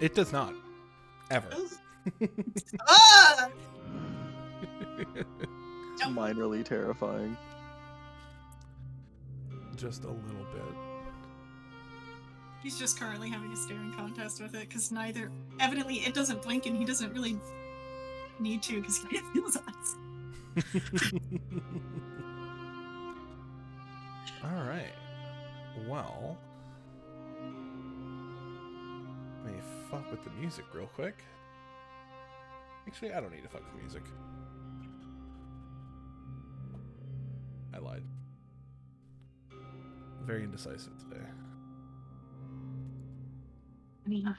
It does not. Ever. Ah! Minorly terrifying. Just a little bit. He's just currently having a staring contest with it because evidently it doesn't blink and he doesn't really need to because he can't feel his eyes. All right. Well, let me fuck with the music real quick. Actually, I don't need to fuck with music. I lied. Very indecisive today. And he lied.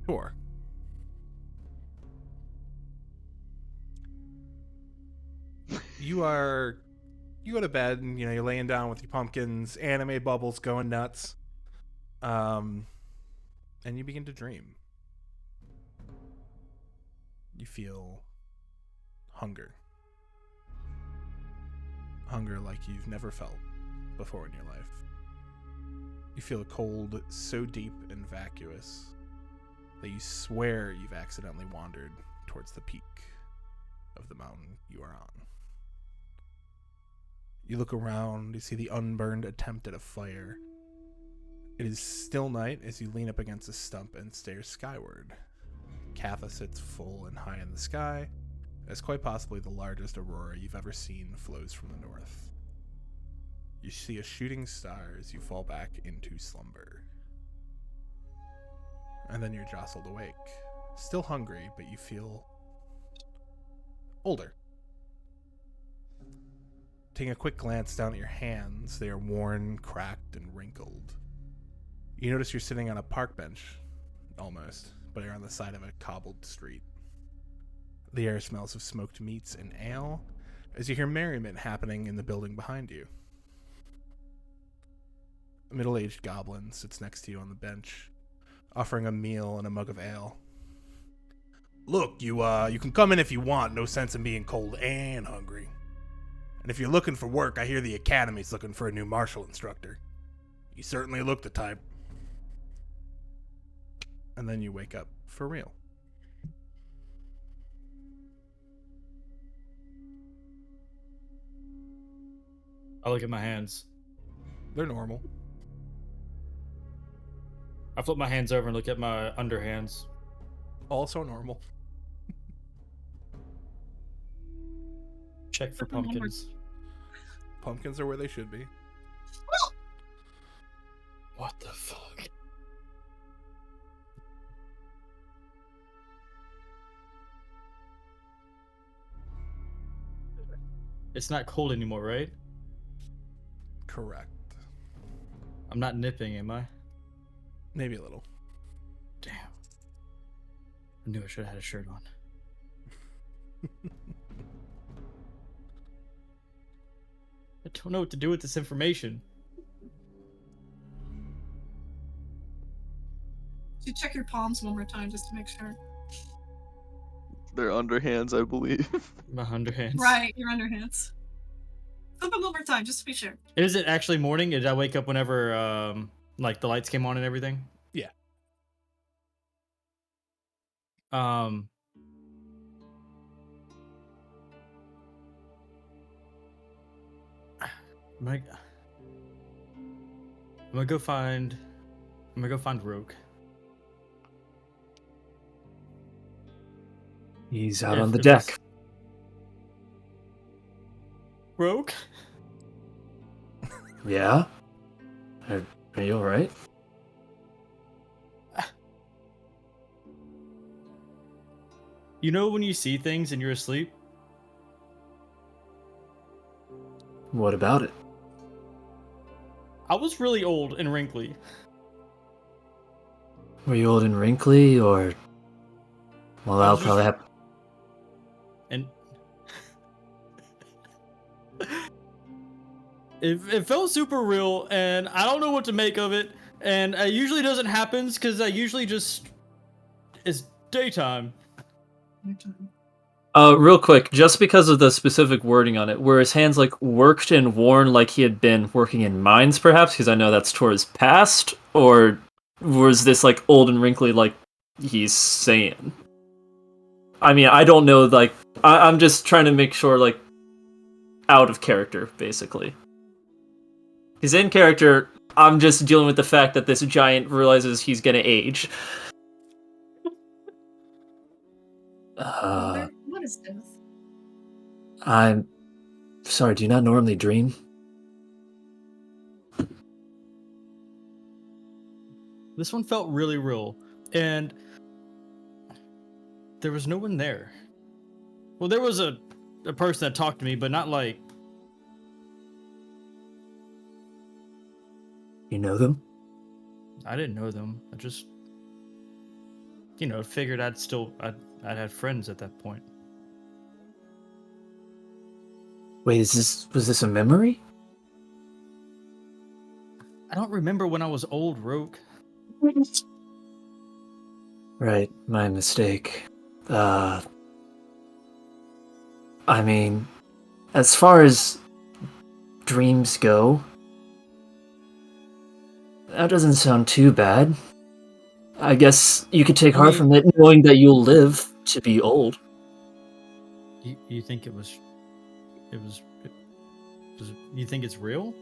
Sure. You go to bed and you're laying down with your pumpkins, anime bubbles going nuts. And you begin to dream. You feel hunger. Hunger like you've never felt before in your life. You feel a cold so deep and vacuous that you swear you've accidentally wandered towards the peak of the mountain you are on. You look around, you see the unburned attempt at a fire. It is still night as you lean up against a stump and stare skyward. Katha sits full and high in the sky, as quite possibly the largest aurora you've ever seen flows from the north. You see a shooting star as you fall back into slumber. And then you're jostled awake. Still hungry, but you feel older. Taking a quick glance down at your hands, they are worn, cracked, and wrinkled. You notice you're sitting on a park bench, almost, but you're on the side of a cobbled street. The air smells of smoked meats and ale, as you hear merriment happening in the building behind you. A middle-aged goblin sits next to you on the bench, offering a meal and a mug of ale. Look, you can come in if you want, no sense in being cold and hungry. And if you're looking for work, I hear the academy's looking for a new martial instructor. You certainly look the type. And then you wake up for real. I look at my hands. They're normal. I flip my hands over and look at my underhands. Also normal. Check for pumpkins. Pumpkins are where they should be. What the fuck? It's not cold anymore, right? Correct. I'm not nipping, am I? Maybe a little. Damn. I knew I should have had a shirt on. I don't know what to do with this information. You check your palms one more time just to make sure. They're underhands, I believe. My underhands. Right, your underhands. Flip them one more time just to be sure. Is it actually morning? Did I wake up whenever like the lights came on and everything? Yeah. I'm gonna go find Rogue. He's out on If the it's- deck. Rogue? Yeah? Are you alright? You know when you see things and you're asleep? What about it? I was really old and wrinkly. Were you old and wrinkly, or... Well, that'll was probably just- happen. And it felt super real, and I don't know what to make of it. And it usually doesn't happen because I usually just it's daytime. Real quick, just because of the specific wording on it, were his hands like worked and worn like he had been working in mines, perhaps? Because I know that's toward his past, or was this like old and wrinkly, like he's saying? I mean, I don't know. Like, I'm just trying to make sure, like, out of character, basically. He's in character. I'm just dealing with the fact that this giant realizes he's gonna age. Father, what is death? I'm sorry, do you not normally dream? This one felt really real, and there was no one there. Well, there was a person that talked to me, but not like... You know them? I didn't know them. I just, figured I'd had friends at that point. Wait, was this a memory? I don't remember when I was old, Rogue. Right, my mistake. I mean, as far as dreams go, that doesn't sound too bad. I guess you could take heart from it knowing that you'll live to be old. You think it was you think it's real?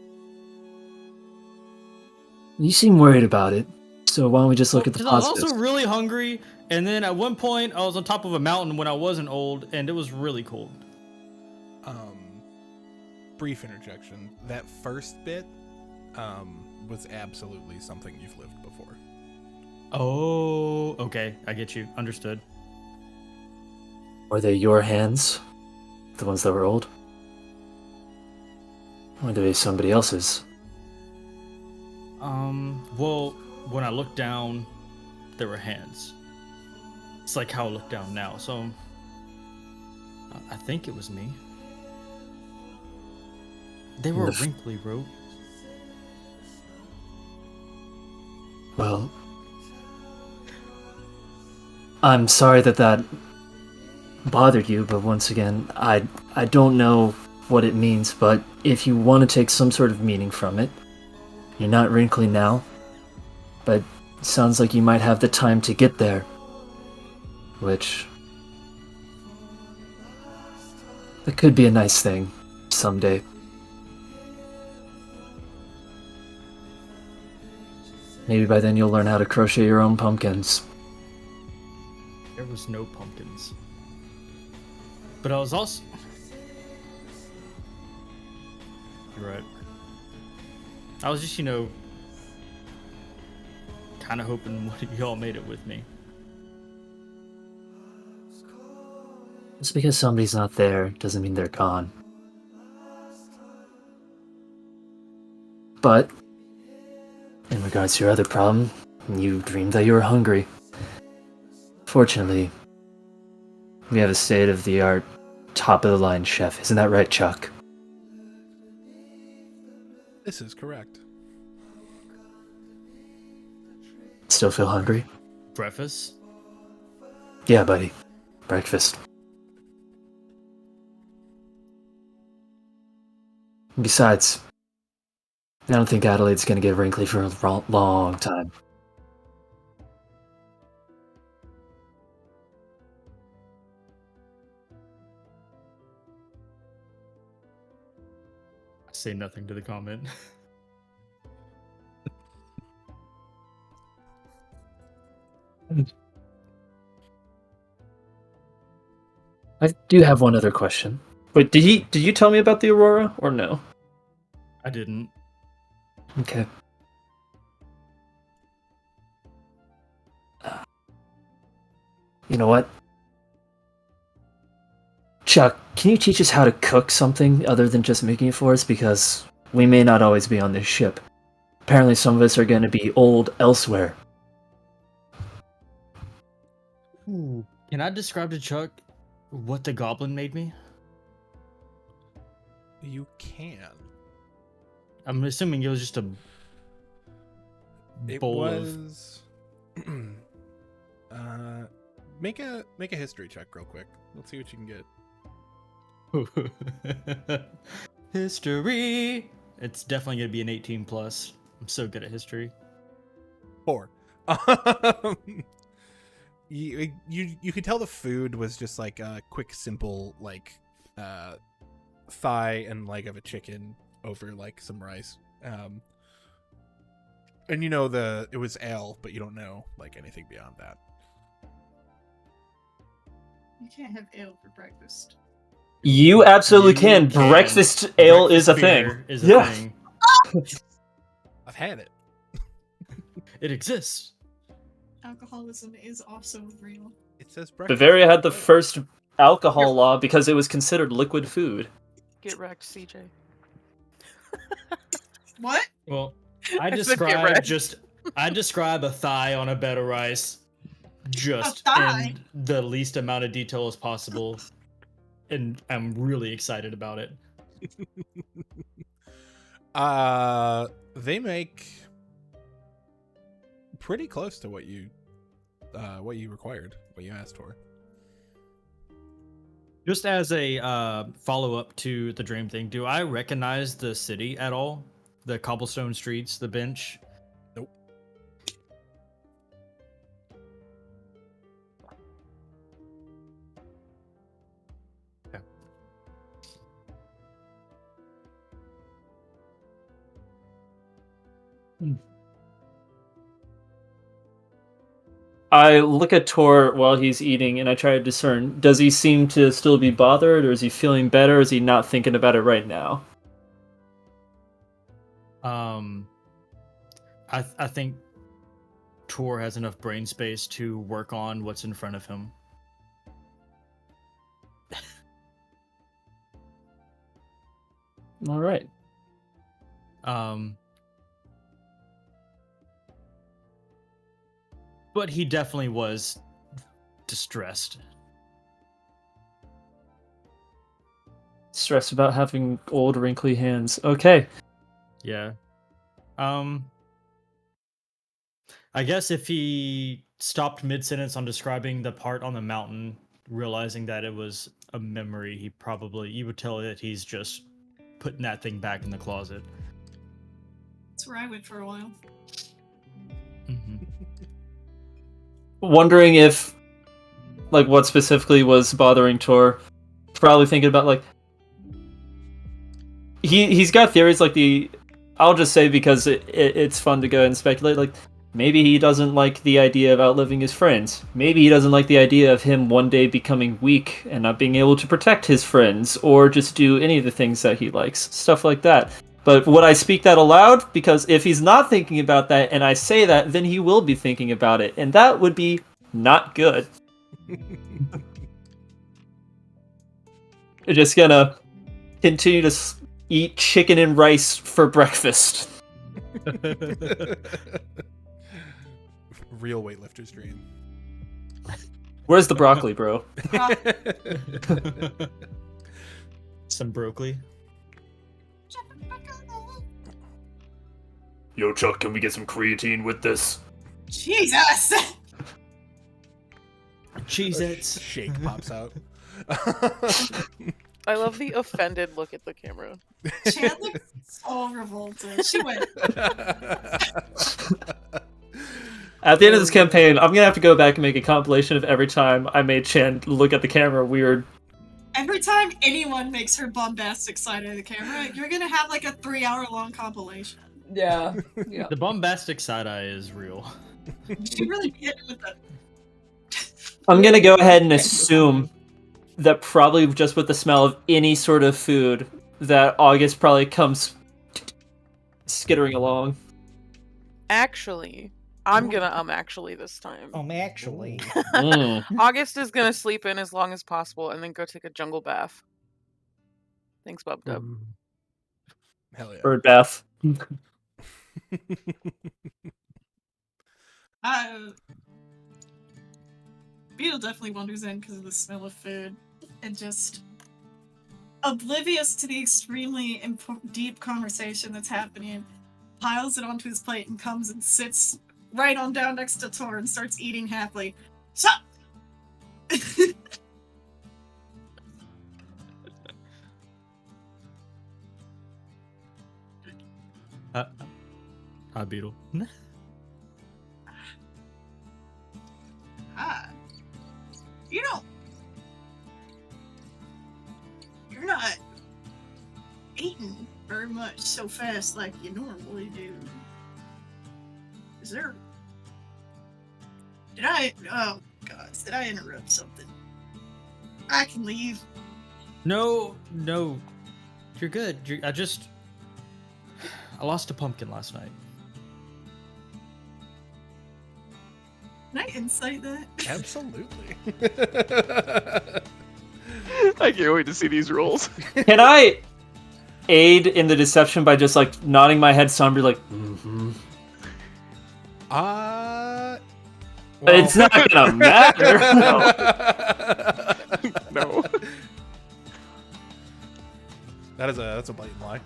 You seem worried about it, so why don't we just look at the 'Cause I was positives? also really hungry, and then at one point I was on top of a mountain when I wasn't old, and it was really cold. Brief interjection. That first bit was absolutely something you've lived before. Oh, okay. I get you. Understood. Were they your hands? The ones that were old? Or were they somebody else's? Well, when I looked down, there were hands. It's like how I look down now, so I think it was me. They were wrinkly, Rogue. Well, I'm sorry that bothered you, but once again, I don't know what it means, but if you want to take some sort of meaning from it, you're not wrinkly now, but it sounds like you might have the time to get there, which it could be a nice thing someday. Maybe by then you'll learn how to crochet your own pumpkins. There was no pumpkins. But I was also... You're right. I was just, kind of hoping one of y'all made it with me. Just because somebody's not there doesn't mean they're gone. But in regards to your other problem, you dreamed that you were hungry. Fortunately, we have a state-of-the-art, top-of-the-line chef. Isn't that right, Chuck? This is correct. Still feel hungry? Breakfast? Yeah, buddy. Breakfast. Besides, I don't think Adelaide's gonna get wrinkly for a long time. I say nothing to the comment. I do have one other question. Wait, did you tell me about the Aurora, or no? I didn't. Okay. You know what? Chuck, can you teach us how to cook something other than just making it for us? Because we may not always be on this ship. Apparently some of us are going to be old elsewhere. Can I describe to Chuck what the goblin made me? You can. I'm assuming it was just a It bowl was Make a history check real quick. Let's see what you can get. History. It's definitely gonna be an 18 plus. I'm so good at history. 4. You could tell the food was just like a quick, simple like thigh and leg of a chicken over like some rice. And you know it was ale, but you don't know like anything beyond that. You can't have ale for breakfast. You absolutely You can. can. Breakfast ale is a thing. Beer is a Yeah. thing. I've had it. It exists. Alcoholism is also real. It says breakfast. Bavaria had the first alcohol law because it was considered liquid food. Get wrecked, CJ. What? Well, I I said get describe wrecked. I describe a thigh on a bed of rice, just A thigh? in the least amount of detail as possible, and I'm really excited about it. They make pretty close to what you required, what you asked for. Just as a follow-up to the dream thing, do I recognize the city at all? The cobblestone streets, the bench? Nope. Okay. I look at Tor while he's eating and I try to discern, does he seem to still be bothered, or is he feeling better, or is he not thinking about it right now? I think Tor has enough brain space to work on what's in front of him. All right. But he definitely was distressed. Stressed about having old wrinkly hands. Okay. Yeah. I guess if he stopped mid-sentence on describing the part on the mountain, realizing that it was a memory, you would tell that he's just putting that thing back in the closet. That's where I went for a while. Mm-hmm. Wondering if, like, what specifically was bothering Tor. Probably thinking about, like, he's got theories like I'll just say because it's fun to go and speculate, like, maybe he doesn't like the idea of outliving his friends. Maybe he doesn't like the idea of him one day becoming weak and not being able to protect his friends or just do any of the things that he likes. Stuff like that. But would I speak that aloud? Because if he's not thinking about that and I say that, then he will be thinking about it. And that would be not good. You're just gonna continue to eat chicken and rice for breakfast. Real weightlifter's dream. Where's the broccoli, bro? Some broccoli. Yo, Chuck, can we get some creatine with this? Jesus! Cheez-Its. Shake pops out. I love the offended look at the camera. Chan looked so revolted. She went, At the end of this campaign, I'm gonna have to go back and make a compilation of every time I made Chan look at the camera weird. every time anyone makes her bombastic side of the camera, you're gonna have like a 3-hour-long compilation. Yeah. Yeah. The bombastic side-eye is real. She really hit with the... I'm gonna go ahead and assume that probably just with the smell of any sort of food, that August probably comes skittering along. Actually, I'm gonna actually this time. Actually. Mm. August is gonna sleep in as long as possible and then go take a jungle bath. Thanks, Bub Dub. Hell yeah. Bird bath. Beetle definitely wanders in because of the smell of food and just oblivious to the extremely deep conversation that's happening, piles it onto his plate and comes and sits right on down next to Tor and starts eating happily. So, Hi, Beetle. Ah, you know, you're not eating very much so fast like you normally do. Is there? Oh God, did I interrupt something? I can leave. No, you're good. I lost a pumpkin last night. Can I insight that? Absolutely. I can't wait to see these rolls. Can I aid in the deception by just like nodding my head somberly, like, mm-hmm. Well, It's not gonna matter. No. That's a blatant lie.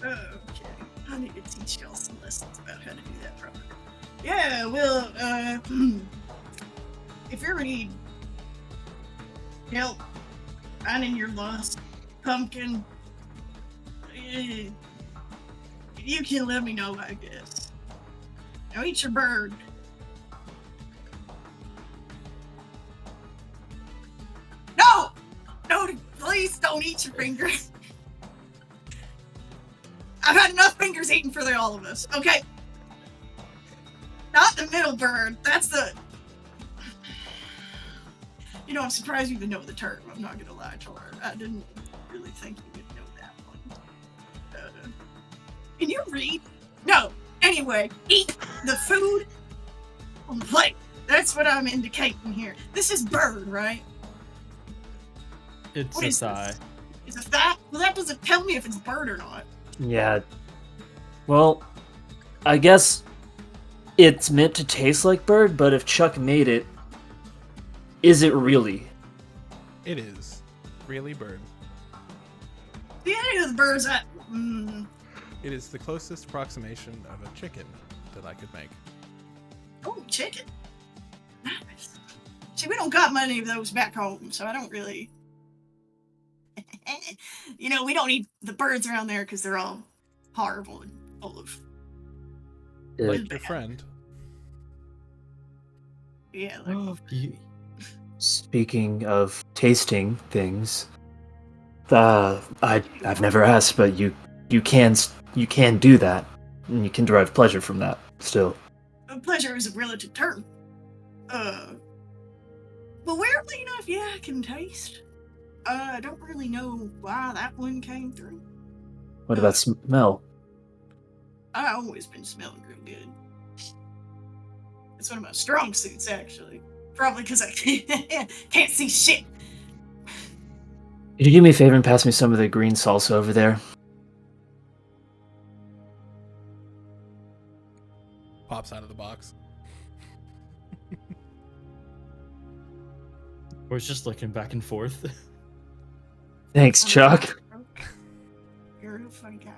Okay, I need to teach y'all some lessons about how to do that properly. Yeah, well, if you ever need help finding your lost pumpkin, you can let me know, I guess. Now eat your bird. No! No, please don't eat your finger. I've had enough fingers eaten for all of us, okay? Not the middle bird. That's the... You know, I'm surprised you even know the term. I'm not gonna lie, Tor. I didn't really think you would know that one. Can you read? No. Anyway, eat the food on the plate. That's what I'm indicating here. This is bird, right? It's What a is thigh. this? Is it that? Well, that doesn't tell me if it's bird or not. Yeah. Well, I guess it's meant to taste like bird, but if Chuck made it, is it really? It is really bird. The idea of the birds, It is the closest approximation of a chicken that I could make. oh, chicken. Nice. See, we don't got many of those back home, so I don't really... You know, we don't eat the birds around there because they're all horrible and full of... Like your friend. Yeah, like... Speaking of tasting things, I've never asked, but you can do that, and you can derive pleasure from that. Still, Pleasure is a relative term. But weirdly enough, yeah, I can taste. I don't really know why that one came through. what about smell? I've always been smelling real good. It's one of my strong suits, actually. Probably because I can't see shit. Could you do me a favor and pass me some of the green salsa over there? Pops out of the box. Or it's just looking back and forth. Thanks, Chuck. You're a funny guy.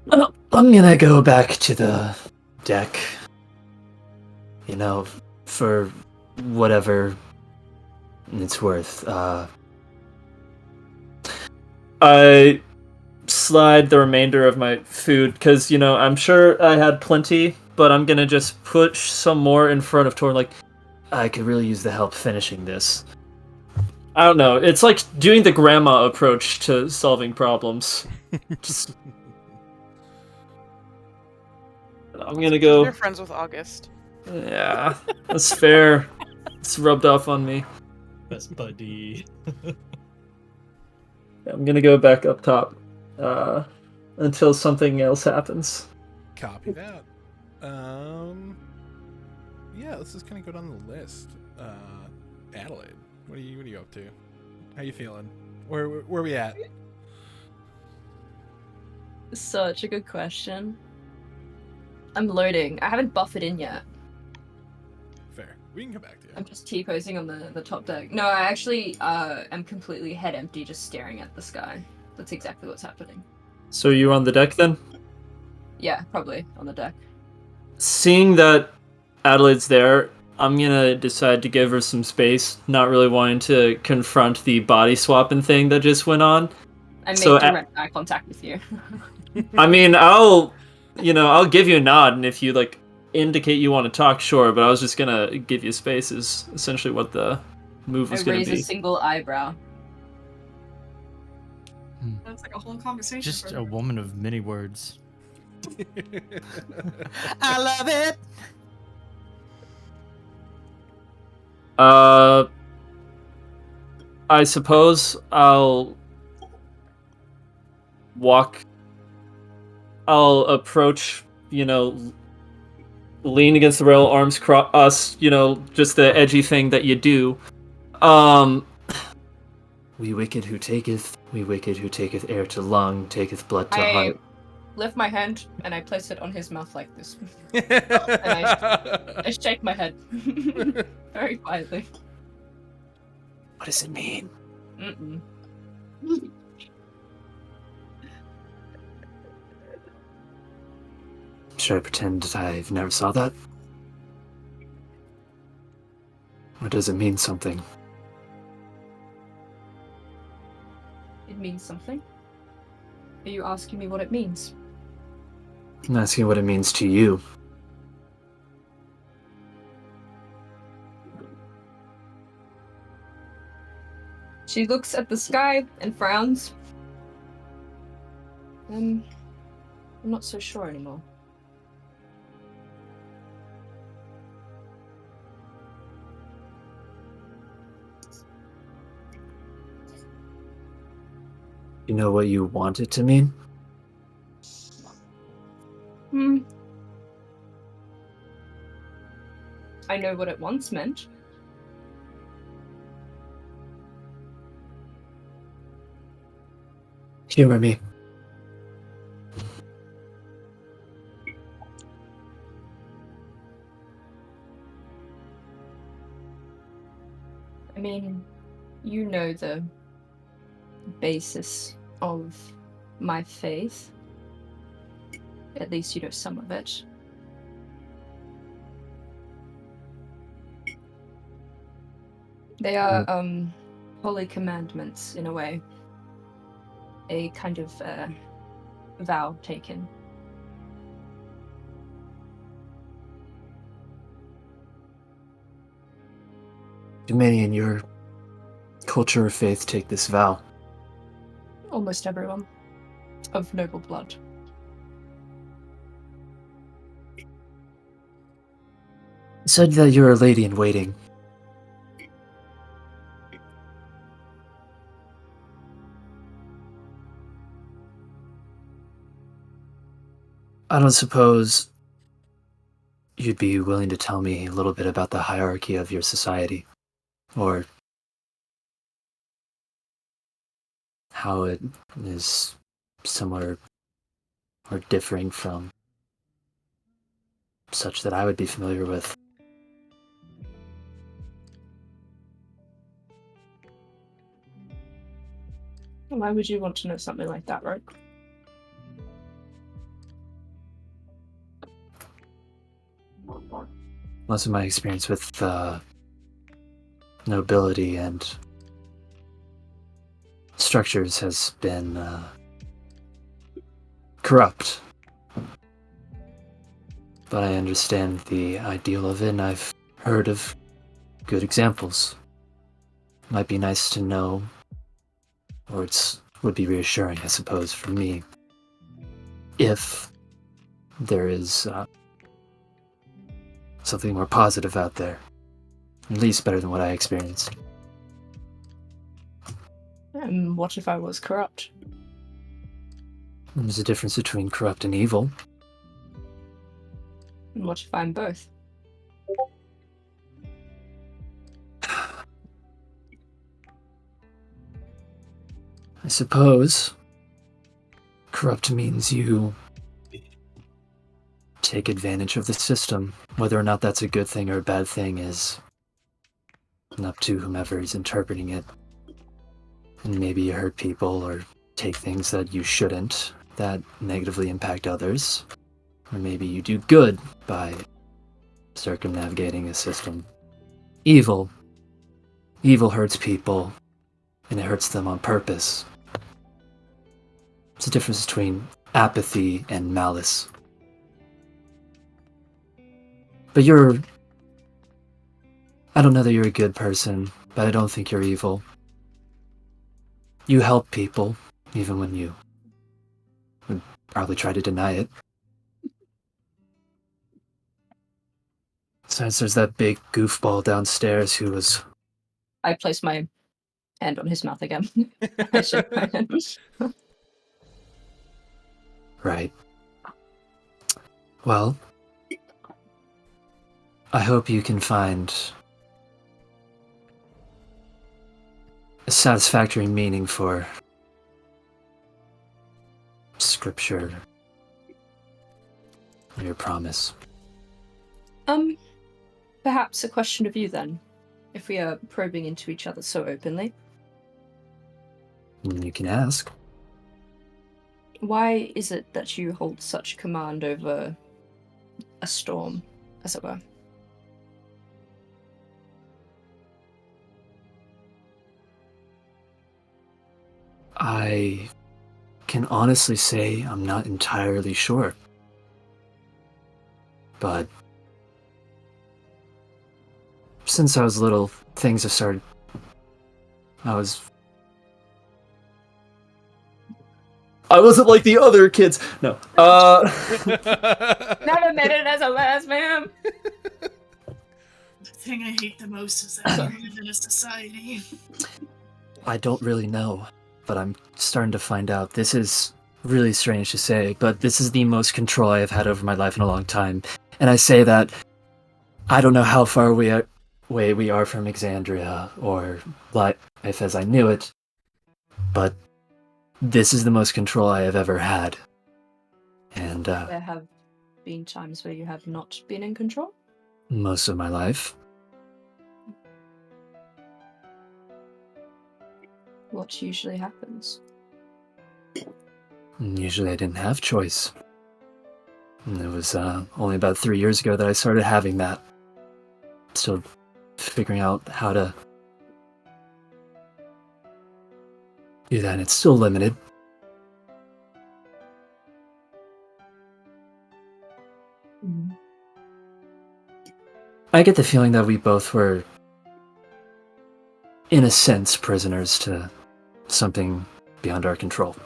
Well, I'm gonna go back to the deck. You know, for whatever it's worth. I slide the remainder of my food because, you know, I'm sure I had plenty, but I'm gonna just push some more in front of Tor. Like, I could really use the help finishing this. I don't know. It's like doing the grandma approach to solving problems. Just... I'm gonna go. You're friends with August. Yeah, that's fair. It's rubbed off on me. Best buddy. I'm gonna go back up top until something else happens. Copy that. Yeah, let's just kind of go down the list. Adelaide, what are you up to? How you feeling? Where we at? Such a good question. I'm loading. I haven't buffered in yet. Fair. We can come back to you. I'm just T-posing on the top deck. No, I actually am completely head empty, just staring at the sky. That's exactly what's happening. So you on the deck then? Yeah, probably on the deck. Seeing that Adelaide's there, I'm gonna decide to give her some space, not really wanting to confront the body swapping thing that just went on. I make So, direct eye contact with you. I mean, I'll give you a nod, and if you like indicate you want to talk, sure. But I was just gonna give you space. Is essentially what the move I was gonna raise a be. single eyebrow. That's like a whole conversation. Just for a her. woman of many words. I love it. I suppose I'll approach, lean against the rail, arms crossed, just the edgy thing that you do. We wicked who taketh air to lung, taketh blood to I heart. lift my hand and I place it on his mouth like this. I shake my head. Very quietly. What does it mean? Mm-mm. Should I pretend I've never saw that? Or does it mean something? It means something. Are you asking me what it means? I'm asking what it means to you. She looks at the sky and frowns. I'm not so sure anymore. You know what you want it to mean? I know what it once meant. Humor me. I mean, you know the basis of my faith. At least you know some of it. They are holy commandments in a way. A kind of vow taken. Do many in your culture or faith take this vow? Almost everyone of noble blood. You said that you're a lady in waiting. I don't suppose you'd be willing to tell me a little bit about the hierarchy of your society, or how it is similar or differing from such that I would be familiar with. Why would you want to know something like that, right? Most of my experience with nobility and structures has been corrupt. But I understand the ideal of it, and I've heard of good examples. Might be nice to know, or would be reassuring, I suppose, for me, if there is something more positive out there. At least better than what I experienced. And what if I was corrupt? There's a difference between corrupt and evil. And what if I'm both? I suppose corrupt means you take advantage of the system. Whether or not that's a good thing or a bad thing is up to whomever is interpreting it. And maybe you hurt people or take things that you shouldn't that negatively impact others. Or maybe you do good by circumnavigating a system. Evil hurts people, and it hurts them on purpose. It's the difference between apathy and malice. But I don't know that you're a good person, but I don't think you're evil. You help people, even when you would probably try to deny it. Besides, there's that big goofball downstairs who was... I place my hand on his mouth again. I shake my hand. Right. Well, I hope you can find a satisfactory meaning for scripture, your promise. Perhaps a question of you then, if we are probing into each other so openly. You can ask. Why is it that you hold such command over a storm, as it were? I can honestly say I'm not entirely sure. But since I was little, things have started... I wasn't like the other kids. No. Never made it as a lesbian. The thing I hate the most is that we live in a society. I don't really know, but I'm starting to find out. This is really strange to say, but this is the most control I have had over my life in a long time. And I say that I don't know how far away we are from Exandria or life as I knew it, but this is the most control I have ever had. And There have been times where you have not been in control? most of my life. What usually happens? Usually I didn't have choice. And it was only about 3 years ago that I started having that. Still figuring out how to do that, and it's still limited. Mm. I get the feeling that we both were, in a sense, prisoners to something beyond our control.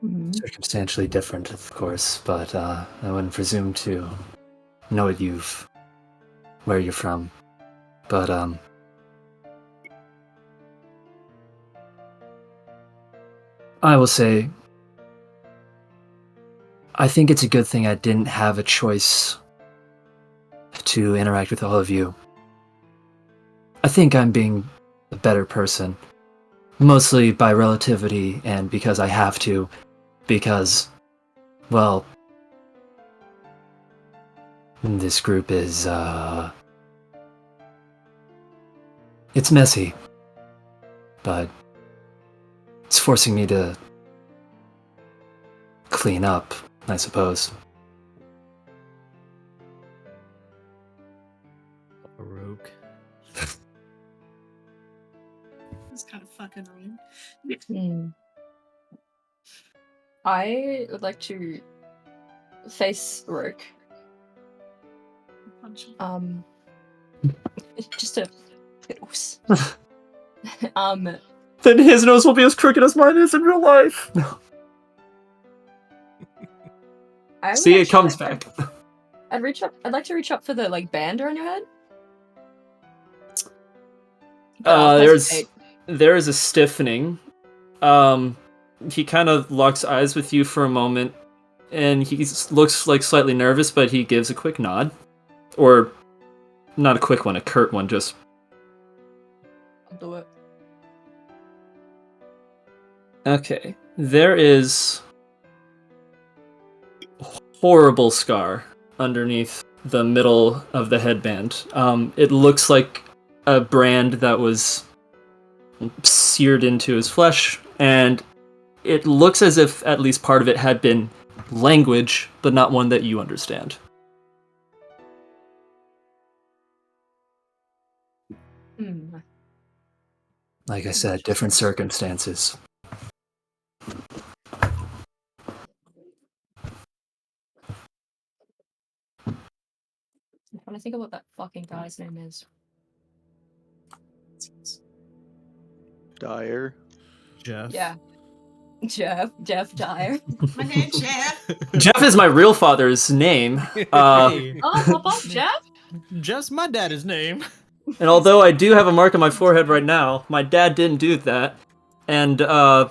Mm. Circumstantially different, of course, but I wouldn't presume to know where you're from. But I will say, I think it's a good thing I didn't have a choice to interact with all of you. I think I'm being a better person, mostly by relativity and because I have to, because, well, this group is, it's messy, but it's forcing me to clean up, I suppose. Rogue. It's kind of fucking rude. Mm. I would like to face Rook. Punch him. Just a fiddles. Then his nose will be as crooked as mine is in real life. I would See, it actually comes like back. I'd like to reach up for the band around your head. But I'll hesitate. There is a stiffening. He kind of locks eyes with you for a moment, and he looks like slightly nervous, but he gives a quick nod. Or, not a quick one, a curt one, just... I'll do it. Okay. There is a horrible scar underneath the middle of the headband. It looks like a brand that was seared into his flesh, and it looks as if at least part of it had been language, but not one that you understand. Like I said, different circumstances. I'm trying to think of what that fucking guy's name is. Dyer. Jeff. Yeah. Jeff Dyer. My name's Jeff. Jeff is my real father's name. Hey, Oh, Papa, Jeff? Jeff's my dad's name. And although I do have a mark on my forehead right now, my dad didn't do that. And, I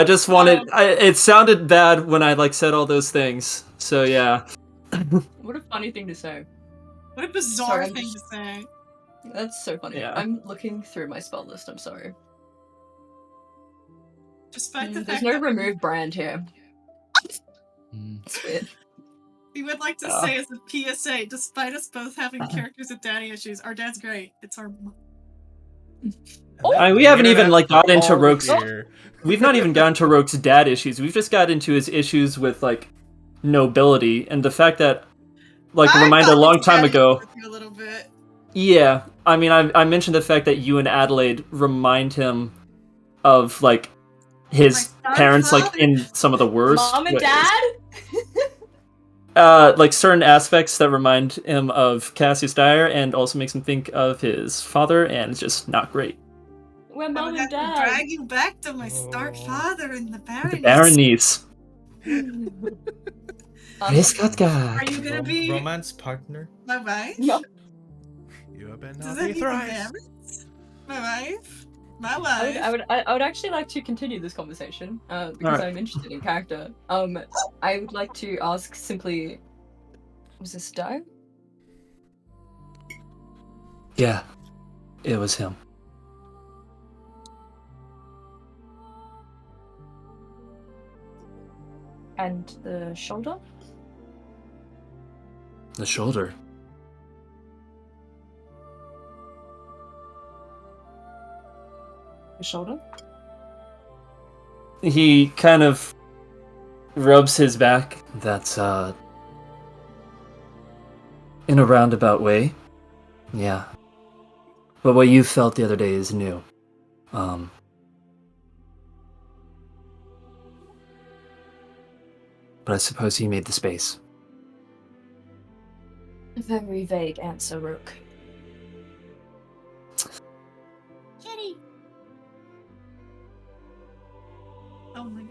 just wanted... it sounded bad when I, like, said all those things. So, yeah. What a funny thing to say. What a bizarre Sorry, I'm thing just- to say. That's so funny. Yeah. I'm looking through my spell list, I'm sorry. Despite the There's fact no that remove brand here. It's weird. we would like to say as a PSA, despite us both having characters with daddy issues, our dad's great. It's our I mean, we haven't even, like, got into All Rogue's... year. We've not even gotten to Rogue's dad issues. We've just got into his issues with, like, nobility, and the fact that, like, a reminder a long time ago... A little bit. Yeah, I mean, I mentioned the fact that you and Adelaide remind him of, like, his My parents, like, father? in some of the worst Mom and ways. Dad? Like, certain aspects that remind him of Cassius Dyer and also makes him think of his father, and it's just not great. We're I Mom would have and to Dad. drag you back to my start father in the Baronies. Baronies. Are you gonna be Romance partner? my wife? No. You have been Does naughty that mean the thrice. Barons? My wife? My I wife? would actually like to continue this conversation because Alright. I'm interested in character. I would like to ask simply, was this Dyer? Yeah, it was him. And the shoulder? The shoulder. The shoulder? He kind of rubs his back. That's, in a roundabout way. Yeah. But what you felt the other day is new. But I suppose he made the space. A very vague answer, Rook. Kitty. Oh my god.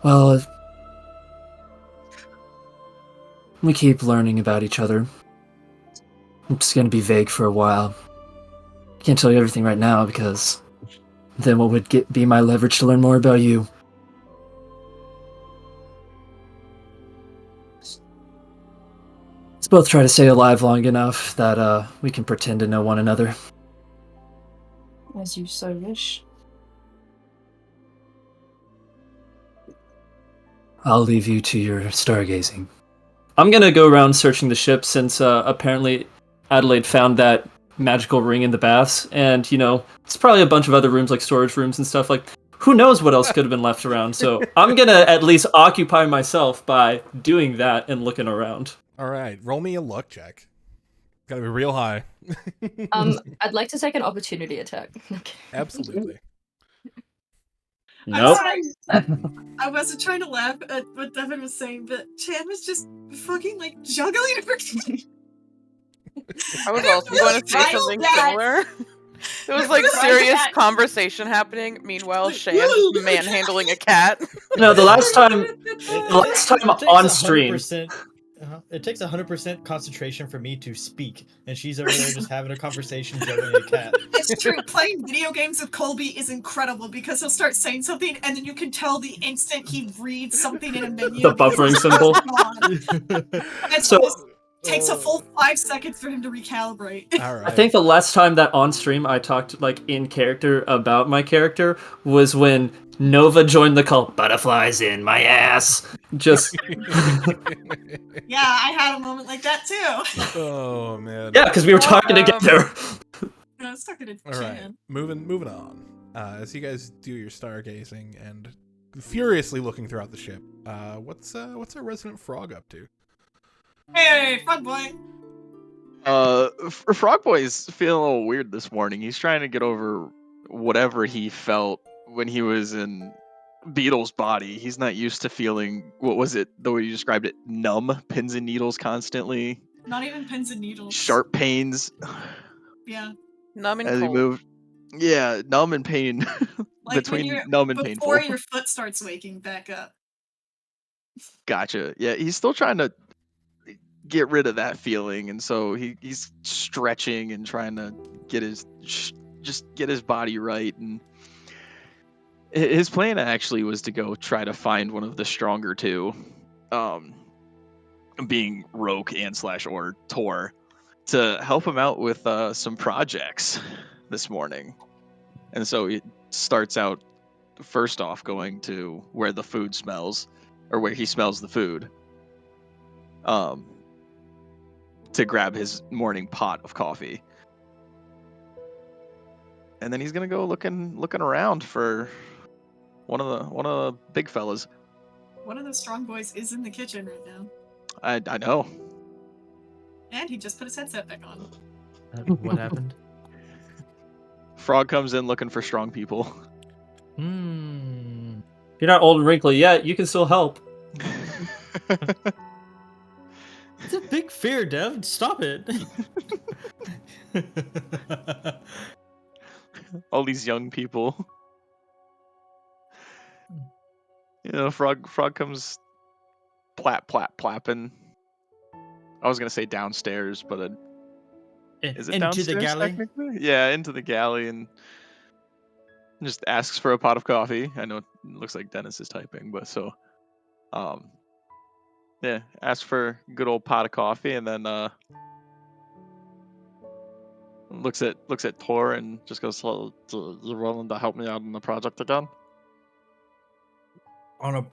Well, we keep learning about each other. It's gonna be vague for a while. Can't tell you everything right now because then what would be my leverage to learn more about you? Let's both try to stay alive long enough that we can pretend to know one another. As you so wish. I'll leave you to your stargazing. I'm gonna go around searching the ship since apparently Adelaide found that magical ring in the baths, and you know, it's probably a bunch of other rooms like storage rooms and stuff. Like, who knows what else could have been left around? So I'm gonna at least occupy myself by doing that and looking around. All right, roll me a luck check. Gotta be real high. I'd like to take an opportunity attack. Absolutely. Nope. I wasn't trying to laugh at what Devin was saying, but Chan was just fucking like juggling her. I was also going to say Right, something that- similar. There was like Right, serious that- conversation happening. Meanwhile, Shan manhandling a cat. No, the last time It on takes stream. 100%, it takes 100% concentration for me to speak, and she's over there just having a conversation juggling a cat. It's true. Playing video games with Colby is incredible because he'll start saying something and then you can tell the instant he reads something in a menu. The buffering symbol. And So- so it takes a full 5 seconds for him to recalibrate. All right. I think the last time that on stream I talked like in character about my character was when Nova joined the cult. Butterflies in my ass. Just Yeah, I had a moment like that too. Oh man. yeah, because we were talking together. I was talking to All right, Jan. moving on. As you guys do your stargazing and furiously looking throughout the ship, what's our resident frog up to? Hey, frog boy. Frog Boy's feeling a little weird this morning. He's trying to get over whatever he felt when he was in Beetle's body. He's not used to feeling, what was it, the way you described it, numb, pins and needles constantly, Not even pins and needles. sharp pains Yeah. Numb and as he cold. moved. Yeah, numb and pain. Like Between when you're numb and before painful. your foot starts waking back up. Gotcha. Yeah, he's still trying to get rid of that feeling, and so he's stretching and trying to get his just get his body right. And his plan actually was to go try to find one of the stronger two, being Roke and / or Tor, to help him out with some projects this morning. And so he starts out first off going to where the food smells, or where he smells the food, to grab his morning pot of coffee. And then he's gonna go looking around for one of the big fellas. One of the strong boys is in the kitchen right now. I know. And he just put his headset back on. What happened? Frog comes in looking for strong people. Hmm. If you're not old and wrinkly yet, you can still help. It's a big fear, Dev. Stop it. All these young people. You know, Frog comes plapping. I was gonna say downstairs, but is it Into downstairs the galley? technically? Yeah, into the galley, and just asks for a pot of coffee. I know it looks like Dennis is typing, but so, yeah, asks for a good old pot of coffee, and then looks at Tor and just goes, "So, you're willing to help me out on the project again?" On a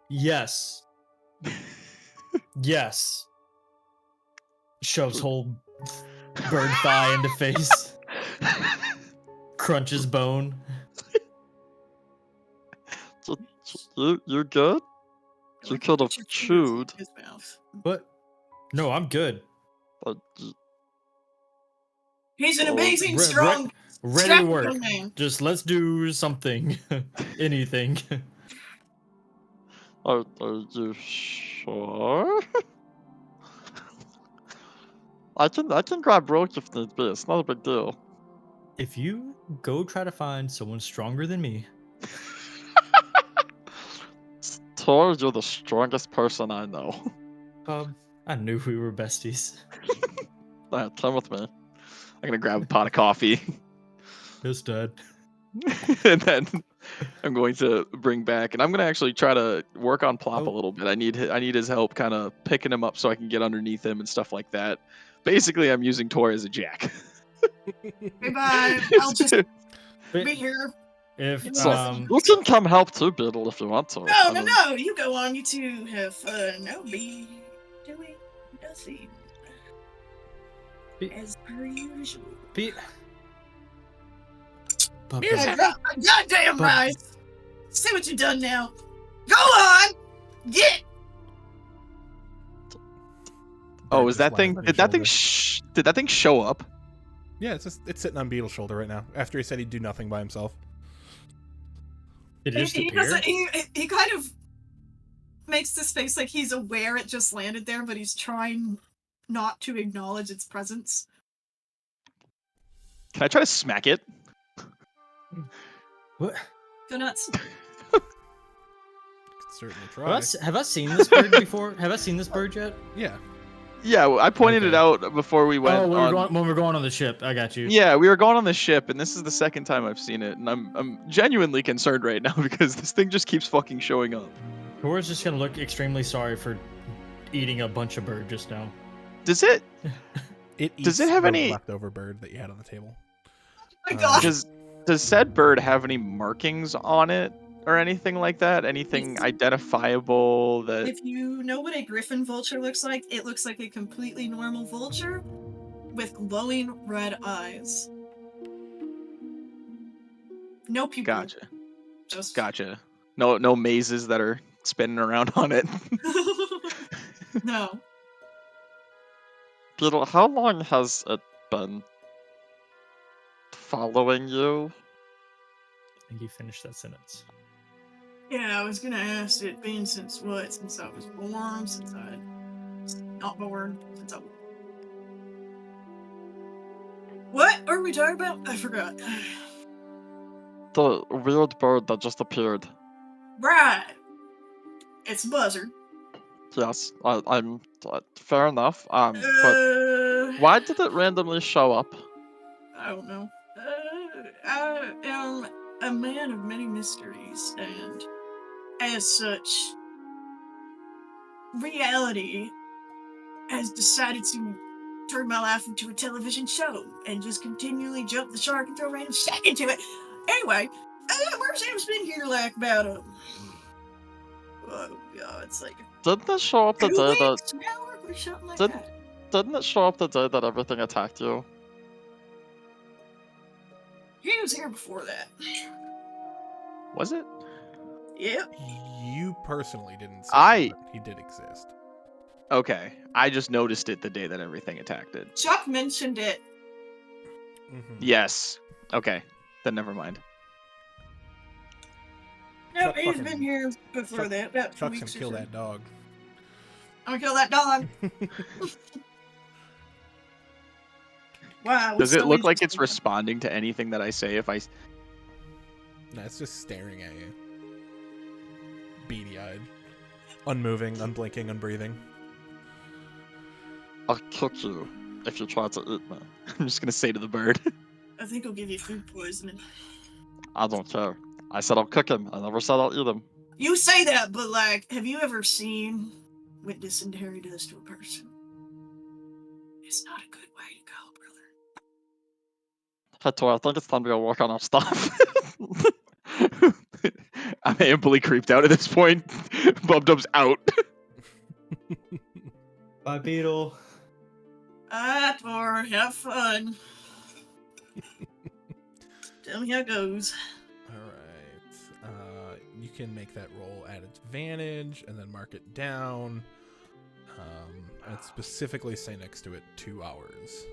yes, yes. Shoves whole bird thigh into face. Crunches bone. You're good. You could have Put your fingers in chewed. his mouth. What? No, I'm good. But He's an Oh, amazing, re- strong, Ready to strapping work. young man. Just let's do something. Anything. are you sure? I can grab Roach if need be. It's not a big deal. If you go try to find someone stronger than me, Tor, you're the strongest person I know. I knew we were besties. Alright, come with me. I'm gonna grab a pot of coffee. Yes, Dad. And then I'm going to bring back, and I'm gonna actually try to work on Plop a Oh. little bit. I need his help, kind of picking him up so I can get underneath him and stuff like that. Basically, I'm using Tor as a jack. Hey, bye. I'll just be here. If So- You can come help too, Beetle, if you want to. No. You go on. You two have fun. I'll be doing nothing. Be- As per usual. Pete. Yeah, goddamn But- right. See what you done now. Go on. Get. Oh, Bird is just that thing? lands on Did your that thing? shoulder. Did that thing show up? Yeah, it's sitting on Beetle's shoulder right now. After he said he'd do nothing by himself. It just He appeared. doesn't. He kind of makes this face like he's aware it just landed there, but he's trying not to acknowledge its presence. Can I try to smack it? What? Go nuts. Could certainly try. Have I seen this bird before? Have I seen this bird yet? Yeah. Yeah, well, I pointed it Okay. out before we went. When we're going on the ship. I got you. Yeah, we were going on the ship, and this is the second time I've seen it, and I'm genuinely concerned right now because this thing just keeps fucking showing up. Tor's just gonna look extremely sorry for eating a bunch of bird just now. Does it? It Does eats it have the any- leftover bird that you had on the table? Oh my god. Does said bird have any markings on it or anything like that? Anything identifiable that? If you know what a griffin vulture looks like, it looks like a completely normal vulture with glowing red eyes. No pupil. Gotcha. Just Gotcha. No mazes that are spinning around on it. no. Beetle, how long has it been following you? I think you finished that sentence. Yeah, I was gonna ask it been since what? Since I was born? Since I not born? Since I. What are we talking about? I forgot. The weird bird that just appeared. Right. It's a buzzard. Yes, I'm fair enough. But Uh, why did it randomly show up? I don't know. I am a man of many mysteries, and as such, reality has decided to turn my life into a television show and just continually jump the shark and throw random shit into it. Anyway, Mersam's been here like about oh god, it's like Didn't it show up the 2 day that weeks now or something like Didn't- that. didn't it show up the day that everything attacked you? He was here before that. Was it? Yep. You personally didn't see I- it, but he did exist. Okay. I just noticed it the day that everything attacked it. Chuck mentioned it. Mm-hmm. Yes. Okay. Then never mind. No, Chuck he's fucking- been here before Chuck- that. About 2 Chuck's weeks gonna or kill so. that dog. I'm gonna kill that dog. Wow. Does it so look like it's interesting. responding to anything that I say if I No, it's just staring at you. Beady-eyed. Unmoving, unblinking, unbreathing. I'll kick you if you try to eat me. I'm just gonna say to the bird. I think I'll give you food poisoning. I don't care. I said I'll cook him. I never said I'll eat him. You say that, but like, have you ever seen what dysentery does to a person? It's not a good way to go, brother. Hey, Tor, I think it's time to go work on our stuff. I'm amply creeped out at this point. Bub Dub's out. Bye, Beetle. Or have fun. Tell me how it goes. Alright. You can make that roll at advantage and then mark it down. And specifically say next to it 2 hours.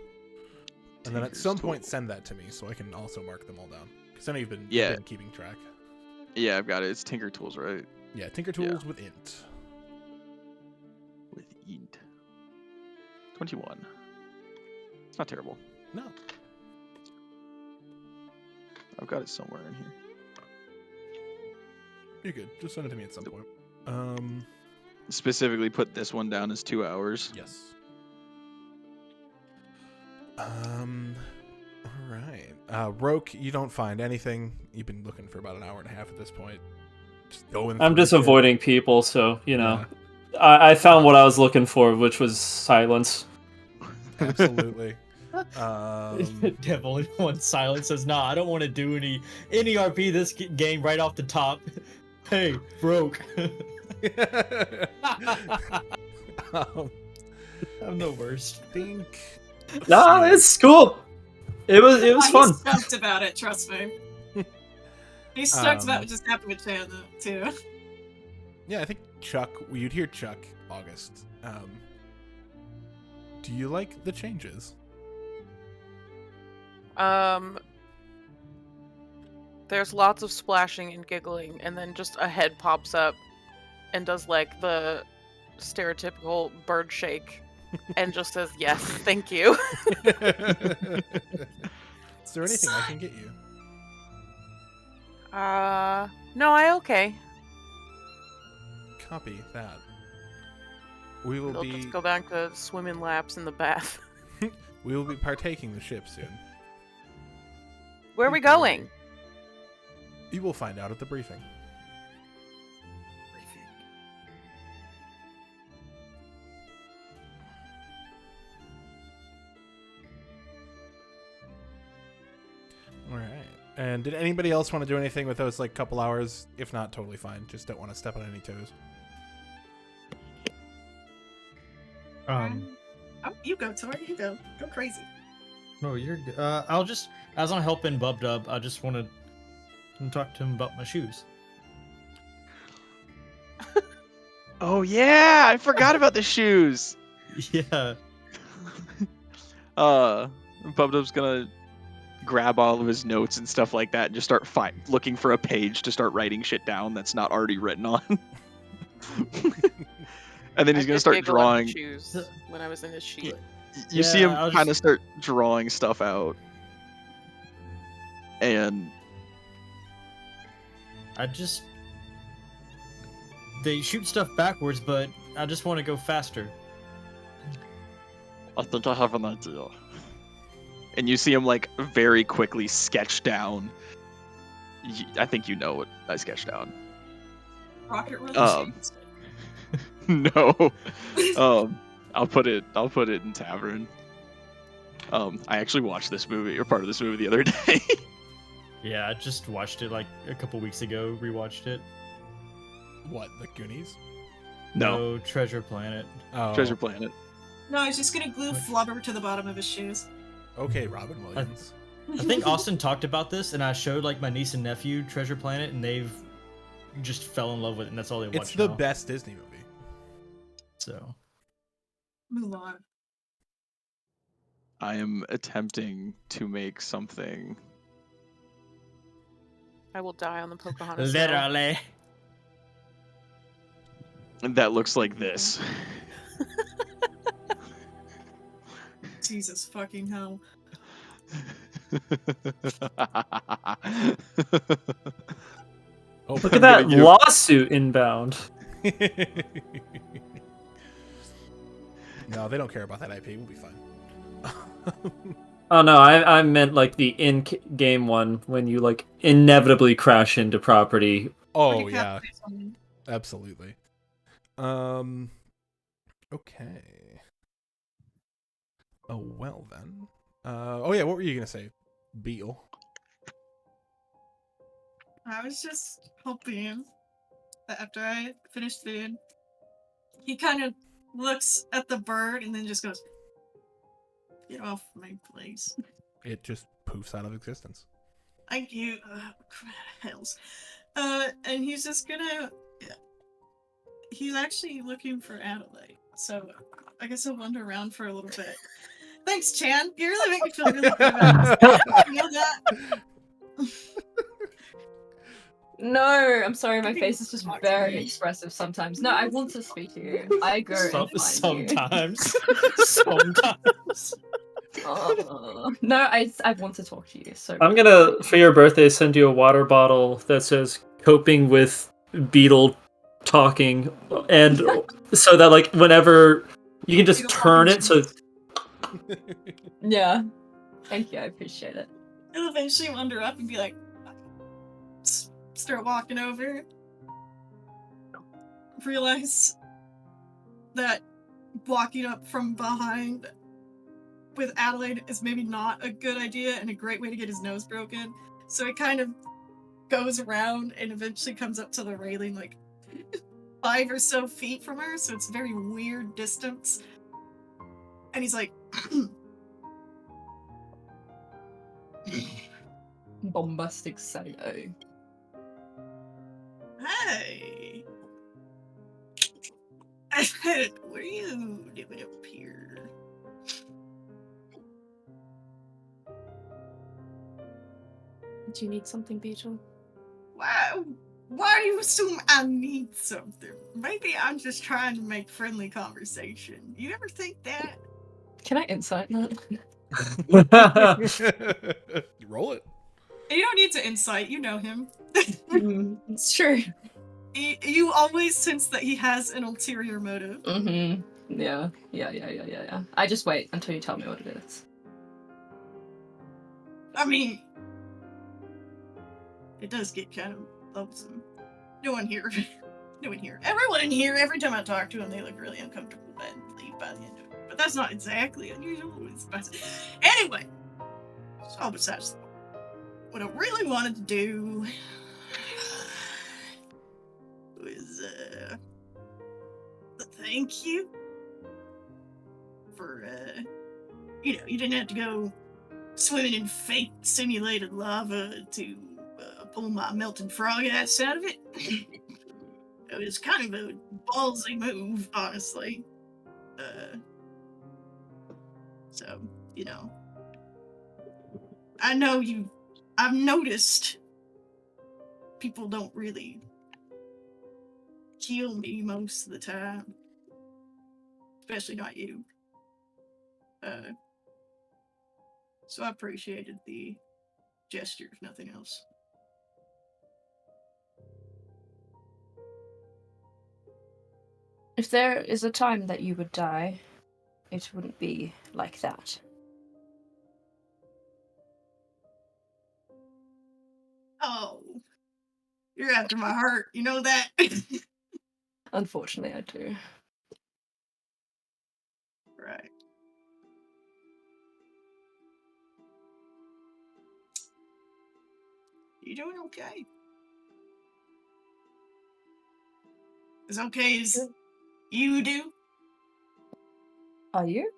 And then at Tinker's some tool. point send that to me so I can also mark them all down. Because I know you've been keeping track. Yeah, I've got it. It's Tinker Tools, right? Yeah, Tinker Tools with int. With int. 21. It's not terrible. No. I've got it somewhere in here. You're good. Just send it to me at some point. Specifically put this one down as 2 hours. Yes. Alright. Roke, you don't find anything. You've been looking for about an hour and a half at this point. Just going I'm through just shit. avoiding people, so you know. Yeah, I found what I was looking for, which was silence. absolutely. Devil in one silence says, "Nah, I don't want to do any RP this game right off the top." Hey, broke. I'm the worst. Think. Nah, it's cool. It was fun. He's stoked about it, trust me. He's stoked about what just happened with Chan, too. Yeah, I think Chuck. You'd hear Chuck August. Do you like the changes? There's lots of splashing and giggling, and then just a head pops up and does like the stereotypical bird shake and just says, "Yes, thank you." Is there anything I can get you? No, okay. Copy that. We will They'll be. just go back to swimming laps in the bath. We will be partaking the ship soon. Where are we going? You will find out at the briefing. All right. And did anybody else want to do anything with those like couple hours? If not, totally fine. Just don't want to step on any toes. Oh, you go, Tori. You go. Go crazy. No, you're good. I'll just, as I'm helping Bub Dub, I just want to talk to him about my shoes. Oh yeah, I forgot about the shoes. Yeah. Bubdub's gonna grab all of his notes and stuff like that and just start looking for a page to start writing shit down that's not already written on. And then he's gonna start drawing. Shoes when I was in his sheet. You see him kind of start drawing stuff out, and they shoot stuff backwards, but I just want to go faster. I think I have an idea. And you see him like very quickly sketch down. I think you know what I sketched down. Rocket Run. No. I'll put it in Tavern. I actually watched this movie or part of this movie the other day. Yeah, I just watched it like a couple weeks ago. Rewatched it. What, the Goonies? No, Treasure Planet. Oh. Treasure Planet. No, he's just gonna glue flubber to the bottom of his shoes. Okay, Robin Williams. I think Austin talked about this, and I showed like my niece and nephew Treasure Planet, and they've just fell in love with it, and that's all they watch. It's the now. best Disney movie. So, Mulan. I am attempting to make something. I will die on the Pocahontas. Hill. literally. That looks like this. Jesus fucking hell. Oh, Look at that lawsuit inbound. No, they don't care about that IP. We'll be fine. Oh no, I meant like the in-game one when you like inevitably crash into property. Oh yeah, absolutely. Okay. Oh well then. Oh yeah, what were you gonna say, Beetle? I was just hoping that after I finish food, he kind of looks at the bird and then just goes, "Get off my place." It just poofs out of existence. Thank you. Hells. And he's just gonna. He's actually looking for Adelaide, so I guess I'll wander around for a little bit. Thanks, Chan. You really make me feel really good about this. You know that? No, I'm sorry, my face is just very expressive sometimes. No, I want to speak to you. I go and find sometimes. you. Sometimes. No, I want to talk to you. So I'm gonna, for your birthday, send you a water bottle that says "Coping with Beetle Talking," and so that like whenever you can just turn it so. Yeah. Thank you, I appreciate it. He'll eventually wander up and be like, start walking over. Realize that walking up from behind with Adelaide is maybe not a good idea and a great way to get his nose broken. So he kind of goes around and eventually comes up to the railing like 5 or so feet from her, so it's a very weird distance. And he's like, Bombastic solo. "Hey, what are you doing up here?" Do you need something, Beetle? Why do you assume I need something? Maybe I'm just trying to make friendly conversation. You ever think that? Can I insight that? Roll it. You don't need to insight, you know him. It's true. You always sense that he has an ulterior motive. Mm-hmm. Yeah. I just wait until you tell me what it is. I mean, it does get kind of lonesome. Everyone in here, every time I talk to him, they look really uncomfortable and leave by the end of it. But that's not exactly unusual. Anyway, it's all besides the point. what I really wanted to do was thank you for you didn't have to go swimming in fake simulated lava to pull my melted frog ass out of it. It was kind of a ballsy move, honestly. So, I know I've noticed people don't really kill me most of the time. Especially not you. So I appreciated the gesture, if nothing else. If there is a time that you would die, it wouldn't be like that. Oh, you're after my heart. You know that? Unfortunately, I do. Right. You doing okay? As okay as you do? Are you?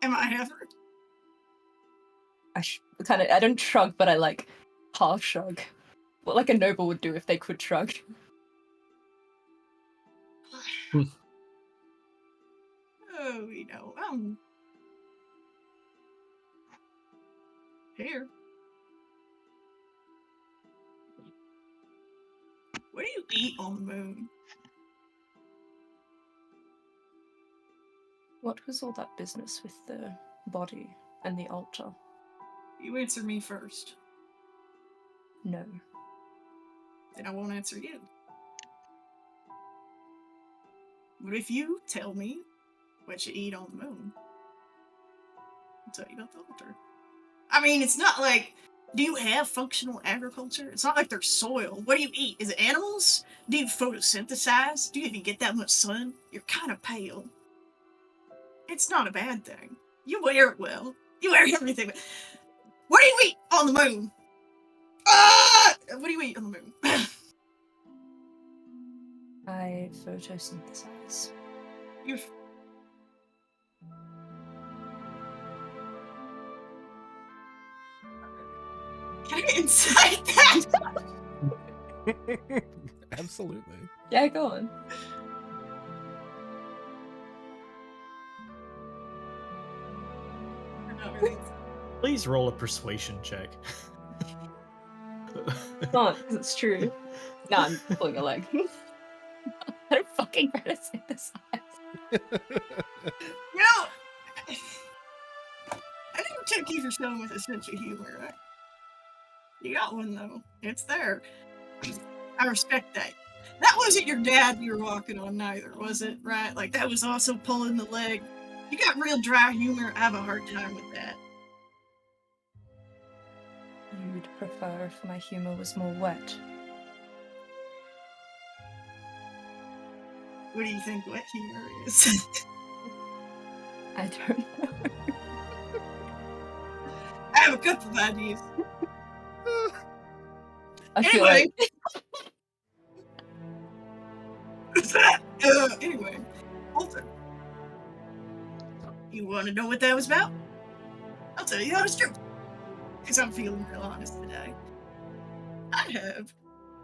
Am I ever? I don't shrug, but I like half shrug. What like a noble would do if they could shrug. Oh, here. What do you eat on the moon? What was all that business with the body and the altar? You answer me first. No. Then I won't answer you. But if you tell me what you eat on the moon, I'll tell you about the altar. I mean, it's not like, do you have functional agriculture? It's not like there's soil. What do you eat? Is it animals? Do you photosynthesize? Do you even get that much sun? You're kind of pale. It's not a bad thing. You wear it well. You wear everything. What do you eat on the moon? What do you eat on the moon? I photosynthesize. You're... Can I insight that? Absolutely. Yeah, go on. Please roll a persuasion check. Can't, because it's true. No, I'm pulling a leg. I don't fucking photosynthesize. I never took you for someone with a sense of humor, right? You got one, though. It's there. I respect that. That wasn't your dad you were walking on, neither, was it? Right? Like, that was also pulling the leg. You got real dry humor. I have a hard time with that. You'd prefer if my humor was more wet. What do you think wet humor is? I don't know. I have a couple of ideas. I feel like anyway, Walter, you want to know what that was about? I'll tell you how it's true. Because I'm feeling real honest today. I have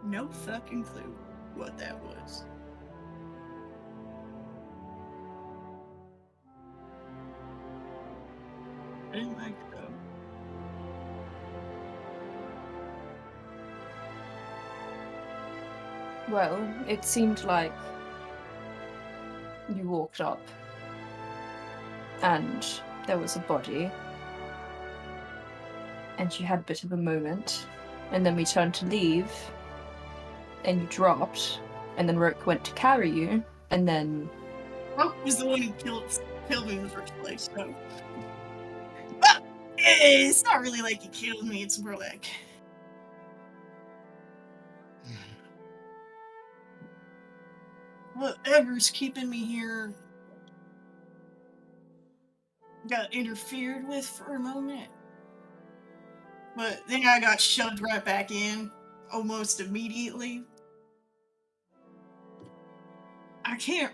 no fucking clue what that was. I didn't like it though. well, it seemed like you walked up and there was a body and you had a bit of a moment and then we turned to leave and you dropped and then Roke went to carry you and then Roke was the one who killed me in the first place, so... But it's not really like he killed me, it's more like... Whatever's keeping me here got interfered with for a moment. But then I got shoved right back in almost immediately. I can't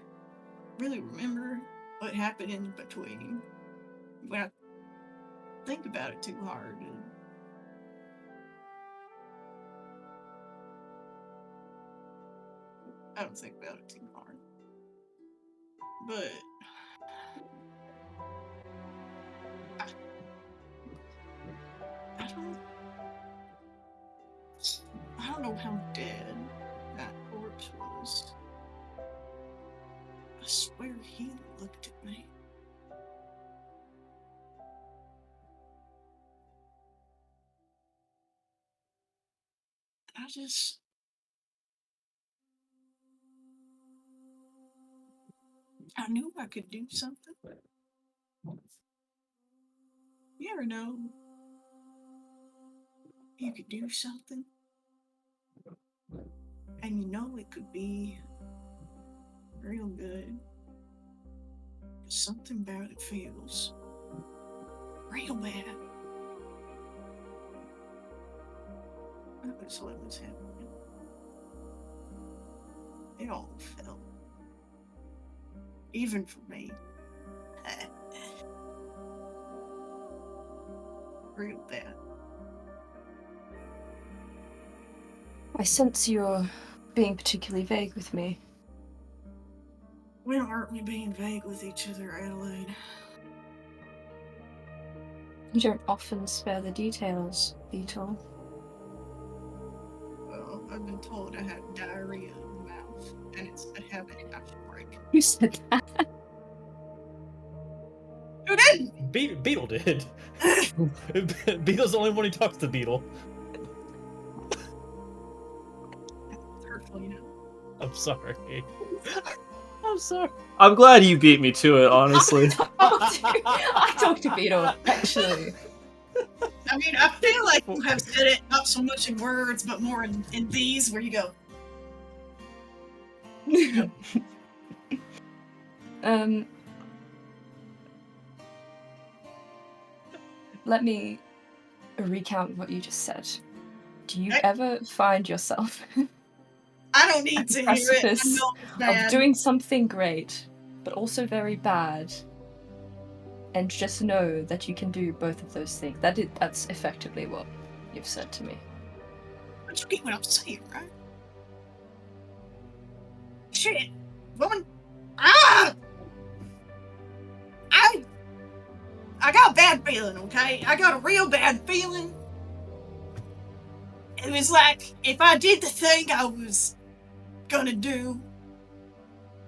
really remember what happened in between when I think about it too hard. I don't think about it too hard. But I don't know how dead that corpse was. I swear he looked at me. I knew I could do something. You ever know you could do something and you know it could be real good, but something about it feels real bad. That was what was happening. It all felt, even for me, real bad. I sense you're being particularly vague with me. When aren't we being vague with each other, Adelaide? You don't often spare the details, Beetle. Well, I've been told I have diarrhea in the mouth, and it's a habit I have to break. Who said that? Who didn't? Beetle did. Beetle's the only one who talks to Beetle. Hurtful, you know. I'm sorry. I'm sorry. I'm glad you beat me to it, honestly. I talk to Beetle, actually. I mean, I feel like you have said it not so much in words, but more in these, where you go. Let me recount what you just said. Do you I- ever find yourself I don't need at to the hear it. I precipice know it's of bad. doing something great, but also very bad, and just know that you can do both of those things? That's effectively what you've said to me. But you get what I'm saying, right? Shit, woman. Ah! I got a bad feeling, okay? I got a real bad feeling. It was like, if I did the thing I was gonna do,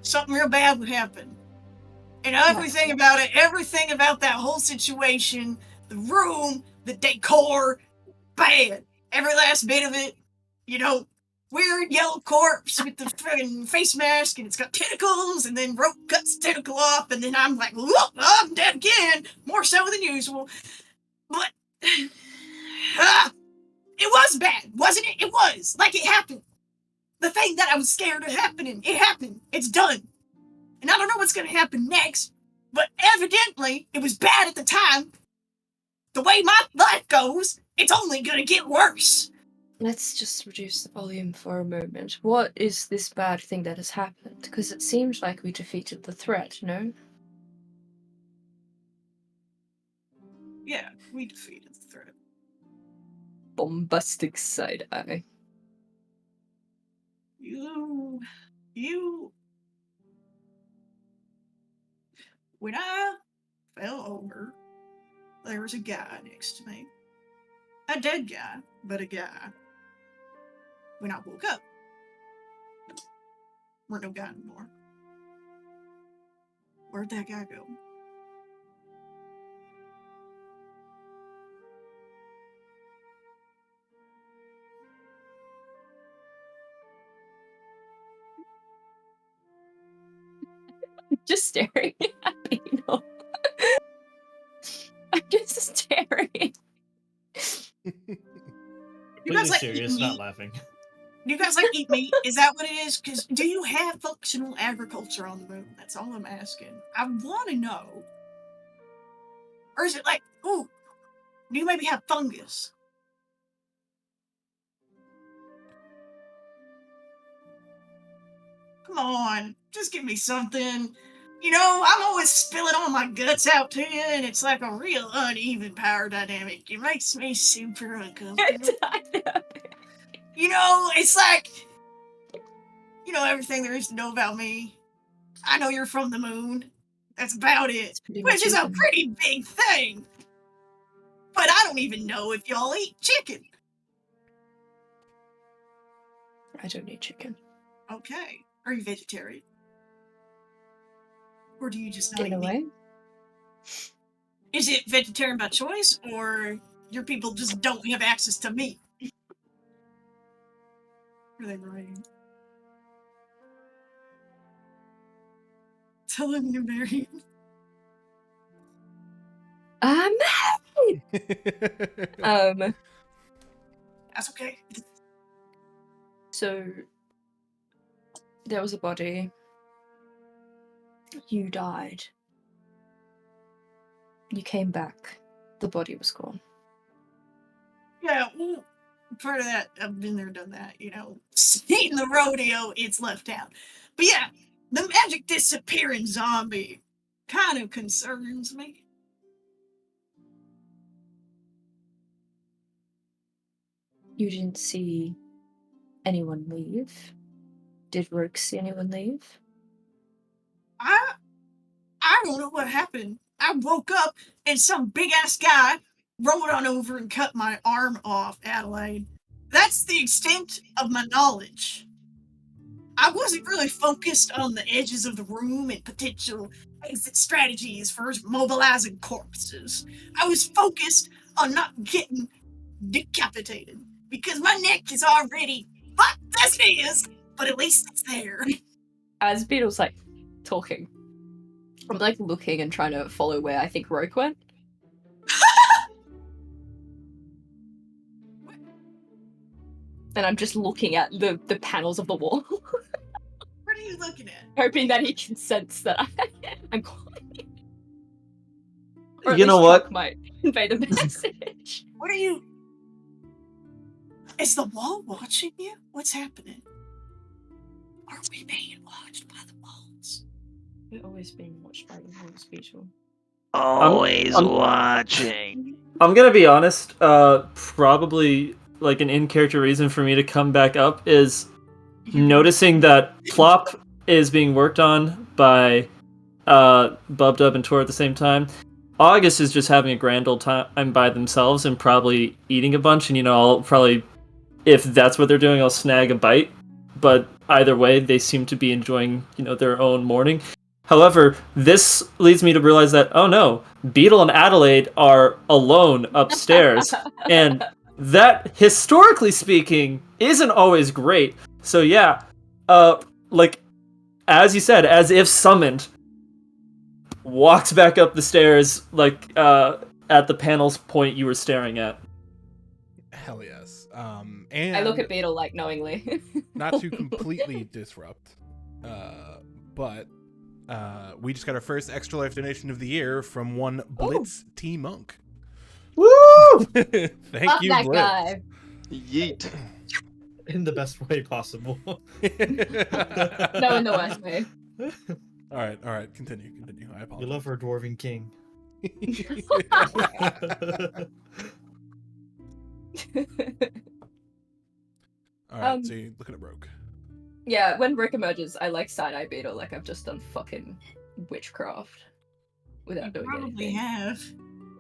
something real bad would happen. And everything about it, everything about that whole situation, the room, the decor, bad. Every last bit of it, you know, weird yellow corpse with the friggin' face mask, and it's got tentacles, and then rope cuts the tentacle off, and then I'm like, whoop, I'm dead again, more so than usual. But it was bad, wasn't it? It was. Like, it happened. The thing that I was scared of happening, it happened. It's done. And I don't know what's gonna happen next, but evidently, it was bad at the time. The way my life goes, it's only gonna get worse. Let's just reduce the volume for a moment. What is this bad thing that has happened? Because it seems like we defeated the threat, no? Yeah, we defeated the threat. Bombastic side eye. You. When I fell over, there was a guy next to me. A dead guy, but a guy. When I woke up, weren't no guy anymore. Where'd that guy go? Just staring at Beetle. I'm just staring. You guys Completely like eat serious, not meat? laughing. Do you guys like eat meat? Is that what it is? Because do you have functional agriculture on the moon? That's all I'm asking. I want to know. Or is it like, ooh, do you maybe have fungus? Come on, just give me something. You know, I'm always spilling all my guts out to you, and it's like a real uneven power dynamic. It makes me super uncomfortable. You know, it's like, you know everything there is to know about me. I know you're from the moon. That's about it. Which is a pretty big thing. But I don't even know if y'all eat chicken. I don't eat chicken. Okay. Are you vegetarian? Or do you just not In eat a meat? way. Is it vegetarian by choice, or your people just don't have access to meat? What are they writing? Tell him you're married. I'm married. That's okay. So there was a body. You died. You came back. The body was gone. Yeah, well, part of that, I've been there, done that, you know. Seen the rodeo, it's left out. But yeah, the magic disappearing zombie kind of concerns me. You didn't see anyone leave? Did Rook see anyone leave? I don't know what happened. I woke up and some big ass guy rolled on over and cut my arm off, Adelaide. That's the extent of my knowledge. I wasn't really focused on the edges of the room and potential exit strategies for mobilizing corpses. I was focused on not getting decapitated because my neck is already fucked as it is, but at least it's there. As Beetle's like talking, I'm like looking and trying to follow where I think Roke went. And I'm just looking at the panels of the wall. What are you looking at? Hoping that he can sense that I'm calling him. Or at You know least what? Chuck might convey the message. What are you... Is the wall watching you? What's happening? Are we being watched by the walls? We're always being watched by the walls, Beetle. Always I'm- watching. I'm gonna be honest. Probably like an in-character reason for me to come back up is noticing that Plop is being worked on by Bubdub and Tor at the same time. August is just having a grand old time by themselves and probably eating a bunch. And I'll probably, if that's what they're doing, I'll snag a bite. But either way, they seem to be enjoying their own morning. However, this leads me to realize that, oh no, Beetle and Adelaide are alone upstairs. And that, historically speaking, isn't always great. So yeah, like, as you said, as if summoned, walks back up the stairs, like, at the panel's point you were staring at. Hell yes. And I look at Beetle like knowingly. not to completely disrupt, but we just got our first Extra Life donation of the year from one Blitz T Monk. Woo! Thank Fuck you, that Blitz. guy. Yeet. In the best way possible. No, in the worst way. All right. Continue. I You apologize. love her dwarven king. All right, Um, so you're looking at Rogue. Yeah, when Rick emerges, I like side-eye Beetle like I've just done fucking witchcraft without You doing probably anything. have.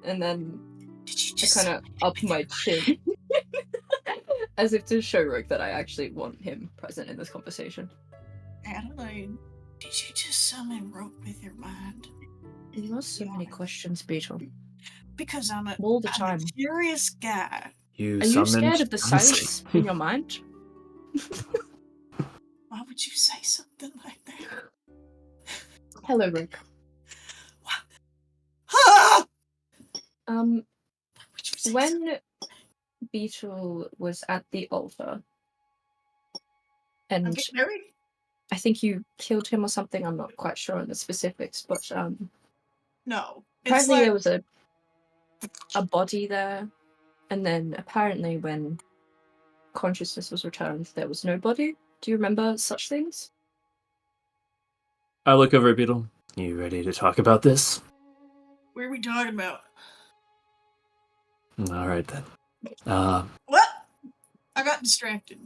And then Did you I just kind of up my chin. As if to show Rogue that I actually want him present in this conversation. Adelaide, did you just summon Rope with your mind? You ask so many questions, Beetle. Because I'm a All the time. curious guy. Are you scared of the silence in your mind? Why would you say something like that? Hello, Rick. Ah! Um, Would you say when Beetle was at the altar, I'm and getting married? I think you killed him or something, I'm not quite sure on the specifics, but No. It's apparently like, there was a body there, and then apparently when consciousness was returned, there was no body. Do you remember such things? I look over at Beetle. You ready to talk about this? What are we talking about? All right then. What? I got distracted.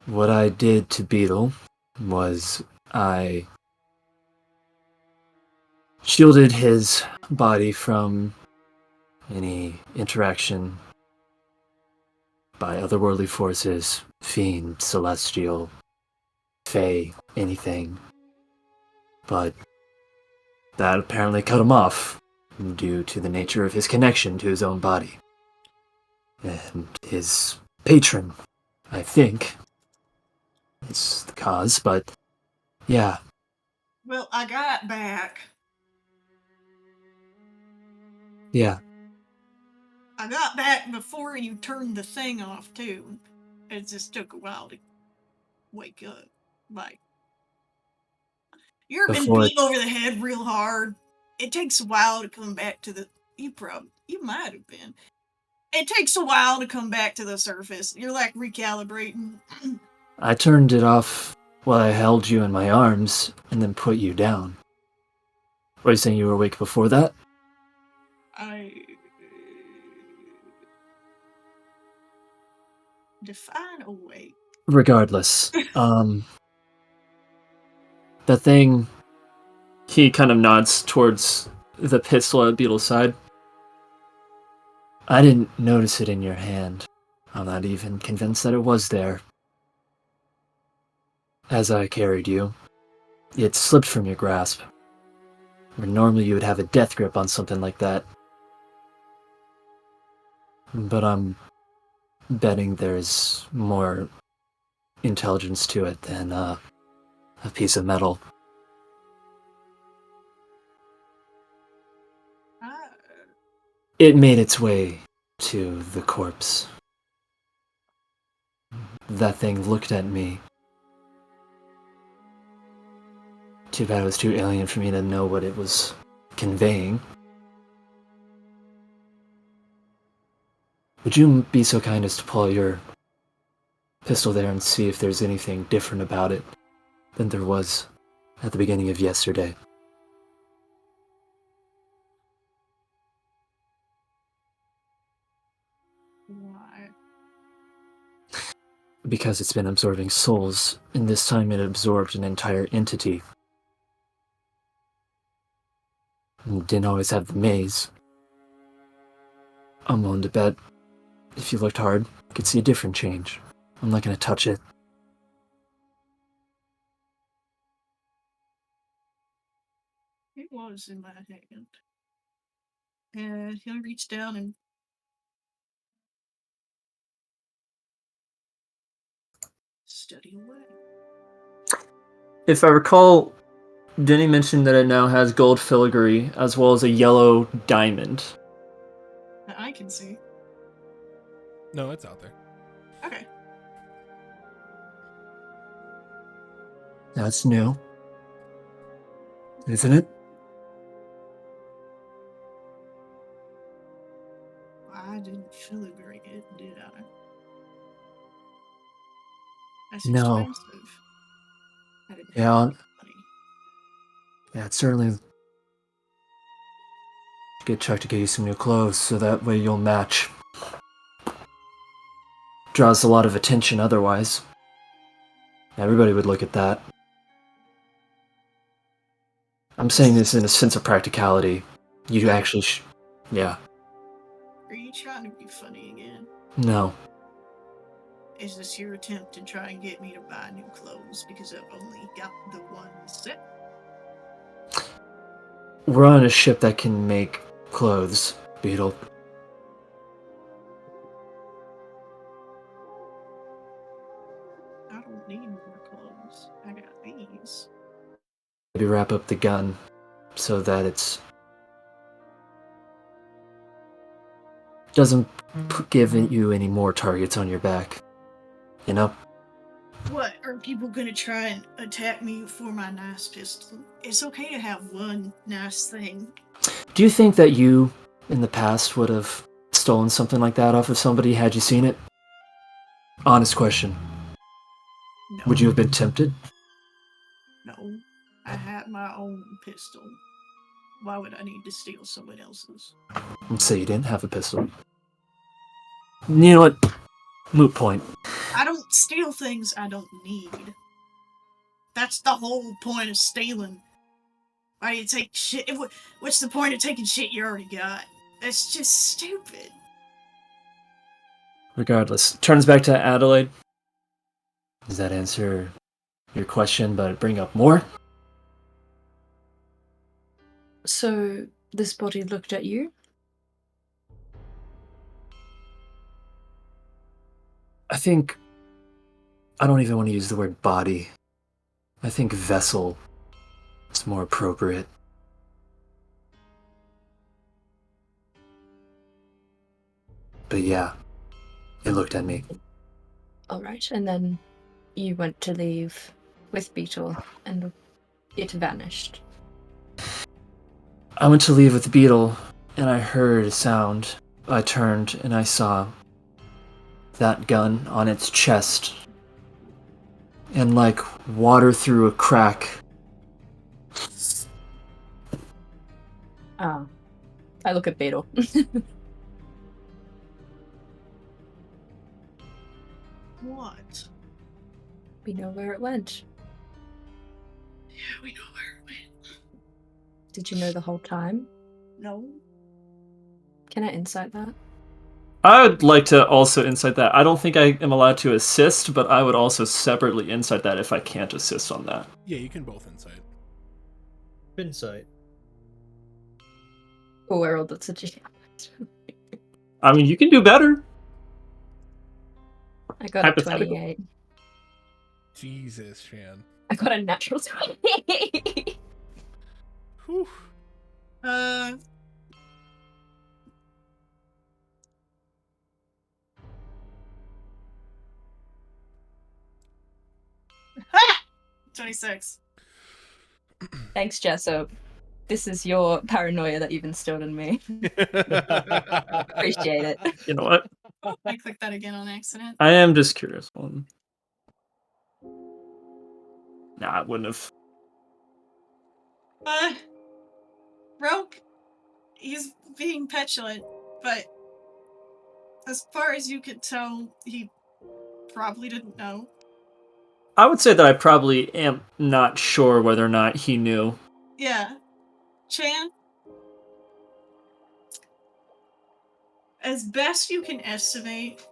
What I did to Beetle was I shielded his body from any interaction by otherworldly forces, fiend, celestial, fae, anything. But that apparently cut him off due to the nature of his connection to his own body. And his patron, I think, is the cause, but yeah. Well, I got back. Yeah. I got back before you turned the thing off, too. It just took a while to wake up. Like, you ever been Before beat over the head real hard? It takes a while to come back to the... You might have been. It takes a while to come back to the surface. You're like recalibrating. I turned it off while I held you in my arms and then put you down. Were you saying you were awake before that? Define awake. Regardless, the thing... He kind of nods towards the pistol at Beetle's side. I didn't notice it in your hand. I'm not even convinced that it was there. As I carried you, it slipped from your grasp. Where normally you would have a death grip on something like that. But I'm betting there's more intelligence to it than a piece of metal. It made its way to the corpse. That thing looked at me. Too bad it was too alien for me to know what it was conveying. Would you be so kind as to pull your pistol there and see if there's anything different about it than there was at the beginning of yesterday? Why? Because it's been absorbing souls, and this time it absorbed an entire entity. It didn't always have the maze. I'm willing to bet if you looked hard, you could see a different change. I'm not going to touch it. It was in my hand. And he'll reach down and study away. If I recall, Denny mentioned that it now has gold filigree as well as a yellow diamond. That I can see. No, it's out there. Okay. That's new. Isn't it? I didn't filigree it, did I? That's No. expensive. I didn't Yeah. have any money. Yeah, it's certainly get Chuck to get you some new clothes so that way you'll match. Draws a lot of attention otherwise. Everybody would look at that. I'm saying this in a sense of practicality. You actually yeah. Are you trying to be funny again? No. Is this your attempt to try and get me to buy new clothes because I've only got the one set? We're on a ship that can make clothes, Beetle. I don't need more clothes. I got these. Maybe wrap up the gun so that it's doesn't give you any more targets on your back. You know? What? Are people gonna try and attack me for my nice pistol? It's okay to have one nice thing. Do you think that you, in the past, would have stolen something like that off of somebody had you seen it? Honest question. No. Would you have been tempted? No. I had my own pistol. Why would I need to steal someone else's? Let's say you didn't have a pistol. You know what? Moot point. I don't steal things I don't need. That's the whole point of stealing. Why do you take shit? What's the point of taking shit you already got? That's just stupid. Regardless, turns back to Adelaide. Does that answer your question, but bring up more? So this body looked at you? I think I don't even want to use the word body. I think vessel is more appropriate. But yeah, it looked at me. Alright, and then you went to leave with Beetle and it vanished. I went to leave with the beetle, and I heard a sound. I turned, and I saw that gun on its chest. And like water through a crack. Ah. I look at Beetle. What? We know where it went. Yeah, we know where it went. Did you know the whole time? No. Can I insight that? I would like to also insight that. I don't think I am allowed to assist, but I would also separately insight that if I can't assist on that. Yeah, you can both insight. Insight. Oh, I rolled a suggest. I mean, you can do better. I got a Hypothetical. 28. Jesus, Shan. I got a natural 20. Whew. Ha! 26. Thanks, Jesso. This is your paranoia that you've instilled in me. Appreciate it. You know what? I clicked that again on accident. I am just curious. Nah, I wouldn't have. Rogue, he's being petulant, but as far as you could tell, he probably didn't know. I would say that I probably am not sure whether or not he knew. Yeah. Chan, as best you can estimate,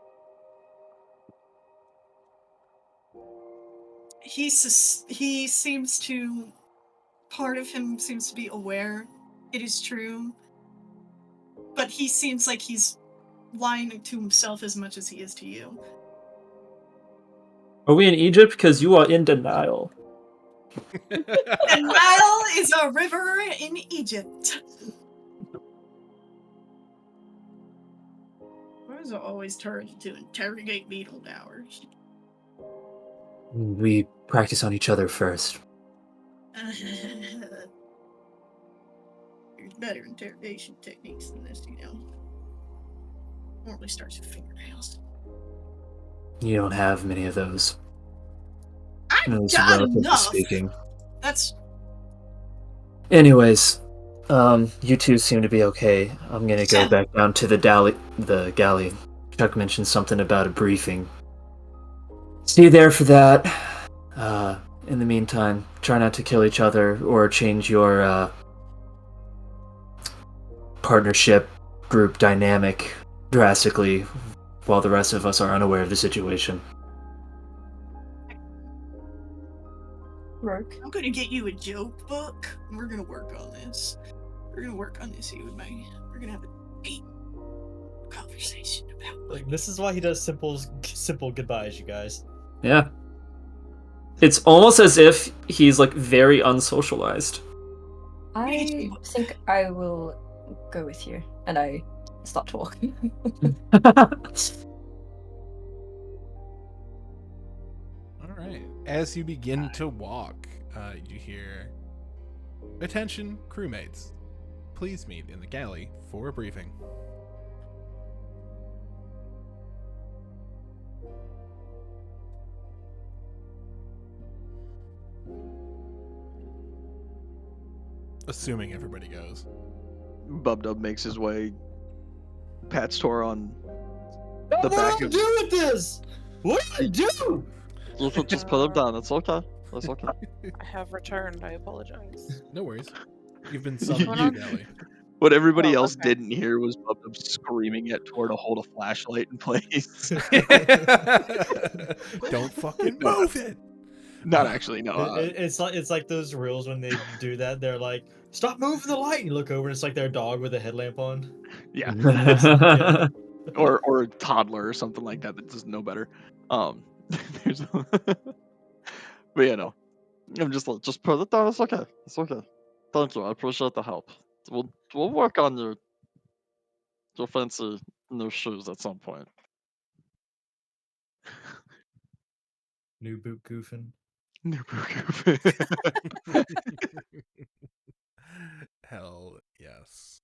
he seems to, part of him seems to be aware it is true, but he seems like he's lying to himself as much as he is to you. Are we in Egypt? Because you are in denial. The Nile is a river in Egypt. Why does it always turn to interrogate beetle hours? We practice on each other first. There's better interrogation techniques than this, you know. Normally starts with fingernails. You don't have many of those. I've At least got relatively enough. speaking. That's Anyways, you two seem to be okay. I'm gonna go Yeah. back down to the galley. Chuck mentioned something about a briefing. See you there for that. In the meantime, try not to kill each other or change your partnership group dynamic drastically while the rest of us are unaware of the situation. Rogue. I'm gonna get you a joke book. And we're gonna work on this. We're gonna work on this, you and me. We're gonna have a deep conversation about Like, this is why he does simple goodbyes, you guys. Yeah. It's almost as if he's like very unsocialized. I think I will go with you. And I start to walk. All right. As you begin to walk, you hear, "Attention, crewmates. Please meet in the galley for a briefing." Assuming everybody goes. Bub makes his way, pats Tor on What the do back I of. do with this? What do I do? You should just put him down. It's okay. It's okay. I have returned. I apologize. No worries. You've been You- summoned, you- Nelly. What everybody Oh, else okay. didn't hear was Bub screaming at Tor to hold a flashlight in place. Don't fucking move it. Not actually, no. It's like those rules when they do that. They're like, "Stop moving the light." You look over, and it's like their dog with a headlamp on. Yeah, Yeah. or a toddler or something like that that doesn't know better. There's, but yeah, no. I'm just Put it down. It's okay. It's okay. Thank you. I appreciate the help. We'll work on your fancy new shoes at some point. New boot goofing. Hell yes.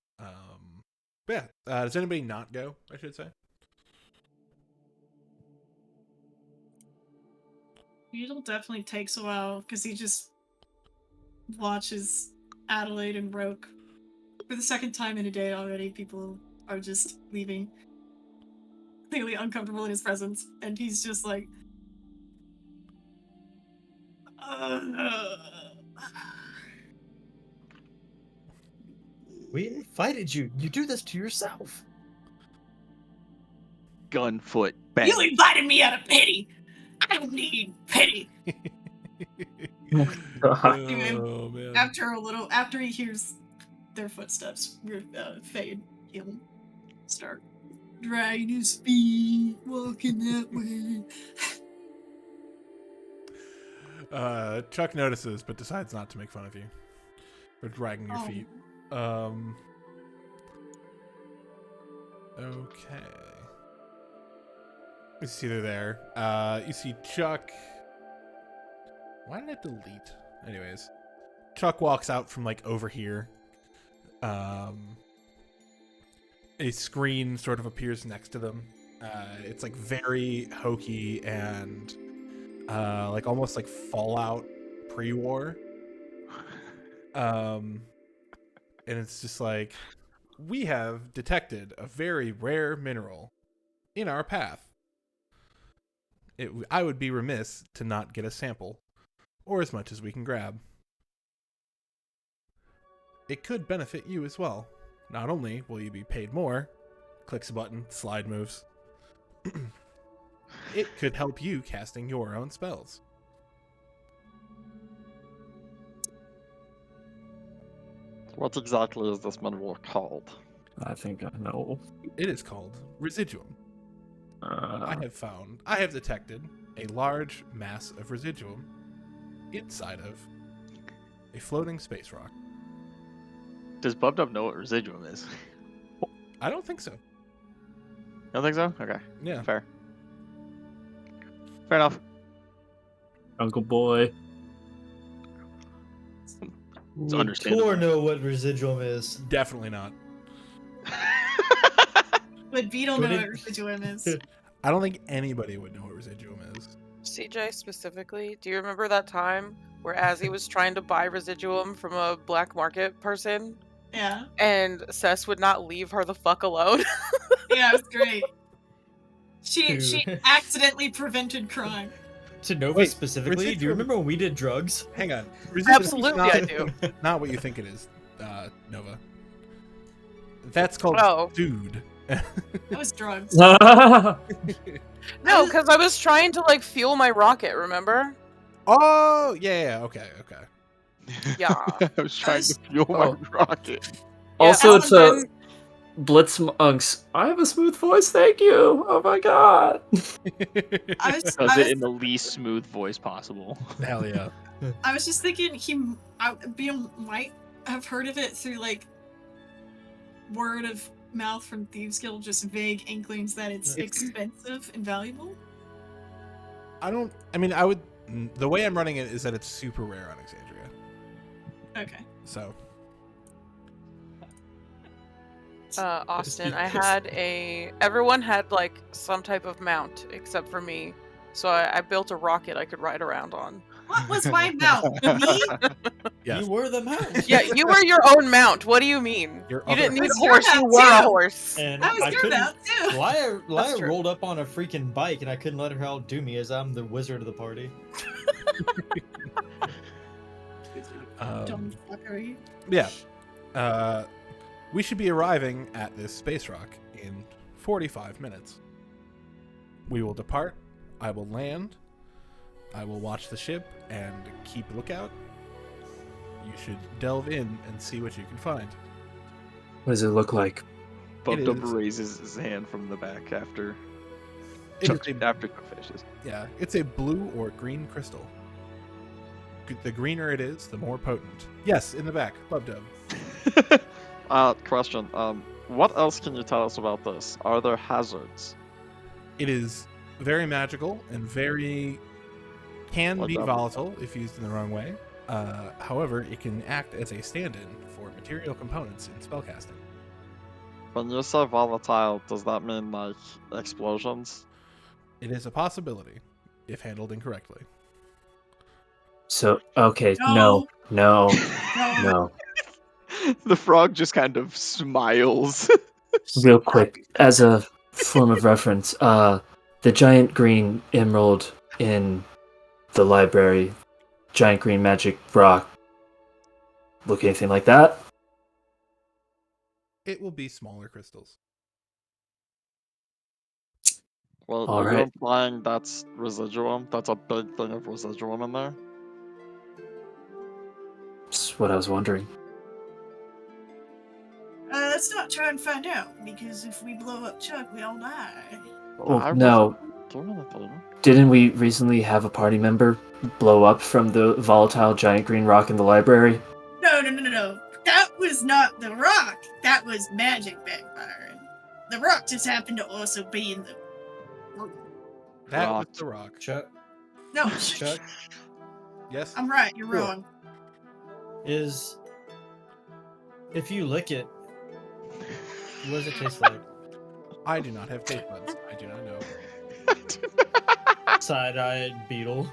But yeah. Does anybody not go? I should say. Beetle definitely takes a while because he just watches Adelaide and Roke for the second time in a day already. People are just leaving, clearly uncomfortable in his presence, and he's just like, We invited you. You do this to yourself. Gun, foot, bang. "You invited me out of pity. I don't need pity." Oh man. After he hears their footsteps fade, he'll start dragging his feet, walking that way. Chuck notices, but decides not to make fun of you for dragging your feet. Okay. You see they're there. You see Chuck. Why did I delete? Anyways, Chuck walks out from like over here. A screen sort of appears next to them. It's like very hokey and like almost like Fallout pre-war. And it's just like, we have detected a very rare mineral in our path. I would be remiss to not get a sample, or as much as we can grab. It could benefit you as well. Not only will you be paid more, clicks a button, slide moves, it could help you casting your own spells. What exactly is this mineral called? I think I know. It is called residuum. I have detected a large mass of residuum inside of a floating space rock. Does Bub know what residuum is? I don't think so. You don't think so? Okay. Yeah. Fair enough. Uncle Boy. It's Would understandable. Tor know what residuum is? Definitely not. But Beetle But know it- what residuum is. I don't think anybody would know what residuum is. CJ specifically, do you remember that time where Azzy was trying to buy residuum from a black market person Yeah. and Cess would not leave her the fuck alone? Yeah, it was great. She Dude. accidentally prevented crime. To Nova Wait, specifically, do you residuum- remember when we did drugs? Hang on. Residuum is Absolutely, not, I do. Not what you think it is, Nova. That's called Oh. dude. That was drugs. No, because I was trying to like fuel my rocket, remember? Oh, yeah, okay. Yeah. I was trying to fuel my Oh. rocket. Also, Yeah, it's and Blitz Monks. I have a smooth voice, thank you. Oh my god. Does it in the least smooth voice possible. Hell yeah. I was just thinking Beetle might have heard of it through like word of mouth from Thieves Guild, just vague inklings that it's expensive and valuable. The way I'm running it is that it's super rare on Exandria. Okay. So. Austin, everyone had like some type of mount except for me. So I built a rocket I could ride around on. What was my mount? The me? Yes. You were the mount. Yeah, you were your own mount. What do you mean? Your You other- didn't need a That's your horse. You mount, were a too. horse. And That was I your couldn't. mount too. Laya true. rolled up on a freaking bike, and I couldn't let her outdo me as I'm the wizard of the party. Dumb fuckery. Yeah. We should be arriving at this space rock in 45 minutes. We will depart. I will land. I will watch the ship and keep lookout. You should delve in and see what you can find. What does it look like? Bubdub is- raises his hand from the back after It Chuck, is a- after Chuck finishes. Yeah, it's a blue or green crystal. The greener it is, the more potent. Yes, in the back, Bubdub. Question. What else can you tell us about this? Are there hazards? It is very magical and very can be Bubdub. volatile if used in the wrong way. However, it can act as a stand-in for material components in spellcasting. When you say volatile, does that mean like explosions? It is a possibility if handled incorrectly. So, okay, No. no, No. no. The frog just kind of smiles. Real quick, as a form of reference, the giant green emerald in the library, giant green magic rock, look anything like that? It will be smaller crystals. Well, All are you right. implying that's residuum? That's a big thing of residuum in there? That's what I was wondering. Let's not try and find out, because if we blow up Chuck, we all die. Oh, I no, wasn't doing anything. didn't we recently have a party member blow up from the volatile giant green rock in the library? No. That was not the rock. That was magic backfiring. The rock just happened to also be in the room. That Rock. was the rock. Chuck, No, Chuck Yes? I'm right. You're Cool. wrong. is if you lick it, what does it taste like? I do not have taste buds. I do not know. Side-eyed beetle.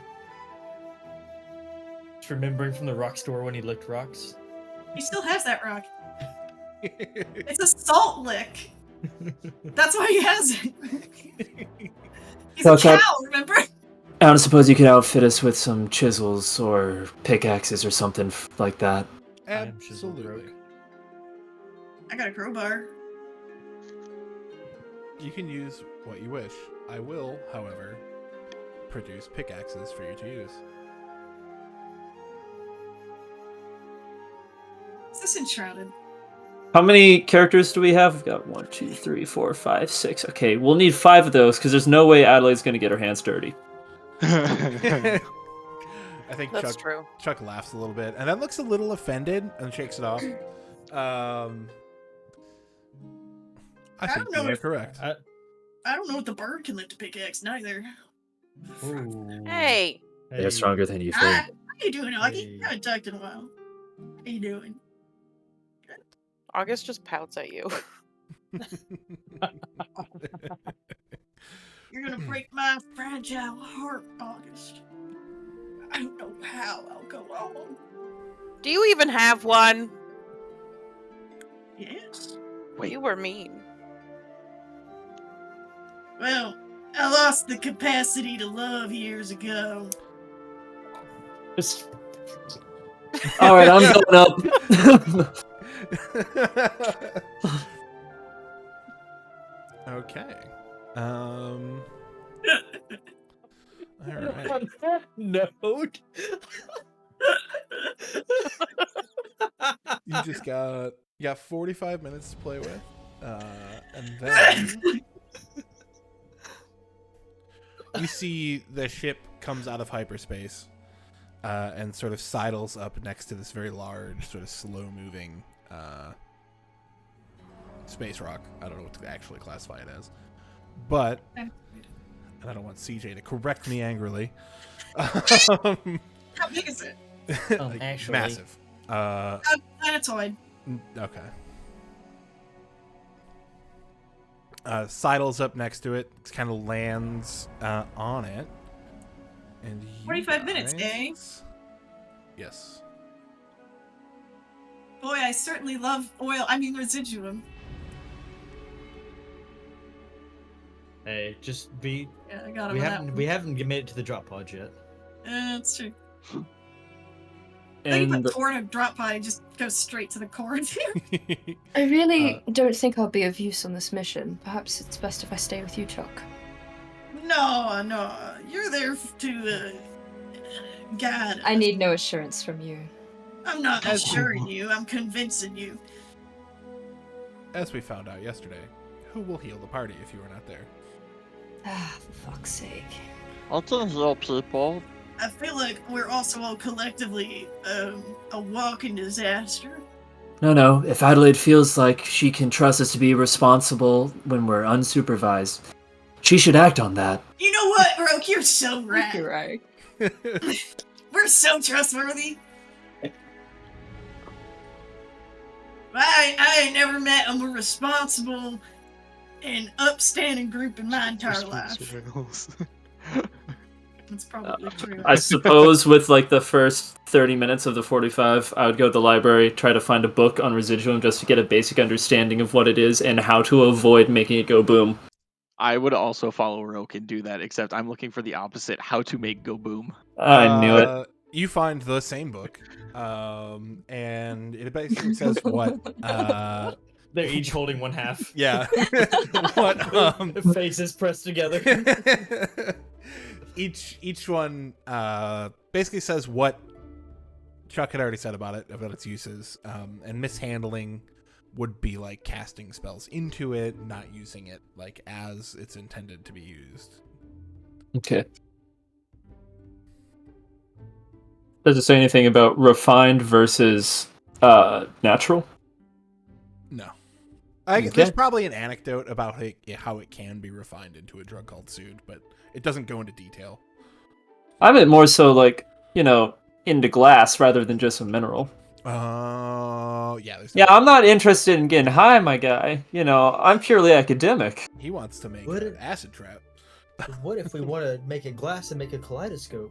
Just remembering from the rock store when he licked rocks. He still has that rock. It's a salt lick. That's why he has it. He's a Okay. cow, remember? I don't suppose you could outfit us with some chisels or pickaxes or something like that. I am chisel Absolutely. broke. I got a crowbar. You can use what you wish. I will, however, produce pickaxes for you to use. Is this enshrouded? How many characters do we have? We've got 1, 2, 3, 4, 5, 6. Okay, we'll need 5 of those because there's no way Adelaide's going to get her hands dirty. I think That's true. Chuck laughs a little bit and then looks a little offended and shakes it off. I think don't know you are if- correct. I don't know if the bird can lift a pickaxe neither. Ooh. Hey, They're stronger than you think. How you doing, Augie? Hey. I haven't talked in a while. How you doing? August just pouts at you. You're gonna break my fragile heart, August. I don't know how I'll go on. Do you even have one? Yes. You were mean. Well, I lost the capacity to love years ago. Just All right, I'm going up. Okay. All right. on that note. You just got 45 minutes to play with, and then you see the ship comes out of hyperspace and sort of sidles up next to this very large, sort of slow-moving space rock. I don't know what to actually classify it as, but and I don't want CJ to correct me angrily. How big is it? Actually. Massive. A planetoid. Okay. Sidles up next to it, kind of lands on it, And you 45 minutes, eh? guys- Yes. Boy, I certainly love oil. I mean, residuum. Hey, just be. Yeah, I got him We on that haven't one. we haven't made it to the drop pod yet. That's true. Think And about corn and drop pie, just go straight to the corn. I really don't think I'll be of use on this mission. Perhaps it's best if I stay with you, Chuck. No, you're there to guide us. I need no assurance from you. I'm not assuring you, I'm convincing you. As we found out yesterday, who will heal the party if you are not there? Ah, for fuck's sake. I can heal people. I feel like we're also all collectively a walking disaster. no, if Adelaide feels like she can trust us to be responsible when we're unsupervised, she should act on that. You know what, Roke? You're so right. You're right. We're so trustworthy. I ain't never met a more responsible and upstanding group in my entire life. That's probably true. I suppose with like the first 30 minutes of the 45, I would go to the library, try to find a book on residuum just to get a basic understanding of what it is and how to avoid making it go boom. I would also follow Roke and do that, except I'm looking for the opposite: how to make go boom. I knew it. You find the same book, and it basically says what. They're each holding one half. Yeah. What? Faces pressed together. Each one basically says what Chuck had already said about it, about its uses, and mishandling would be like casting spells into it, not using it like as it's intended to be used. Okay. Does it say anything about refined versus natural? No. Okay. There's probably an anecdote about how it can be refined into a drug called Sood, but it doesn't go into detail. I meant more so like, into glass rather than just a mineral. Yeah. Yeah, I'm not interested in getting high, my guy. I'm purely academic. He wants to make What an if- acid trap. What if we want to make a glass and make a kaleidoscope?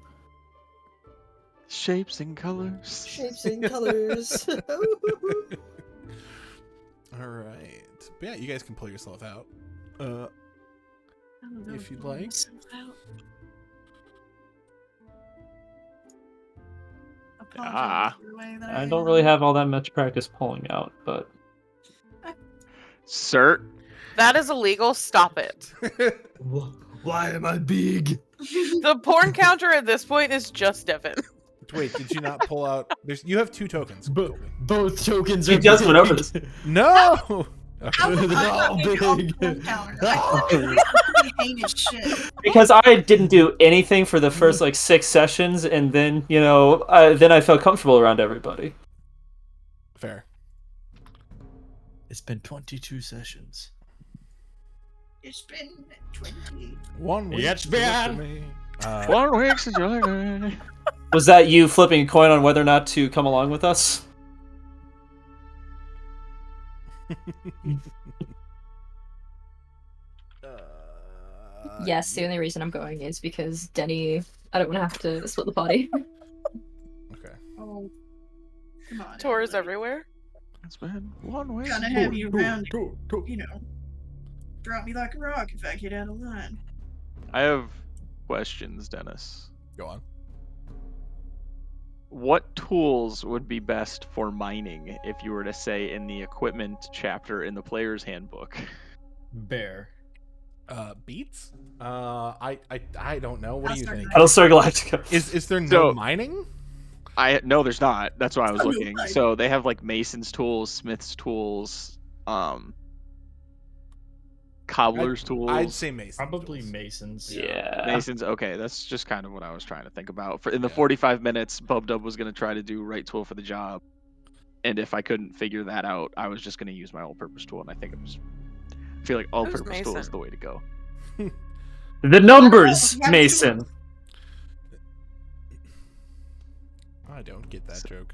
Shapes and colors. Shapes and colors. All right. But yeah, you guys can pull yourself out. I don't know If you'd I'm like. so out. Apologize for the way that I don't really have all that much practice pulling out, but Sir, That is illegal. Stop it. Why am I big? The porn counter at this point is just Devin. Wait, did you not pull out? You have 2 tokens. Colby. Both tokens He are just went big. over this. No. How They're am I all not making all big. porn counter? I thought it was pretty heinous shit. Because I didn't do anything for the first 6 sessions, and then then I felt comfortable around everybody. Fair. It's been 22 sessions. It's been 20. 1 week. It's to look at been- me. 1 week since you Was that you flipping a coin on whether or not to come along with us? Yes, the only reason I'm going is because Denny. I don't want to have to split the party. Okay. Oh, come on. Tours everybody. everywhere. It's been 1 week. Gonna have you around, drop me like a rock if I get out of line. I have questions, Dennis. Go on. What tools would be best for mining if you were to say in the equipment chapter in the player's handbook? Bear. Beats? I don't know. What do you I'll think? start Battlestar Galactica. Is there no So- mining? No, there's not. That's why I was Oh, no looking. mining. So they have Mason's tools, Smith's tools, cobbler's tools. I'd say Mason. Probably Masons. Yeah. Mason's okay. That's just kind of what I was trying to think about. In the Yeah. 45 minutes, Bub was going to try to do right tool for the job, and if I couldn't figure that out, I was just going to use my all-purpose tool. And I feel like all-purpose tool is Mason? the way to go. The numbers, Yeah, Mason. I don't get that joke.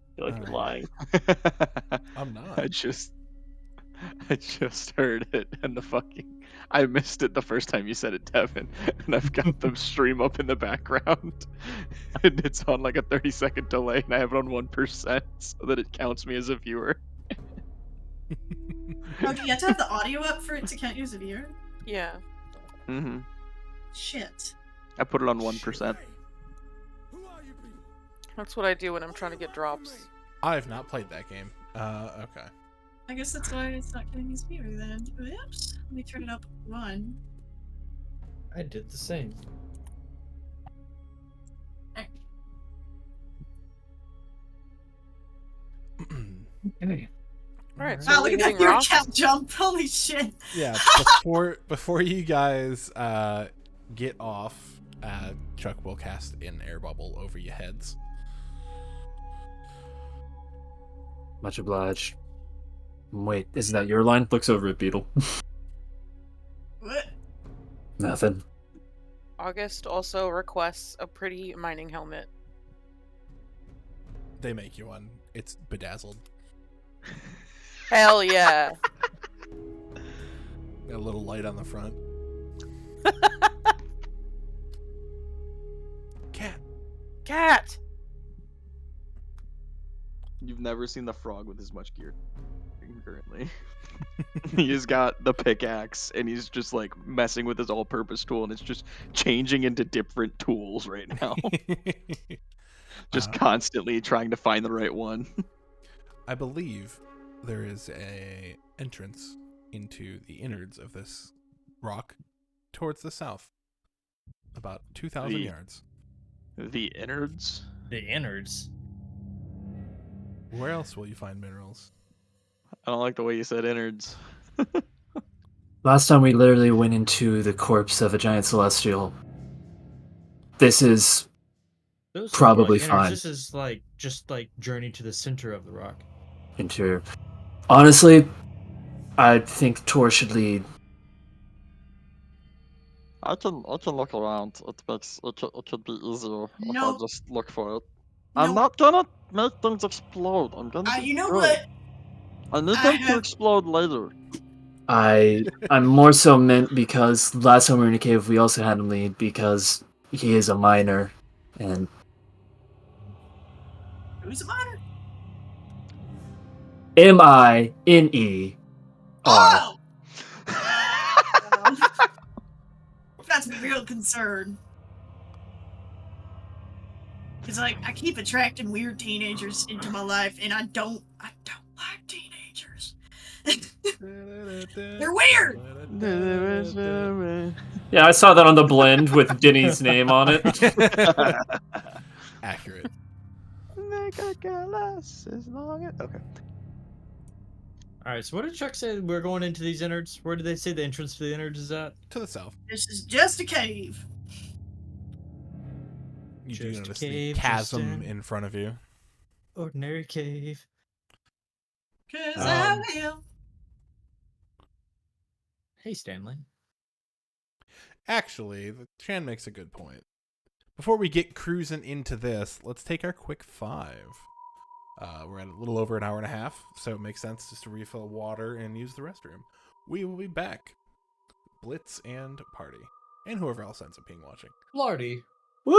I feel like you're lying. I'm not. I just heard it, and I missed it the first time you said it, Devin, and I've got the stream up in the background, and it's on like a 30-second delay, and I have it on 1% so that it counts me as a viewer. Oh, do you have to have the audio up for it to count you as a viewer? Yeah. Mm-hmm. Shit. I put it on 1%. That's what I do when I'm trying to get drops. I've not played that game. Okay. I guess that's why it's not getting his viewer then. Oops. Let me turn it up 1. I did the same. Okay. Alright, so Wow, are look we at that hitting viewer rocks? count jump. Holy shit. Yeah, before you guys get off, Chuck will cast an air bubble over your heads. Much obliged. Wait, isn't that your line? Looks over at Beetle. What? Nothing. August also requests a pretty mining helmet. They make you one. It's bedazzled. Hell yeah. Got a little light on the front. Cat. Cat! You've never seen the frog with as much gear currently. He's got the pickaxe, and he's just like messing with his all-purpose tool, and it's just changing into different tools right now. Just constantly trying to find the right one. I believe there is a entrance into the innards of this rock towards the south, about 2,000 The- yards. The innards? The innards. Where else will you find minerals? I don't like the way you said innards. Last time we literally went into the corpse of a giant celestial. This is Those are Probably like innards. fine. This is like just like journey to the center of the rock. interior. Honestly, I think Tor should lead. I can look around. It could be easier if I Nope. just look for it. I'm Nope. not gonna make things explode. I'm gonna be You know good. what? I need I them to have- explode later. I'm more so meant because last time we were in a cave, we also had him lead because he is a miner, and Who's a miner? MINER. Oh! That's a real concern. Cause like I keep attracting weird teenagers into my life, and I don't like teenagers. They're weird. Yeah, I saw that on the blend with Denny's name on it. Accurate. Okay. All right. So what did Chuck say? We're going into these innards. Where did they say the entrance to the innards is at? To the south. This is just a cave. You do Just a notice cave, the just chasm an- in front of you. Ordinary cave. Cause Um, I am. Hey, Stanley. Actually, Chan makes a good point. Before we get cruising into this, let's take our quick 5. We're at a little over an hour and a half, so it makes sense just to refill water and use the restroom. We will be back. Blitz and Party. And whoever else ends up being watching. Lardy. Woo!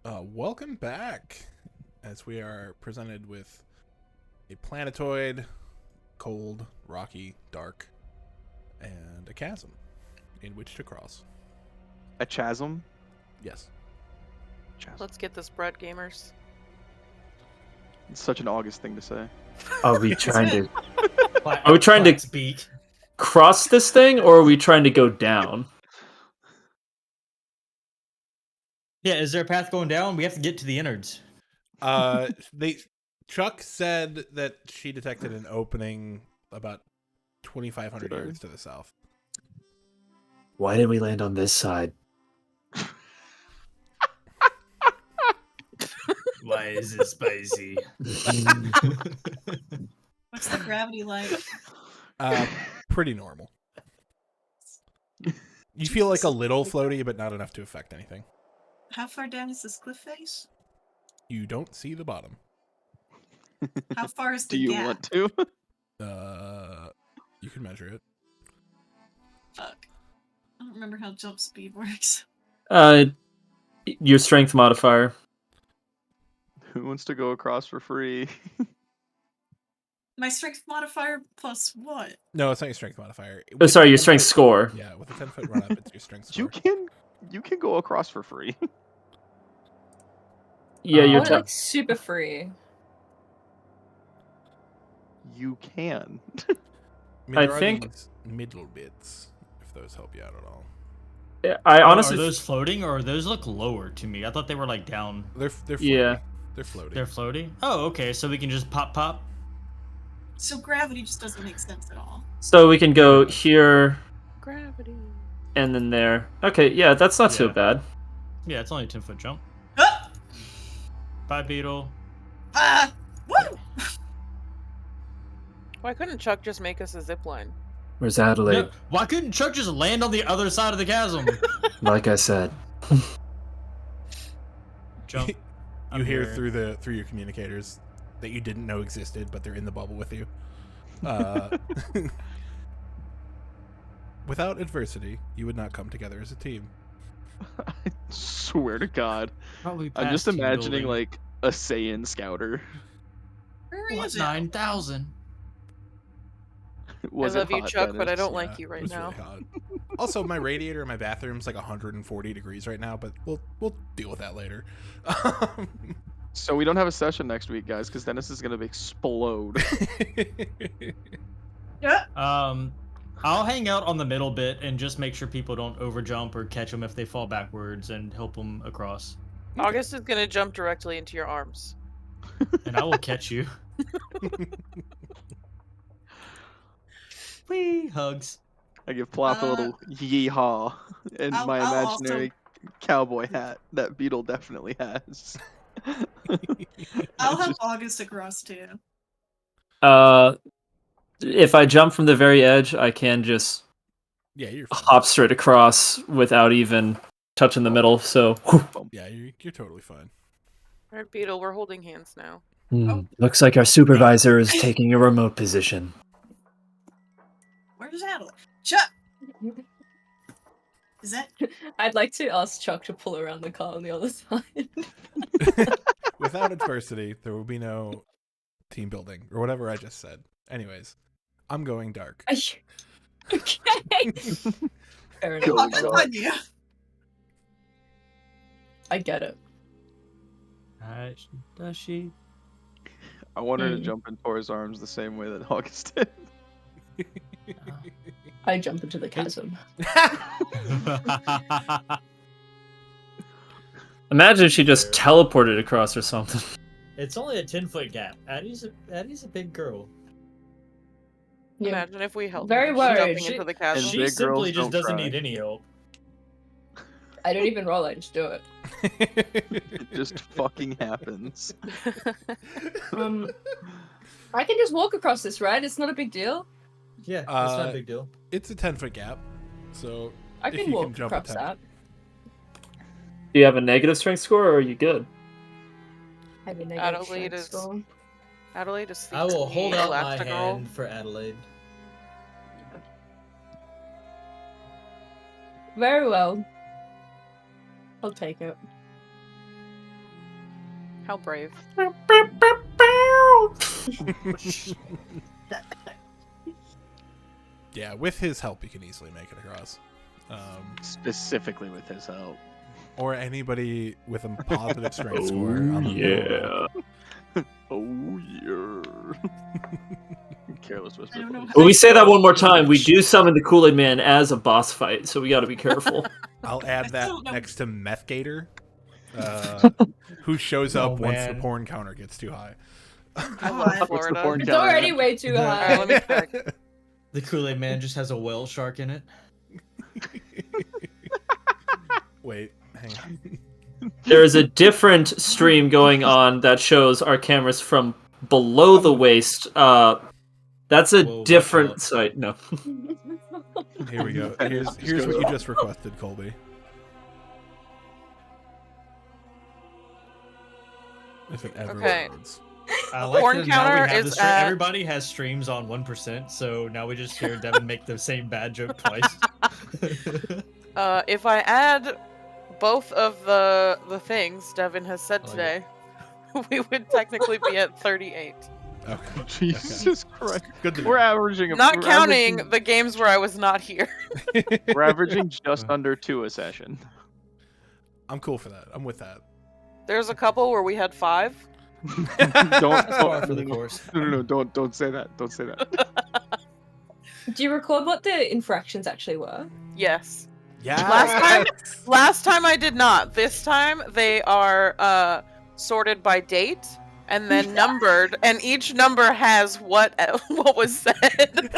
Welcome back, as we are presented with a planetoid, cold, rocky, dark, and a chasm in which to cross. A chasm? Yes. Chasm. Let's get this bread, gamers. It's such an August thing to say. Are we trying to Are we trying to- speak? cross this thing, or are we trying to go down? Yeah, is there a path going down? We have to get to the innards. Chuck said that she detected an opening about 2,500 yards to the south. Why did we land on this side? Why is it spicy? What's the gravity like? Pretty normal. You feel like a little floaty, but not enough to affect anything. How far down is this cliff face? You don't see the bottom. How far is the Do you gap? want to? You can measure it. Fuck. I don't remember how jump speed works. Your strength modifier. Who wants to go across for free? My strength modifier plus what? No, it's not your strength modifier. Oh, With sorry, a your 10 strength foot- score. Yeah, with a 10-foot run up, it's your strength You score. can go across for free. Yeah, I your want it like super free. You can. I I think- these middle bits, if those help you out at all. I Honestly, honestly, are those floating or those look lower to me? I thought they were like down. They're floaty. Yeah. They're floating. They're floating. Oh, okay. So we can just pop. So gravity just doesn't make sense at all. so we can go here Gravity. and then there. Okay, yeah, that's not so Yeah. bad. Yeah, it's only a 10-foot jump. Ah! Bye, Beetle. Ah! Woo! Why couldn't Chuck just make us a zip line? Where's Adelaide? No, why couldn't Chuck just land on the other side of the chasm? Like I said. Jump. You I'm hear here. through your communicators that you didn't know existed, but they're in the bubble with you. Without adversity, you would not come together as a team. I swear to God. Probably I'm just past team imagining building. like a Saiyan scouter. Where What, is it? 9,000? Was I it love you, hot, Chuck, but I Dennis? don't Yeah, like you it right was now. really hot. Also, my radiator in my bathroom's like 140 degrees right now, but we'll deal with that later. So we don't have a session next week, guys, because Dennis is gonna explode. Yeah. I'll hang out on the middle bit and just make sure people don't overjump or catch them if they fall backwards and help them across. August is gonna jump directly into your arms. And I will catch you. Whee! Hugs. I give Plop a little yeehaw in I'll- my I'll imaginary cowboy hat that Beetle definitely has. I'll help Just- August across too. If I jump from the very edge, I can just Yeah, you're fine. hop straight across without even touching the middle. So, Yeah, you're totally fine. Alright, Beetle, we're holding hands now. looks like our supervisor is taking a remote position. Where's Adelaide? Chuck! Is that I'd like to ask Chuck to pull around the car on the other side. Without adversity, there will be no team building or whatever I just said. Anyways, I'm going dark. Are you- Okay. Fair Go, enough. Chuck. on you? I get it. Does she? I want her to Mm. jump in Tor's arms the same way that August did. I jump into the chasm. Imagine she just teleported across or something. It's only a 10-foot gap. Addie's a big girl. Yeah. Imagine if we helped Very her worried. jumping She- into the And chasm. She big simply girls just don't doesn't cry. need any help. I don't even roll, I just do it. It just fucking happens. I can just walk across this, right? It's not a big deal. Yeah, it's not Uh, a big deal. It's a 10-foot gap, so I If can you walk can jump across a that. Do you have a negative strength score, or are you good? I have a negative Adelaide strength is- score. Adelaide is I will hold out my Elastigirl. hand for Adelaide. Very well. I'll take it. How brave. Yeah, with his help, you can easily make it across. Specifically with his help. Or anybody with a positive strength score. Oh, on the yeah. Oh yeah. Careless whisper. I don't know When we say that one more time, we do summon the Kool-Aid Man as a boss fight, so we got to be careful. I'll add I that still don't- next to Meth Gator, who shows up Oh, once the man. porn counter gets too high. I God. love What's the Florida. porn It's counter? already way too Yeah. high. Alright, let me check. The Kool-Aid Man just has a whale shark in it. Wait, hang on. There is a different stream going on that shows our cameras from below the waist. That's a Whoa, watch different out. site. No. Here we go. Here's what you just requested, Colby. If it ever Okay. loads. I like Porn that now we counter have the is stream. at- Everybody has streams on 1%, so now we just hear Devin make the same bad joke twice. If I add both of the things Devin has said I like today, we would technically be at 38. Okay. Jesus Christ. Good to know. We're averaging. Not we're counting averaging- the games where I was not here. We're averaging just under 2 a session. I'm cool for that. I'm with that. There's a couple where we had 5. Don't Par for the course. No, don't say that. Don't say that. Do you record what the infractions actually were? Yes. Yeah. Last time I did not. This time they are sorted by date and then numbered, and each number has what was said.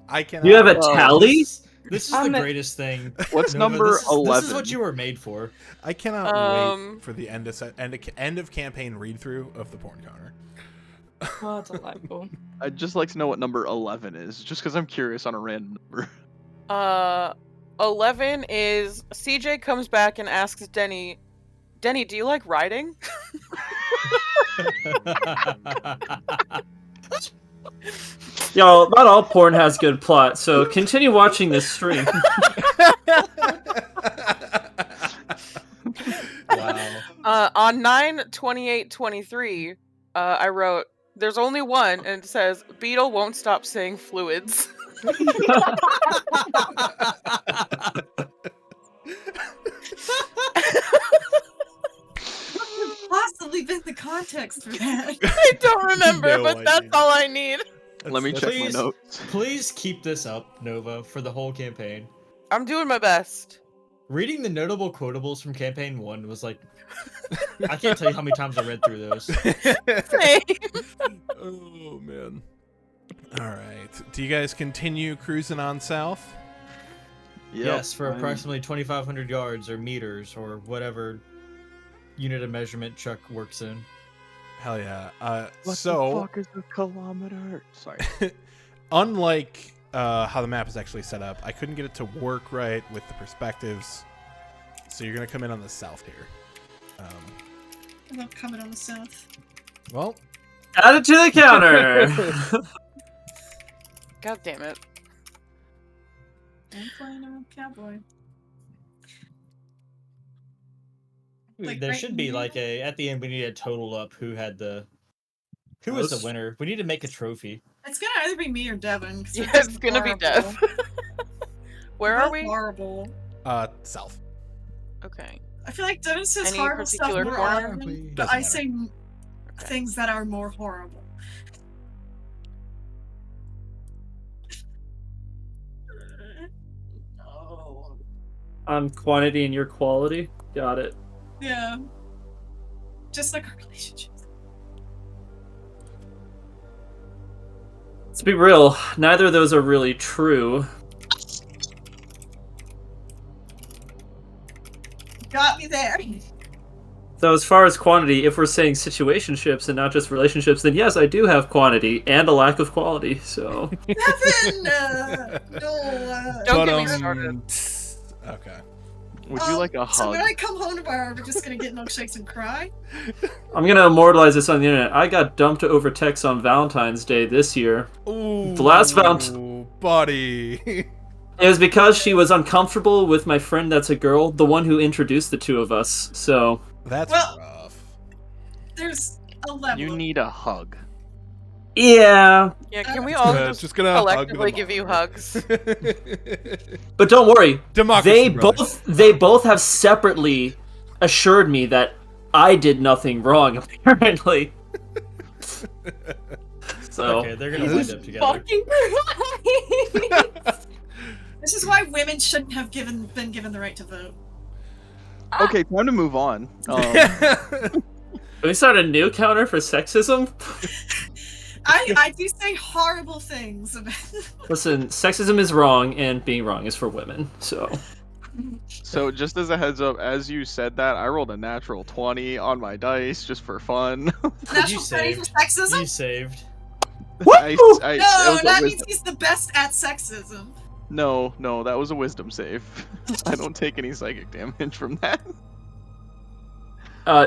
I cannot. You have a Oh. tally? This is I'm the a- greatest thing. What's Nova, number this is 11? what you were made for. I cannot wait for the end of campaign read through of the porn counter. Oh, delightful. I'd just like to know what number 11 is, just because I'm curious on a random number. 11 is CJ comes back and asks Denny, do you like riding? Yo, not all porn has good plot, so continue watching this stream. Wow. On 9/28/23, I wrote, "There's only one," and it says, "Beetle won't stop saying fluids." Possibly been the context for that. I don't remember, No but that's idea. all I need. Let me check my Please. notes. Please keep this up, Nova, for the whole campaign. I'm doing my best. Reading the notable quotables from campaign 1 was like, I can't tell you how many times I read through those. Same. Oh man. All right. Do you guys continue cruising on south? Yep, Yes, for I'm- approximately 2,500 yards or meters or whatever unit of measurement Chuck works in. Hell yeah. What So, the fuck is a kilometer? Sorry. unlike how the map is actually set up, I couldn't get it to work right with the perspectives. So you're gonna come in on the south here. I'm not coming on the south. Well, Add it to the counter. God damn it. I'm playing a cowboy. Like, There right should be now? like at the end we need to total up who was the winner. We need to make a trophy. It's gonna either be me or Devin. 'cause Yeah, we're it's both gonna be horrible. Dev. Where We're are both we? Horrible. Okay. south. I feel like Devin says Any horrible stuff particular more corner? often, but Doesn't I matter. say Okay. things that are more horrible. Oh. On quantity and your quality. Got it. Yeah. Just like our relationships. Let's be real, neither of those are really true. Got me there. So as far as quantity, if we're saying situationships and not just relationships, then yes, I do have quantity and a lack of quality, so... Devin! No. Don't get me But, started. Okay. Would you like a So hug? when I come home tomorrow, we're just gonna get milkshakes and cry? I'm gonna immortalize this on the internet. I got dumped over text on Valentine's Day this year. Ooh, The last Valent- buddy. It was because she was uncomfortable with my friend that's a girl, the one who introduced the two of us, so... That's Well- rough. There's a level. You need a hug. Yeah, Yeah, can we all Just gonna hug collectively the give you monitor. hugs? but don't worry. Democracy, They brother. they both have separately assured me that I did nothing wrong. Apparently. So Okay, they're gonna wind up together. Fucking Christ! This is why women shouldn't have been given the right to vote. Okay, time to move on. can we start a new counter for sexism? I do say horrible things about. Listen, sexism is wrong, and being wrong is for women. So just as a heads up, as you said that, I rolled a natural 20 on my dice just for fun. National study for saved. sexism? You saved. I, No, it was a that means wisdom- he's the best at sexism. No, that was a wisdom save. I don't take any psychic damage from that.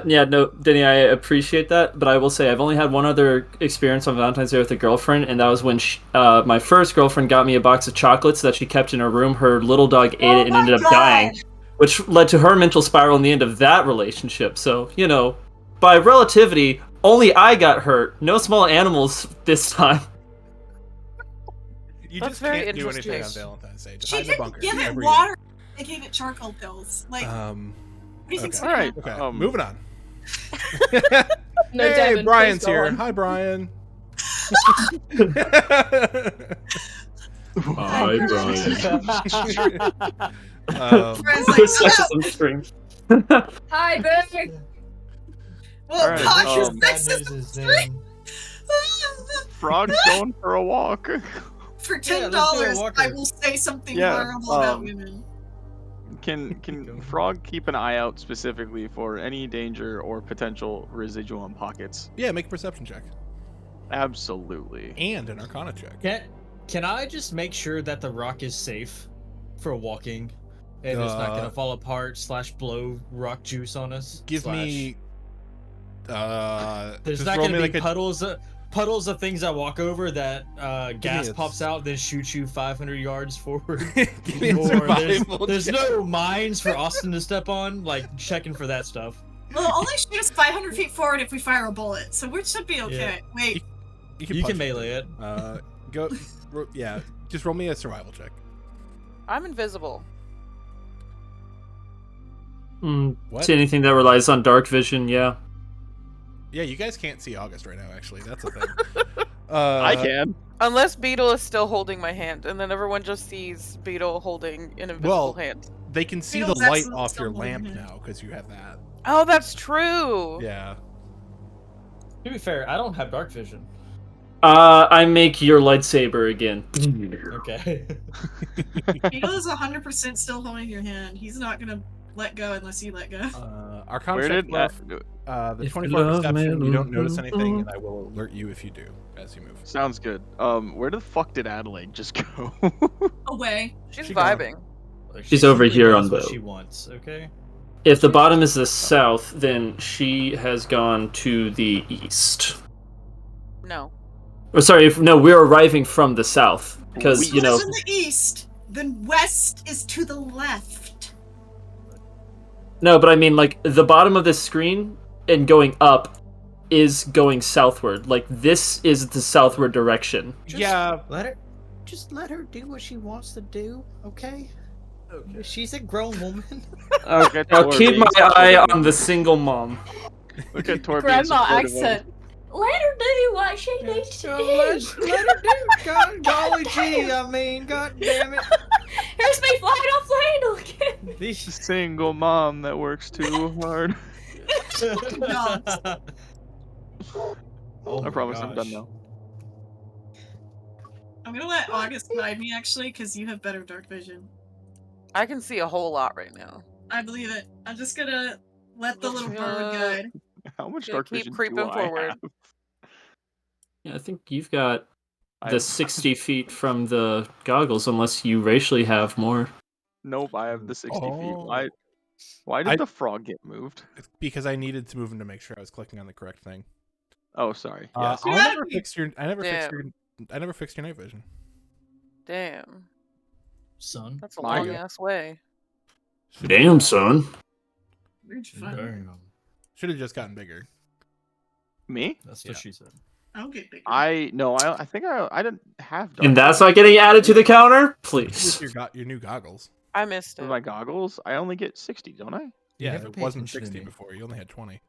Yeah, no, Denny, I appreciate that, but I will say I've only had one other experience on Valentine's Day with a girlfriend, and that was when my first girlfriend got me a box of chocolates that she kept in her room. Her little dog ate it and ended up dying, which led to her mental spiral and the end of that relationship. So, by relativity, only I got hurt. No small animals this time. You That's just very can't do anything on interesting. Valentine's Day. Just She hide in the didn't bunker. give it every water. They gave it charcoal pills. Like, year. what do you think's okay. gonna Alright. happen? Okay, moving on. No, hey, Devin, Brian's please go here. on. Hi, Brian. Hi, Brian. Brian's like, "Hello." Sexism string. Hi, baby. Well, Alright, God, you're um, God knows sexist. his name. Frog's going for a walk. For Yeah, $10, let's do a walker. I will say something Yeah, horrible about women. Can Frog keep an eye out specifically for any danger or potential residual in pockets? Yeah, make a perception check. Absolutely. And an arcana check. Can I just make sure that the rock is safe for walking and it's not gonna fall apart / blow rock juice on us? Give me... There's just not roll gonna me be like a... puddles of things I walk over that gas a- pops out, then shoot you 500 yards forward. Give me a Or survival there's check. no mines for Austin to step on. Like checking for that stuff. Well, only shoot us 500 feet forward if we fire a bullet, so we should be okay. Wait, You punch can melee it. Go... Yeah, just roll me a survival check. I'm invisible. What? See anything that relies on dark vision, yeah. Yeah, you guys can't see August right now, actually. That's the thing. I can. Unless Beetle is still holding my hand, and then everyone just sees Beetle holding an invisible Well, hand. They can see Beetle's the light absolutely off still your holding lamp him. now, because you have that. Oh, that's true. Yeah. To be fair, I don't have dark vision. I make your lightsaber again. Okay. Beetle is 100% still holding your hand. He's not gonna let go unless you let go. Arcana Where check did left. The If 24 love perception, you don't me- notice anything, and I will alert you if you do, as you move. Sounds good. Where the fuck did Adelaide just go? Away. She's She gone. vibing. Look, She's she over simply here does on what the- she wants. Okay. If the bottom is the south, then she has gone to the east. No. Or sorry, we're arriving from the south because We- Beetle is in the east. Then west is to the left. No, but I mean like the bottom of this screen and going up is going southward. Like this is the southward direction. Yeah. Just let her do what she wants to do. Okay. She's a grown woman. Okay, Now keep my Torby. eye on the single mom. Look at Torby. Grandma supportive of- accent. Let her do what she needs to do. Let her do. God, golly gee, I mean, god damn it. Here's me flying off the handle again. The single mom that works too hard. Oh I my promise I'm done gosh. now. I'm gonna let August guide me actually, because you have better dark vision. I can see a whole lot right now. I believe it. I'm just gonna let the little bird Uh, guide. How much Gonna dark keep vision creeping do I forward. have? Yeah, I think you've got I the have- 60 feet from the goggles, unless you racially have more. Nope, I have the 60 feet. Oh. Why did I- the frog get moved? Because I needed to move him to make sure I was clicking on the correct thing. Oh, sorry. Yes. Get I out never of here. fixed your. I never fixed your night vision. Damn. Son. That's a My long God. ass way. Damn, son. Weird fun. Damn. Should have just gotten bigger. Me? That's what Yeah. she said. I'll get bigger. I think I didn't have. And dark that's vision. not getting added to the counter? With Please. your new goggles. I missed With it. my goggles, I only get 60, don't I? You Yeah, never it pay wasn't attention to 60 me. before. You only had 20.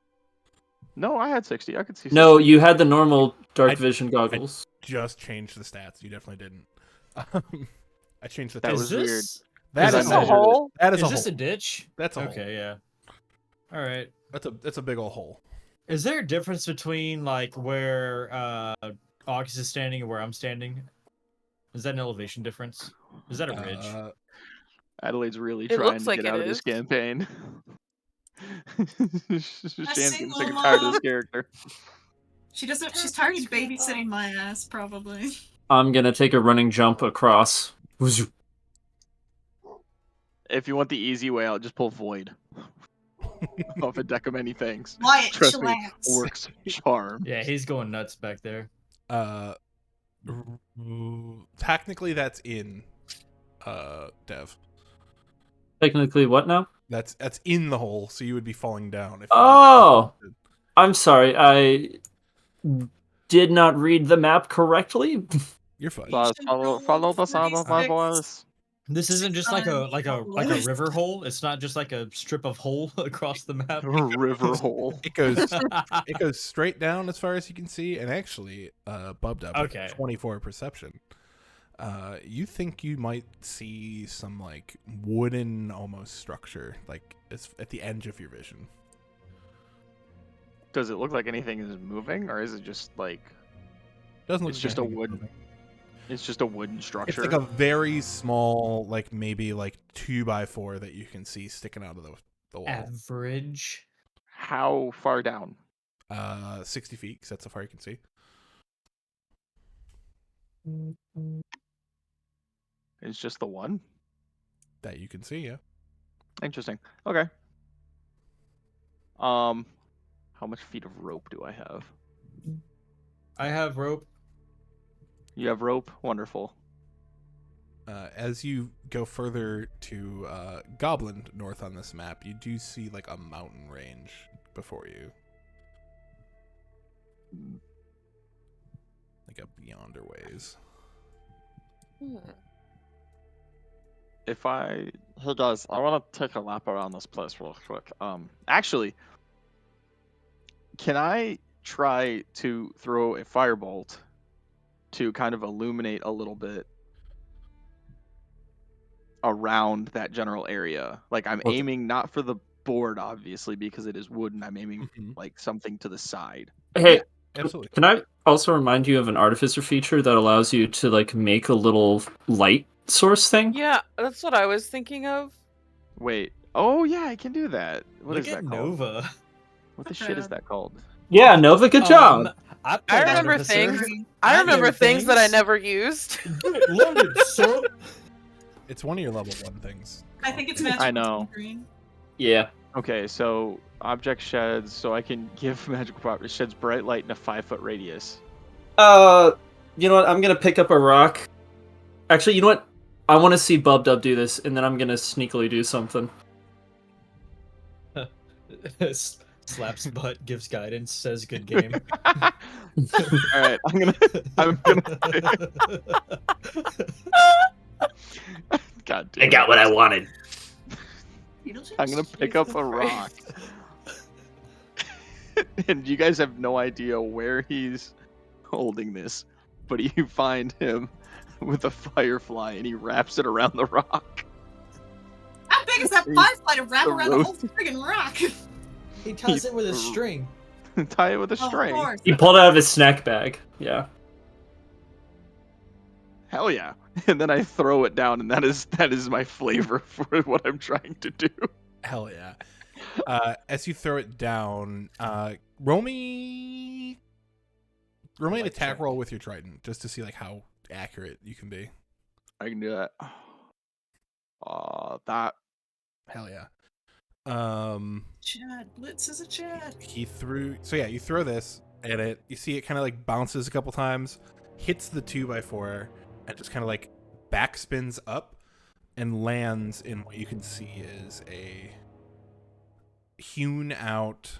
No, I had 60. I could see 60. No, you had the normal dark I- vision goggles. Just changed the stats. You definitely didn't. I changed the. That tats. was weird. That Is is this a a hole. hole? That is Is a this hole. a ditch? That's a hole. Okay, yeah. All right. That's a big old hole. Is there a difference between like where August is standing and where I'm standing? Is that an elevation difference? Is that a ridge? Adelaide's really It trying looks to like get it out of this is. campaign. Shan's getting sick and single tired of this mom. character. She doesn't. She's tired of babysitting my ass, probably. I'm gonna take a running jump across. If you want the easy way, I'll just pull Void off a deck of many things. Wyatt, Trust me, chillax. works charm. Yeah, he's going nuts back there. Technically, that's in Dev. Technically, what now? That's in the hole, so you would be falling down. If Oh! I'm sorry, I did not read the map correctly. You're fine. You should roll Follow the sound of my 46. voice. This isn't just like a Population. river hole. It's not just like a strip of hole across the map. River hole. It goes straight down as far as you can see, and actually, bubbed up. with Okay. 24 perception. You think you might see some like wooden almost structure, like it's at the edge of your vision. Does it look like anything is moving, or is it just like Doesn't look It's like just a anything is wood moving. it's just a wooden It's structure? like a very small, like maybe like 2x4 that you can see sticking out of the wall. Average. How far down? 60 feet, 'cause that's how far you can see. It's just the one? That you can see, yeah. Interesting. Okay. How much feet of rope do I have? I have rope. You have rope? Wonderful. As you go further to Goblin North on this map, you do see like a mountain range before you. Like a yonder ways. Hey guys, I want to take a lap around this place real quick. Actually, can I try to throw a firebolt to kind of illuminate a little bit around that general area? Like I'm Okay. aiming not for the board, obviously, because it is wood, and I'm aiming Mhm. like something to the side. Hey, Absolutely. can I also remind you of an artificer feature that allows you to like make a little light source thing? Yeah, that's what I was thinking of. Wait. Oh yeah, I can do that. What Look is at that called? Nova. What the shit is that called? Yeah, Nova, good job. I I played remember Artificer. things. I I remember know things that I things. never used. Get loaded, son. It's one of your level 1 things. I think it's magical. I know. Green. Yeah. Okay, so object sheds, so I can give magical properties. Sheds bright light in a 5-foot radius. You know what? I'm gonna pick up a rock. Actually, you know what? I want to see Bub Dub do this, and then I'm gonna sneakily do something. Slaps butt, gives guidance, says good game. All right, I'm gonna. God damn. I got what I wanted. I'm gonna pick up a rock, and you guys have no idea where he's holding this, but you find him with a firefly, and he wraps it around the rock. How big is that firefly to wrap The around the whole roast- friggin' rock? He ties it with a string. Tie it with a Oh, string. of course. He pulled out of his snack bag. Yeah. Hell yeah! And then I throw it down, and that is my flavor for what I'm trying to do. Hell yeah. As you throw it down, roll me an attack roll with your trident, just to see like how accurate you can be. I can do that. That Hell yeah. Chad, Blitz is a Chad. You throw this at it. You see it kind of like bounces a couple times, hits the 2x4, and just kind of like backspins up and lands in what you can see is a hewn out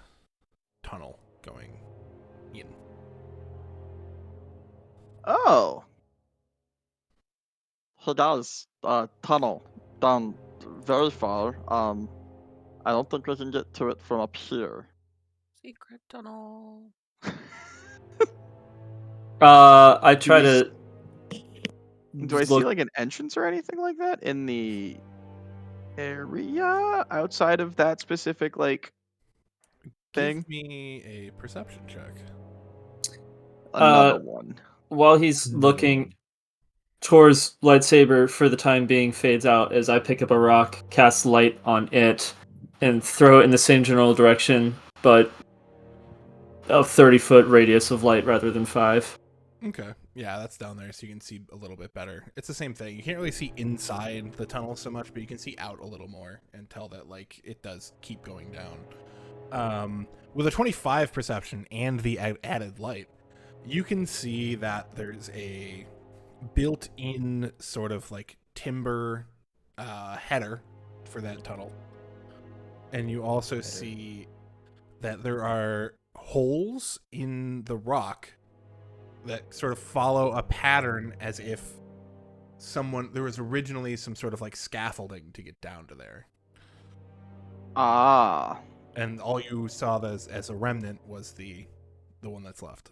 tunnel going Oh. He does. Tunnel down very far. I don't think we can get to it from up here. Secret tunnel. I try we s- to Do I see look. like an entrance or anything like that in the area outside of that specific like thing? Give me a perception check. Another one. While he's Another looking one. towards lightsaber for the time being fades out as I pick up a rock, cast light on it, and throw it in the same general direction, but a 30-foot radius of light rather than 5. Okay. Yeah, that's down there, so you can see a little bit better. It's the same thing. You can't really see inside the tunnel so much, but you can see out a little more and tell that like it does keep going down. With a 25 perception and the added light, you can see that there's a built-in sort of like timber header for that tunnel, and you also see that there are holes in the rock that sort of follow a pattern as if there was originally some sort of like scaffolding to get down to there. Ah. And all you saw as a remnant was the one that's left.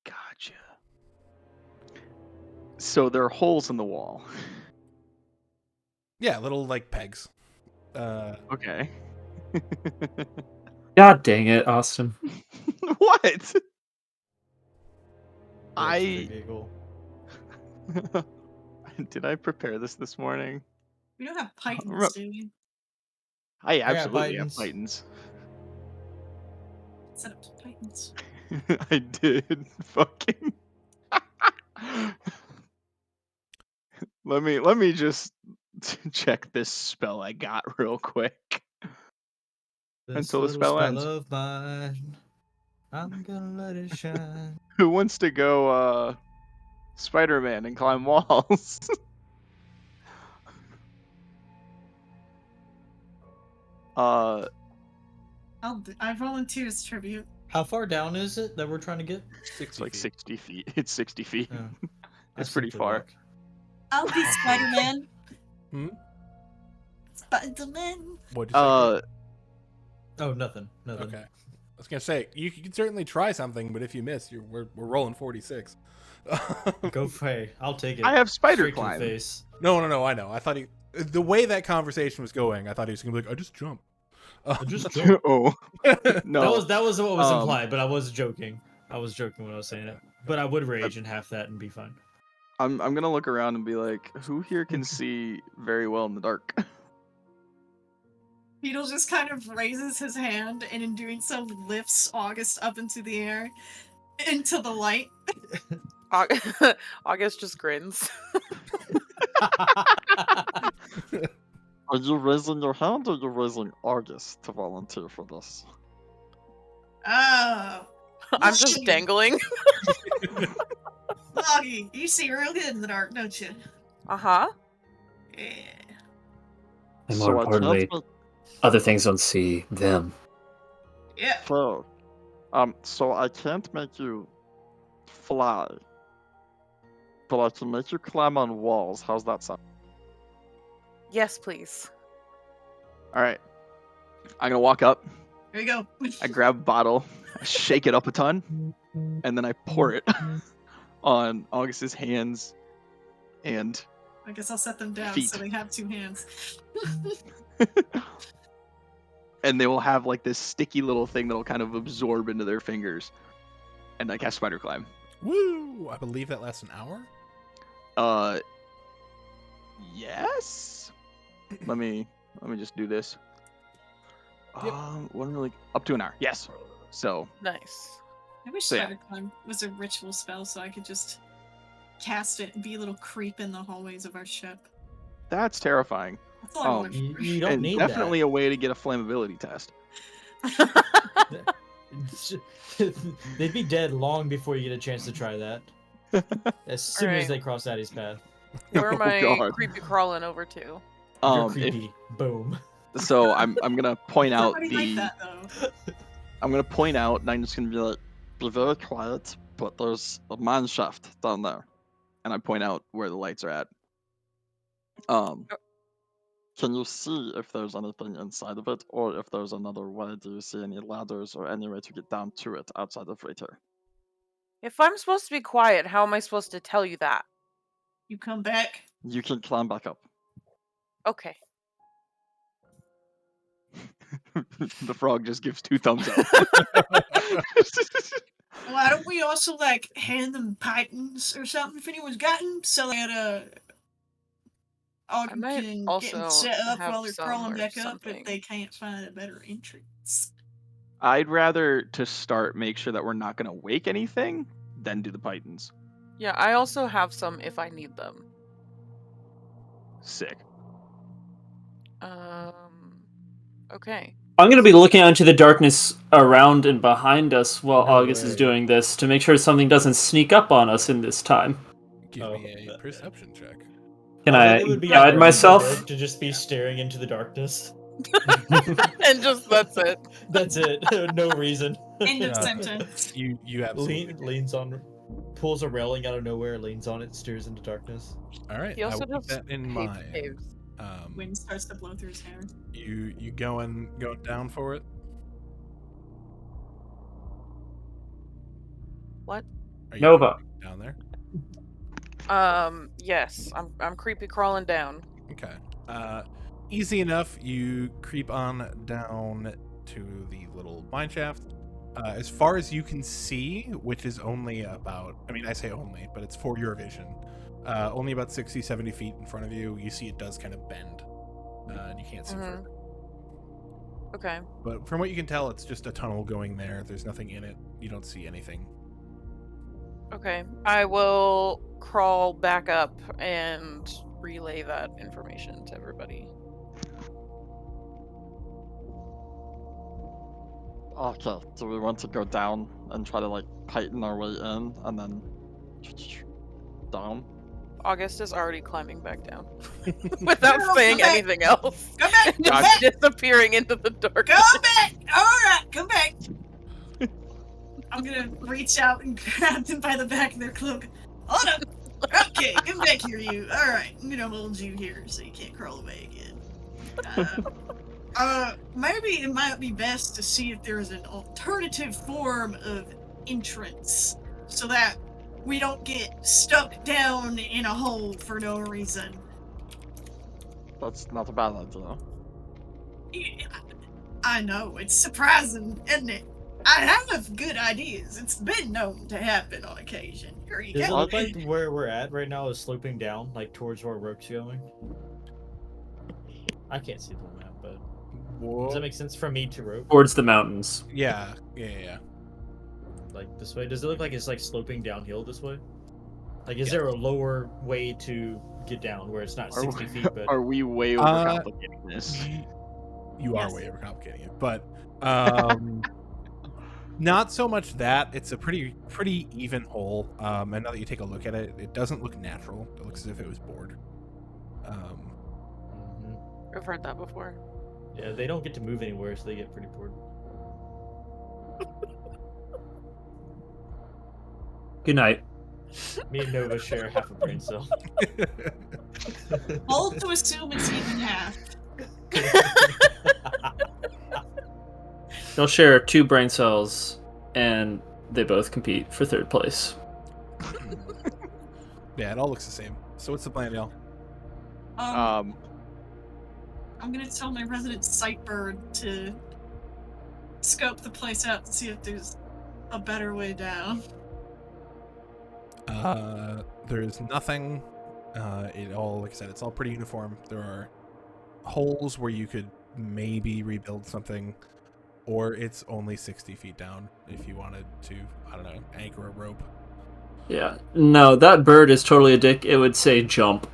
Gotcha. So there are holes in the wall. Yeah, little like pegs. Okay. God dang it, Austin. What? That's the giggle. Did I prepare this morning? We don't have pythons, Remember- do we? I got absolutely have Titans. Titans. Set up some pythons. I did. Fucking. Let me just check this spell I got real quick. This Until the little spell ends. of mine, I'm gonna let it shine. Who wants to go Spider-Man and climb walls? I volunteer as tribute. How far down is it that we're trying to get? It's like 60 feet. It's 60 feet. Yeah. It's I pretty simply far. walk. I'll be Spider-Man. Hmm? Spider-Man. What'd you say? Oh, nothing. Nothing. Okay. I was gonna say you can certainly try something, but if you miss, we're rolling 46. Go for it. I'll take it. I have spider Straight to the climb. face. No, I know. I thought the way that conversation was going, I thought he was gonna be like, I just jump. I just jump. Oh no. That was what was Um, implied, but I was joking. I was joking when I was saying it. But I would rage in half that and be fine. I'm gonna look around and be like, who here can see very well in the dark? Beetle just kind of raises his hand and in doing so lifts August up into the air, into the light. August just grins. Are you raising your hand or are you raising August to volunteer for this? Oh. I'm just dangling. Foggy, you see real good in the dark, don't you? Uh-huh. Yeah. And So more I importantly, can't make other things don't see them. Yeah. fair. So I can't make you fly, but I can make you climb on walls. How's that sound? Yes, please. All right. I'm gonna walk up. Here we go. I grab a bottle, I shake it up a ton, and then I pour it on August's hands and I guess I'll set them down Feet. so they have two hands. and they will have like this sticky little thing that'll kind of absorb into their fingers. And I cast spider climb. Woo! I believe that lasts an hour. Yes. Let me just do this. Yep. One really up to an hour. Yes. So Nice. I wish So, yeah. Spider Climb was a ritual spell so I could just cast it and be a little creep in the hallways of our ship. that's terrifying. That's all I want You, for. you don't and need definitely a way to get a flammability test. that. They'd be dead long before you get a chance to try that. As soon as Alright. they cross Addie's path. Where am Oh, I God. creepy crawling over to? You're If- creepy. Boom. so I'm gonna point out Somebody the like that though. I'm gonna point out, and I'm just gonna be like, be very quiet, but there's a mine shaft down there. And I point out where the lights are at. Can you see if there's anything inside of it, or if there's another way? Do you see any ladders or any way to get down to it outside of right here? If I'm supposed to be quiet, how am I supposed to tell you that? You come back. You can climb back up. Okay. The frog just gives 2 thumbs up. Why don't we also like hand them pythons or something if anyone's got them, so that all I might can also get them set up have while they're some crawling or back up something. if they can't find a better entrance. I'd rather to start make sure that we're not going to wake anything than do the pythons. Yeah, I also have some if I need them. Sick. Okay. I'm going to be looking out into the darkness around and behind us while No August is way. doing this to make sure something doesn't sneak up on us in this time. Give Oh, me a perception check. Can I I think it would be guide great myself? to just be staring into the darkness. And just that's it. That's it. No reason. End of Yeah. sentence. You absolutely. Leans on, pulls a railing out of nowhere, leans on it, steers into darkness. All right. He I also will keep does that in cave mind. caves. Wind starts to blow through his hair. You going down for it? What? Are you Nova. down there? Yes. I'm creepy crawling down. Okay. Easy enough. You creep on down to the little mine shaft. As far as you can see, which is only about, I mean, I say only, but it's for your vision. Only about 60, 70 feet in front of you. You see it does kind of bend. And you can't see further. Okay. But from what you can tell, it's just a tunnel going there. There's nothing in it. You don't see anything. Okay. I will crawl back up and relay that information to everybody. Okay, do we want to go down and try to like python our way in and then down? August is already climbing back down without No, saying come back. anything else. Come back! Come Just back! disappearing into the darkness. Come back! Alright, come back! I'm gonna reach out and grab them by the back of their cloak. Hold up! Okay, come back here, you. Alright, I'm gonna hold you here so you can't crawl away again. Maybe it might be best to see if there's an alternative form of entrance so that we don't get stuck down in a hole for no reason. That's not a bad idea. I know, it's surprising, isn't it? I have good ideas. It's been known to happen on occasion. Here you Does it go. look like where we're at right now is sloping down, like towards where Rook's going? I can't see the map, but does that make sense from me to Rook? Towards the mountains. Yeah. Like this way? Does it look like it's like sloping downhill this way? Like, is there a lower way to get down where it's not 60 feet? But Are we way overcomplicating this? You are Yes. way overcomplicating it, but not so much that. It's a pretty even hole. And now that you take a look at it, it doesn't look natural. It looks as if it was bored. I've heard that before. yeah, they don't get to move anywhere, so they get pretty bored. Good night. Me and Nova share half a brain cell. Hold to assume it's even half. They'll share 2 brain cells, and they both compete for 3rd place. Yeah, it all looks the same. So what's the plan, y'all? I'm gonna tell my resident sight bird to scope the place out to see if there's a better way down. There's nothing. It all, like I said, it's all pretty uniform. There are holes where you could maybe rebuild something, or it's only 60 feet down if you wanted to, I don't know, anchor a rope. Yeah. No, that bird is totally a dick. It would say jump.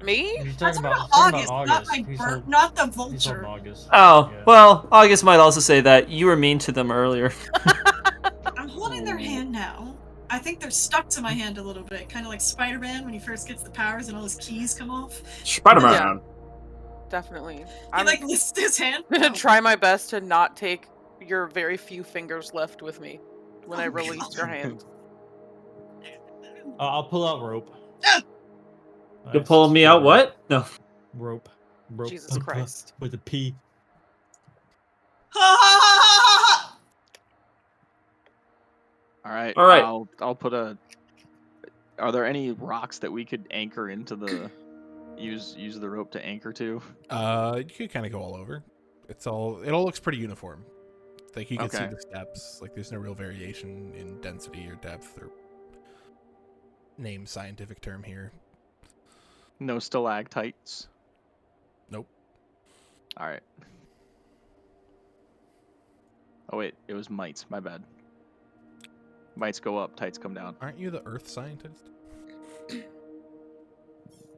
Me? He's That's talking about about August, not my He's bird, holding- not the he's holding vulture. August. Oh, Yeah. well, August might also say that. You were mean to them earlier. I'm holding their hand now. I think they're stuck to my hand a little bit, kind of like Spider-Man when he first gets the powers and all his keys come off. Spider-Man. definitely. He I'm like lifts his hand. gonna try my best to not take your very few fingers left with me when I Oh, release your God. hand. I'll pull out rope. Ah! You're Nice, pulling me out spell what? No. rope. Rope. Jesus Christ. With a P. All right. All right. I'll put a. Are there any rocks that we could anchor into the use the rope to anchor to? You could kind of go all over. It all looks pretty uniform. Like you can see Okay. the steps. Like there's no real variation in density or depth or name scientific term here. No stalactites. Nope. All right. Oh wait, it was mites. My bad. Mites go up, tights come down. Aren't you the earth scientist?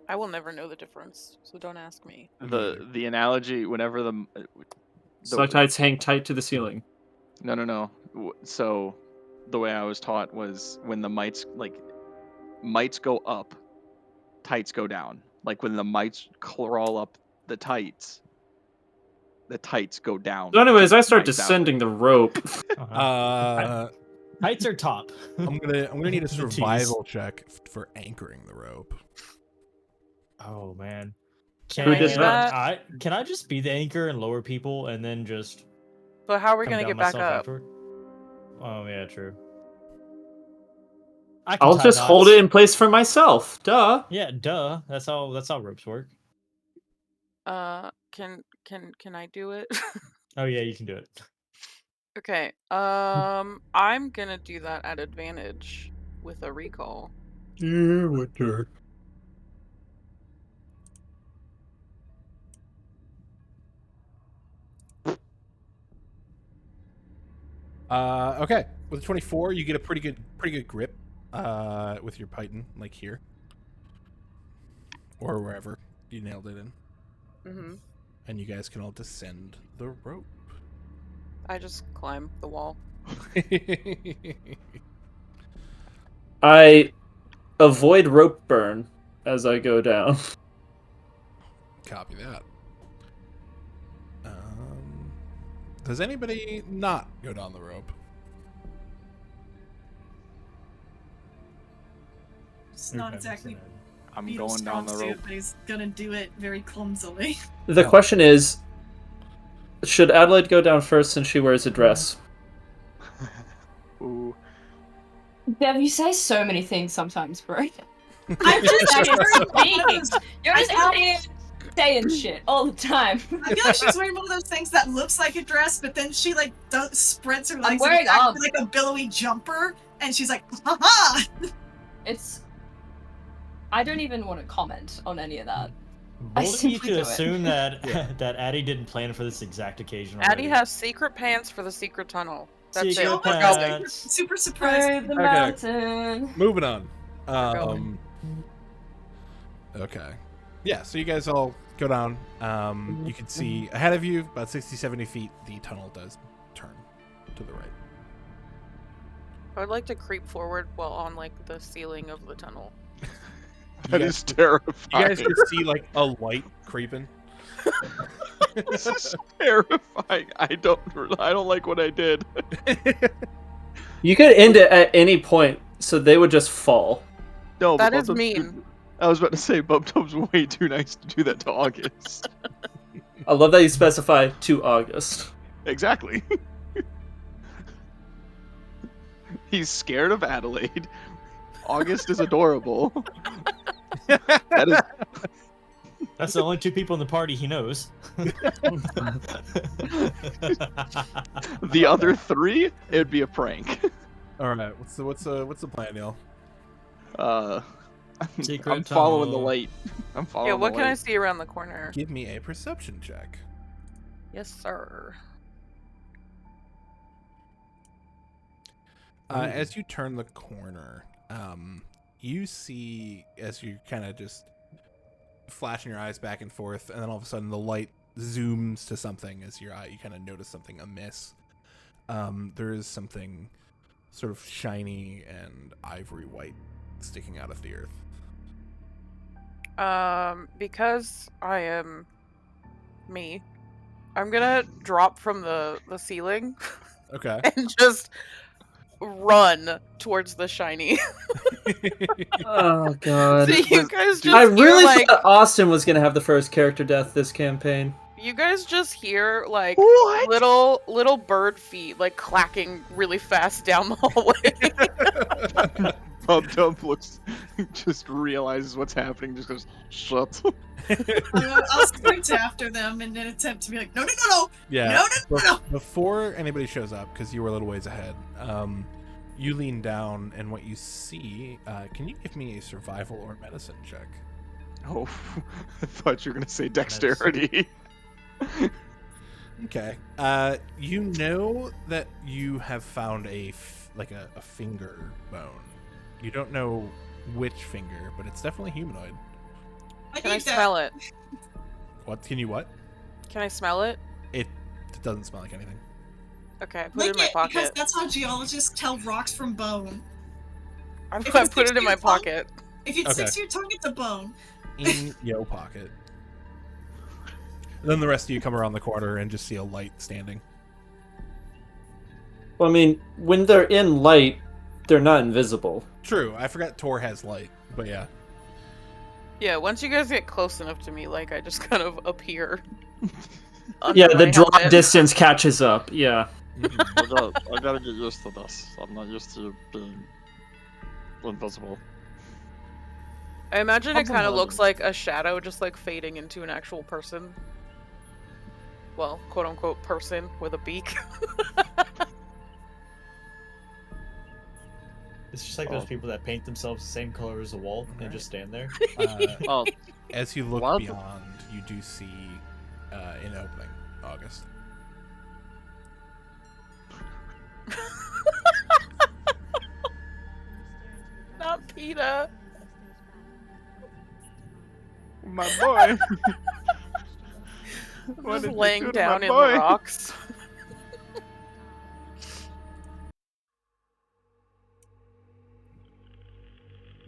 I will never know the difference, so don't ask me. The analogy whenever the Stalactites hang tight to the ceiling. no. So the way I was taught was when the mites go up, tights go down. Like when the mites crawl up the tights go down. So anyways, I keep start mites out. descending the rope. Heights are top. I'm gonna need a The T's. survival check for anchoring the rope. Oh man. Who did that? Can I just be the anchor and lower people and then just But how are we come gonna down get back myself up? afterward? Oh yeah, true. I can I'll tie just hold knots. it in place for myself. Duh. Yeah, duh. That's how ropes work. Can I do it? Oh yeah, you can do it. Okay. I'm gonna do that at advantage with a recall. Yeah, what the? Okay. With a 24, you get a pretty good grip with your python, like here. Or wherever you nailed it in. Mm-hmm. And you guys can all descend the rope. I just climb the wall. I avoid rope burn as I go down. Copy that. Does anybody not go down the rope? It's not exactly I'm Beetle going down the strong rope. suit, but he's gonna do it very clumsily. The Oh. question is, should Adelaide go down first since she wears a dress? Ooh. Dev, you say so many things sometimes, bro. I'm just You're just out here saying shit all the time. I feel like she's wearing one of those things that looks like a dress, but then she like spreads her legs wearing and it's actually like a billowy jumper, and she's like, ha ha! It's. I don't even want to comment on any of that. Bold of you simply to do it. assume that Yeah. that Addie didn't plan for this exact occasion. Addie already. has secret pants for the secret tunnel. That's Secret it. Oh my We're God. going. pants. Super surprised. Through the Okay. mountain. Moving on. going. Okay. Yeah, so you guys all go down. You can see ahead of you, about 60, 70 feet, the tunnel does turn to the right. I would like to creep forward while on like the ceiling of the tunnel. That You is guys- terrifying. You guys can see like a light creeping. This is terrifying. I don't like what I did. You could end it at any point, so they would just fall. No, That but is Bubtub's mean. I was about to say Bubtub's way too nice to do that to August. I love that you specify to August. Exactly. He's scared of Adelaide. August is adorable. That is That's the only two people in the party he knows. the other three. It'd be a prank. All right, what's the plan, Neil? Secret I'm following the tunnel. light. I'm following. Yeah, what the can I light. see around the corner? Give me a perception check. Yes, sir. As you turn the corner, you see, as you kind of just flashing your eyes back and forth, and then all of a sudden the light zooms to something as you kind of notice something amiss. There is something sort of shiny and ivory white sticking out of the earth. Because I am me, I'm gonna drop from the ceiling Okay. and just run towards the shiny. Oh god. So you guys just I hear, really like, thought Austin was gonna have the first character death this campaign. you guys just hear like What? little bird feet like clacking really fast down the hallway. Dub looks, just realizes what's happening, just goes, shut. I'll sprint after them and then attempt to be like, no, no, no, no, Yeah. no, no, no, no. Before anybody shows up, because you were a little ways ahead, you lean down, and what you see, can you give me a survival or medicine check? Oh, I thought you were going to say dexterity. Okay. You know that you have found a finger bone. You don't know which finger, but it's definitely humanoid. Can I need that. smell it? What? Can you what? Can I smell it? It doesn't smell like anything. Okay, I put Lick it in my it, because pocket. that's how geologists tell rocks from bone. I If put it sticks it in to my your tongue- pocket. If it Okay. sticks to your tongue, it's a bone. In your pocket. Then the rest of you come around the corner and just see a light standing. Well, I mean, when they're in light, they're not invisible. True. I forgot Tor has light, but yeah. Yeah, once you guys get close enough to me, like I just kind of appear. Yeah, under the my draw helmet. distance catches up. Yeah. I gotta get used to this. I'm not used to being invisible. I imagine it Something kind of like looks it. like a shadow just like fading into an actual person. Well, quote unquote person with a beak. It's just like those people that paint themselves the same color as the wall and just stand there. Oh, As you look What? beyond, you do see an opening, August. Not PETA. My boy. What Just did you laying do to my down in the boy? rocks.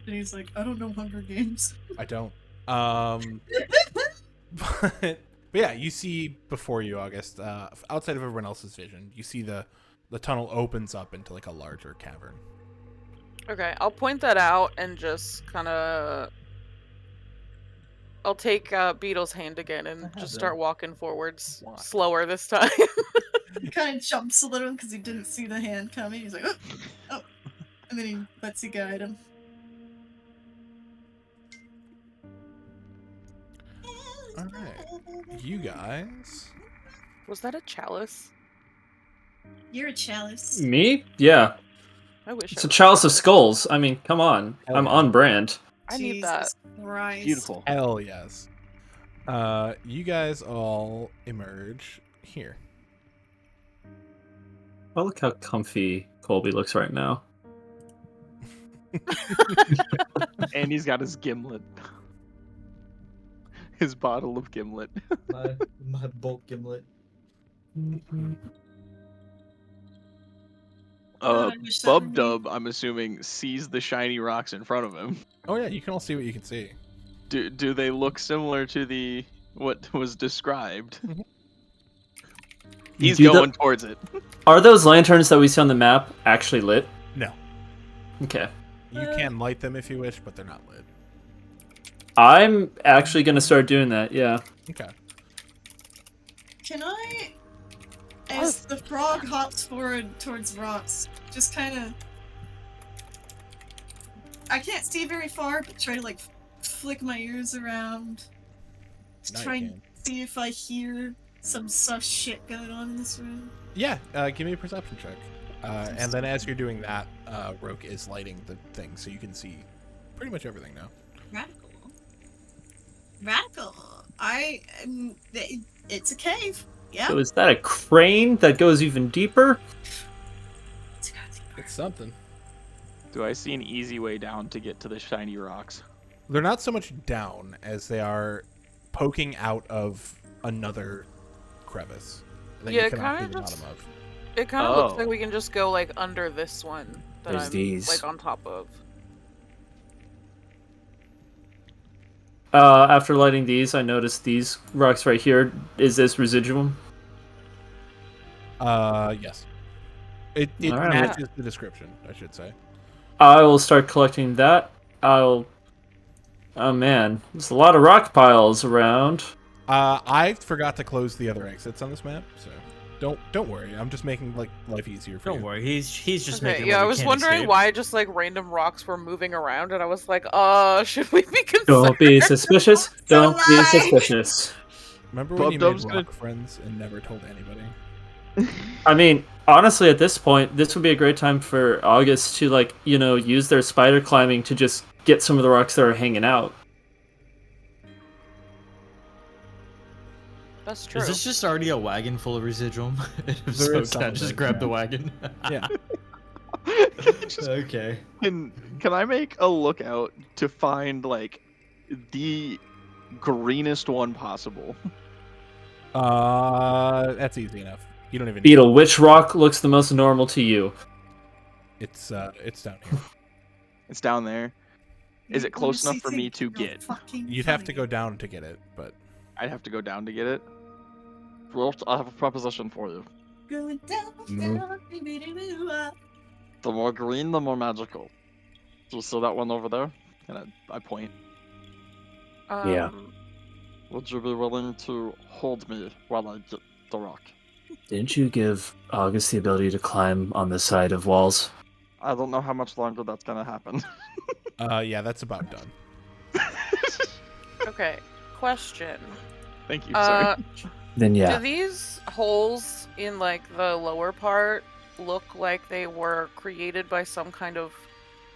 And he's like, I don't know Hunger Games. I don't. But yeah, you see before you, August, outside of everyone else's vision, you see the tunnel opens up into like a larger cavern. Okay, I'll point that out and just kind of. I'll take Beetle's hand again and have just them. start walking forwards, Walk. slower this time. He kind of jumps a little because he didn't see the hand coming. He's like, oh, oh. And then he lets you guide him. All right, you guys. Was that a chalice? You're a chalice. Me? Yeah. I wish. It's I a was. chalice of skulls. I mean, come on. Hell I'm yeah. on brand. I need that. Jesus Christ. Beautiful. Hell yes. You guys all emerge here. Oh, look how comfy Colby looks right now. And he's got his gimlet. His bottle of gimlet. my bulk gimlet. I wish that Bub were me. Dub, I'm assuming, sees the shiny rocks in front of him. Oh yeah, you can all see what you can see. Do they look similar to what was described? Mhm. He's Do the- going towards it. Are those lanterns that we see on the map actually lit? No, Okay. you can light them if you wish, but they're not lit. I'm actually gonna start doing that, yeah. Okay. Can I, as the frog hops forward towards rocks, just kind of... I can't see very far, but try to, like, flick my ears around. To Now you try and can. see if I hear some sus shit going on in this room. Yeah, give me a perception check. And then as you're doing that, Roke is lighting the thing, so you can see pretty much everything now. Radical. Radical. It's a cave. Yeah. So is that a crane that goes even deeper? It's something. Do I see an easy way down to get to the shiny rocks? They're not so much down as they are poking out of another crevice that Yeah, you cannot kinda see the just- bottom of. It kind of looks Oh. like we can just go like under this one that There's I'm these. like on top of. After lighting these, I noticed these rocks right here. Is this residuum? Yes. It All right, matches the description, I should say. I will start collecting that. I'll. Oh man, there's a lot of rock piles around. I forgot to close the other exits on this map, so don't worry. I'm just making life easier for you. Don't worry, he's just Okay, making. yeah, where I we was can't wondering escape. why just like random rocks were moving around, and I was like, should we be concerned? Don't be suspicious. Don't be am I. suspicious. Remember when Bub you Dub's made gonna- rock friends and never told anybody? I mean, honestly, at this point, this would be a great time for August to, like, use their spider climbing to just get some of the rocks that are hanging out. That's true. Is this just already a wagon full of residuum? If There so, is can I some just there, grab yeah. the wagon? Yeah. Just- Okay. can I make a lookout to find like the greenest one possible? That's easy enough. You don't even. Beetle, which rock looks the most normal to you? It's down here. It's down there. Is it close enough for me to You're get? fucking You'd have to funny. go down to get it, but I'd have to go down to get it. Well, I have a proposition for you. Going down, No. down, doo-doo-doo-doo-ah. The more green, the more magical. Do you see that one over there? And I point. Yeah. Would you be willing to hold me while I get the rock? Didn't you give August the ability to climb on the side of walls? I don't know how much longer that's gonna happen. yeah, that's about done. Okay, question. Thank you. Sorry. Then yeah. Do these holes in like the lower part look like they were created by some kind of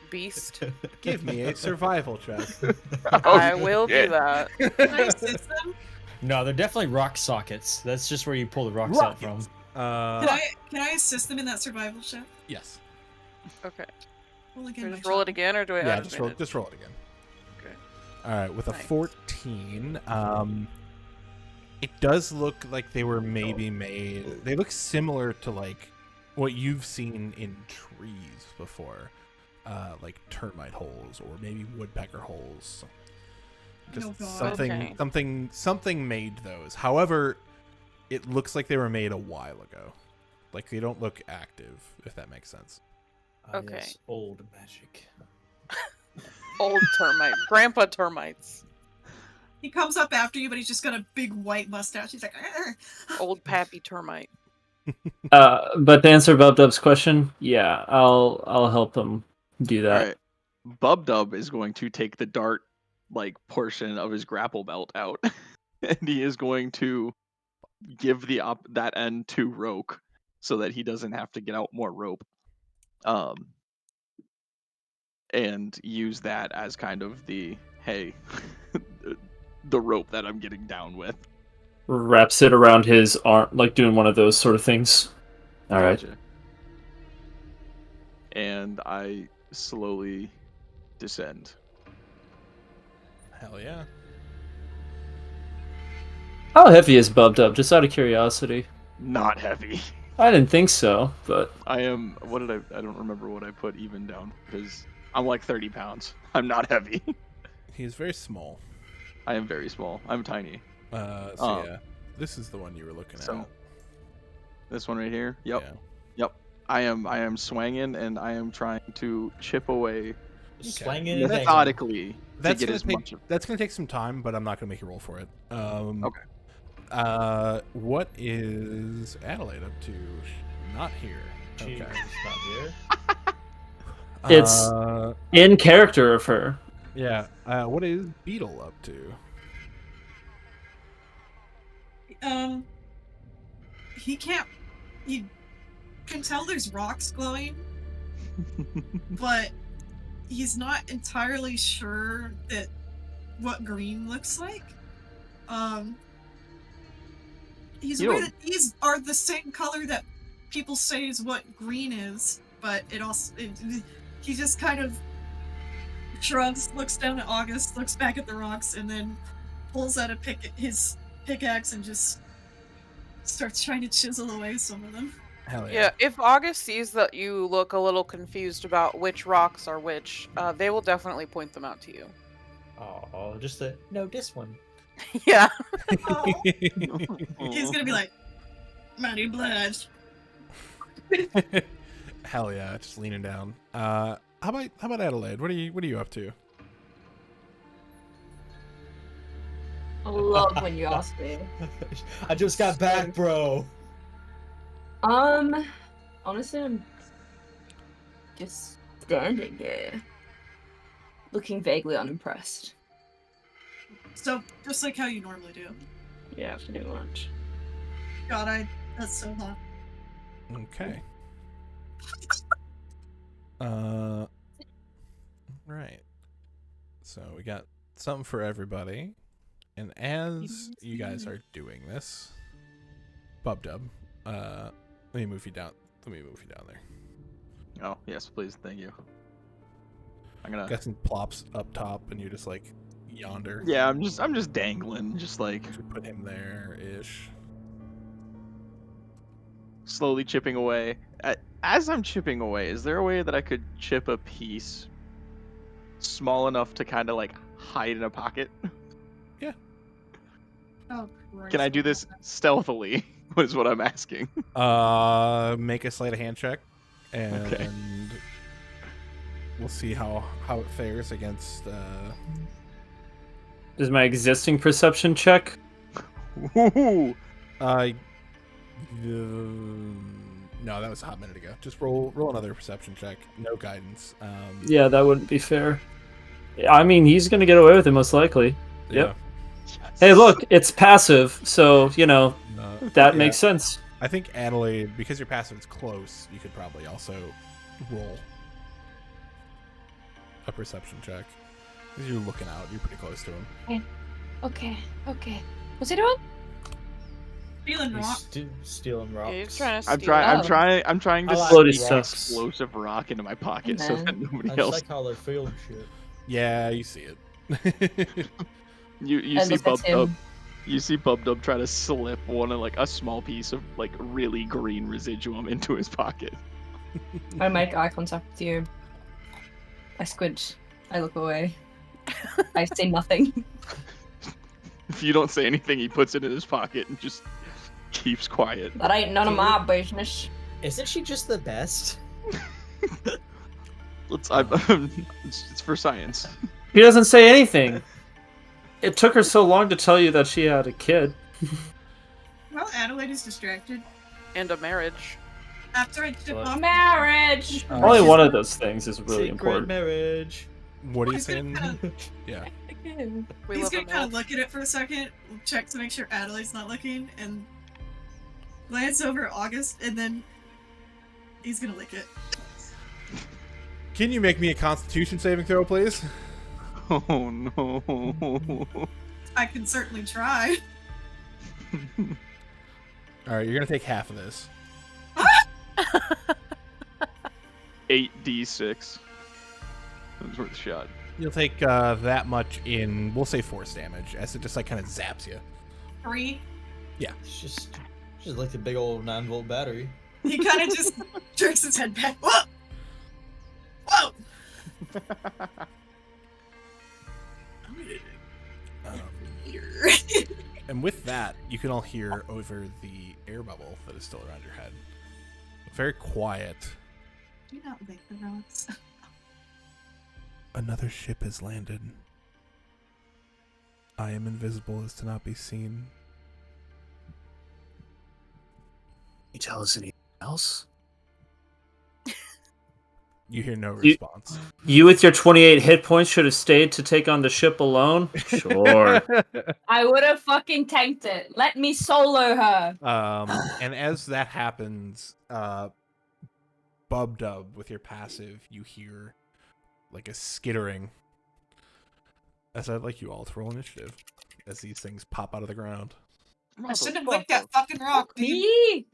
beast? Give me a survival check. I will shit. do that. Can I assist them? No, they're definitely rock sockets. That's just where you pull the rocks out from. Can I assist them in that survival check? Yes. Okay. Roll Do again, I my just roll it child. again, or do I Yeah, add just roll advantage? it again. Okay. All right, with a Nice. 14, it does look like they were maybe made. They look similar to like what you've seen in trees before, like termite holes or maybe woodpecker holes. Just Oh, God. something made those. However, it looks like they were made a while ago. Like they don't look active, if that makes sense. Okay. Yes, old magic. Old termite. Grandpa termites. He comes up after you, but he's just got a big white mustache. He's like, "Arr." Old pappy termite. But to answer Bub Dub's question, yeah, I'll help him do that. All right. Bub Dub is going to take the dart like portion of his grapple belt out, and he is going to give that end to Roke so that he doesn't have to get out more rope. And use that as kind of the hey, the rope that I'm getting down with. Wraps it around his arm, like doing one of those sort of things. All right. Gotcha. And I slowly descend. Hell yeah. How heavy is Bub Dub? Just out of curiosity. Not heavy. I didn't think so, but I am. What did I don't remember what I put even down because I'm like 30 pounds. I'm not heavy. He's very small. I am very small. I'm tiny. Yeah, this is the one you were looking So at. this one right here. Yep. Yeah. Yep. I am swanging and I am trying to chip away Swanging and banging. methodically That's to get gonna as take much of. that's gonna take some time, but I'm not gonna make you roll for it. Okay. What is Adelaide up to? Not here. She's Okay. not here. It's- in character of her. Yeah. What is Beetle up to? He can't. You can tell there's rocks glowing, but he's not entirely sure that what green looks like. He's You aware don't- that these are the same color that people say is what green is, but it also he just kind of shrugs, looks down at August, looks back at the rocks, and then pulls out his pickaxe and just starts trying to chisel away some of them. Hell Yeah, if August sees that you look a little confused about which rocks are which, they will definitely point them out to you. Oh, just a no. This one. Yeah. Oh. He's gonna be like, mighty obliged. Hell yeah, just leaning down. How about Adelaide? What are you up to? I love when you ask me. I just got back, bro. Honestly, I'm just standing there, looking vaguely unimpressed. So, just like how you normally do. Yeah, pretty much. God, that's so hot. Okay. Right. So we got something for everybody. And as you guys are doing this, Bub-Dub, let me move you down. Let me move you down there. Oh yes, please, thank you. I'm gonna. Guessing plops up top, and you're just like yonder. Yeah, I'm just dangling, just like Should put him there ish. slowly chipping away. As I'm chipping away, is there a way that I could chip a piece small enough to kind of like hide in a pocket? Oh, Christ. Can I do this stealthily? Was what I'm asking. Make a sleight of hand check, and Okay. we'll see how it fares against. Is my existing perception check? Ooh. No, that was a hot minute ago. Just roll another perception check. No guidance. Yeah, that wouldn't be fair. I mean, he's gonna get away with it most likely. Yep. Hey, look, it's passive, so that Yeah. makes sense. I think Adelaide, because your passive is close, you could probably also roll a perception check. Because you're looking out, you're pretty close to him. Okay. What's he doing? Feeling rock. He's stealing rocks. Yeah, he's trying to I'm steal. trying. Oh. I'm trying to I like sneak Bloody an sucks. explosive rock into my pocket so that Man. nobody I just else. like how they're feeling shit. Yeah, you see it. You I see look at Bub-Dub. him. You see Bub-Dub try to slip one of like a small piece of like really green residuum into his pocket. I make eye contact with you. I squint. I look away. I say nothing. If you don't say anything, he puts it in his pocket and just keeps quiet. That ain't none of my business. Isn't she just the best? It's for science. He doesn't say anything. It took her so long to tell you that she had a kid. Well, Adelaide is distracted. And a marriage. After I chip What? off Marriage. Only one of those things is really Secret important. marriage. What are you He's gonna saying? kinda- Yeah. We He's love gonna a kind milf. of look at it for a second, check to make sure Adelaide's not looking, and glance over at August, and then he's gonna lick it. Can you make me a Constitution saving throw, please? Oh no. I can certainly try. All right, you're gonna take half of this. 8d6. That was worth a shot. You'll take that much in, we'll say, force damage, as it just like kind of zaps you. 3. It's just like a big old 9-volt battery. He kind of just jerks his head back. Whoa! Whoa! Um, Here. and with that, you can all hear over the air bubble that is still around your head. Very quiet. Do not lick the rocks. Another ship has landed. I am invisible as to not be seen. You tell us anything else? You hear no You- response. You with your 28 hit points should have stayed to take on the ship alone? Sure. I would have fucking tanked it. Let me solo her. And as that happens, Bub-Dub, with your passive, you hear like a skittering. As I'd like you all to roll initiative as these things pop out of the ground. I shouldn't have licked that fucking rock. dude. Me?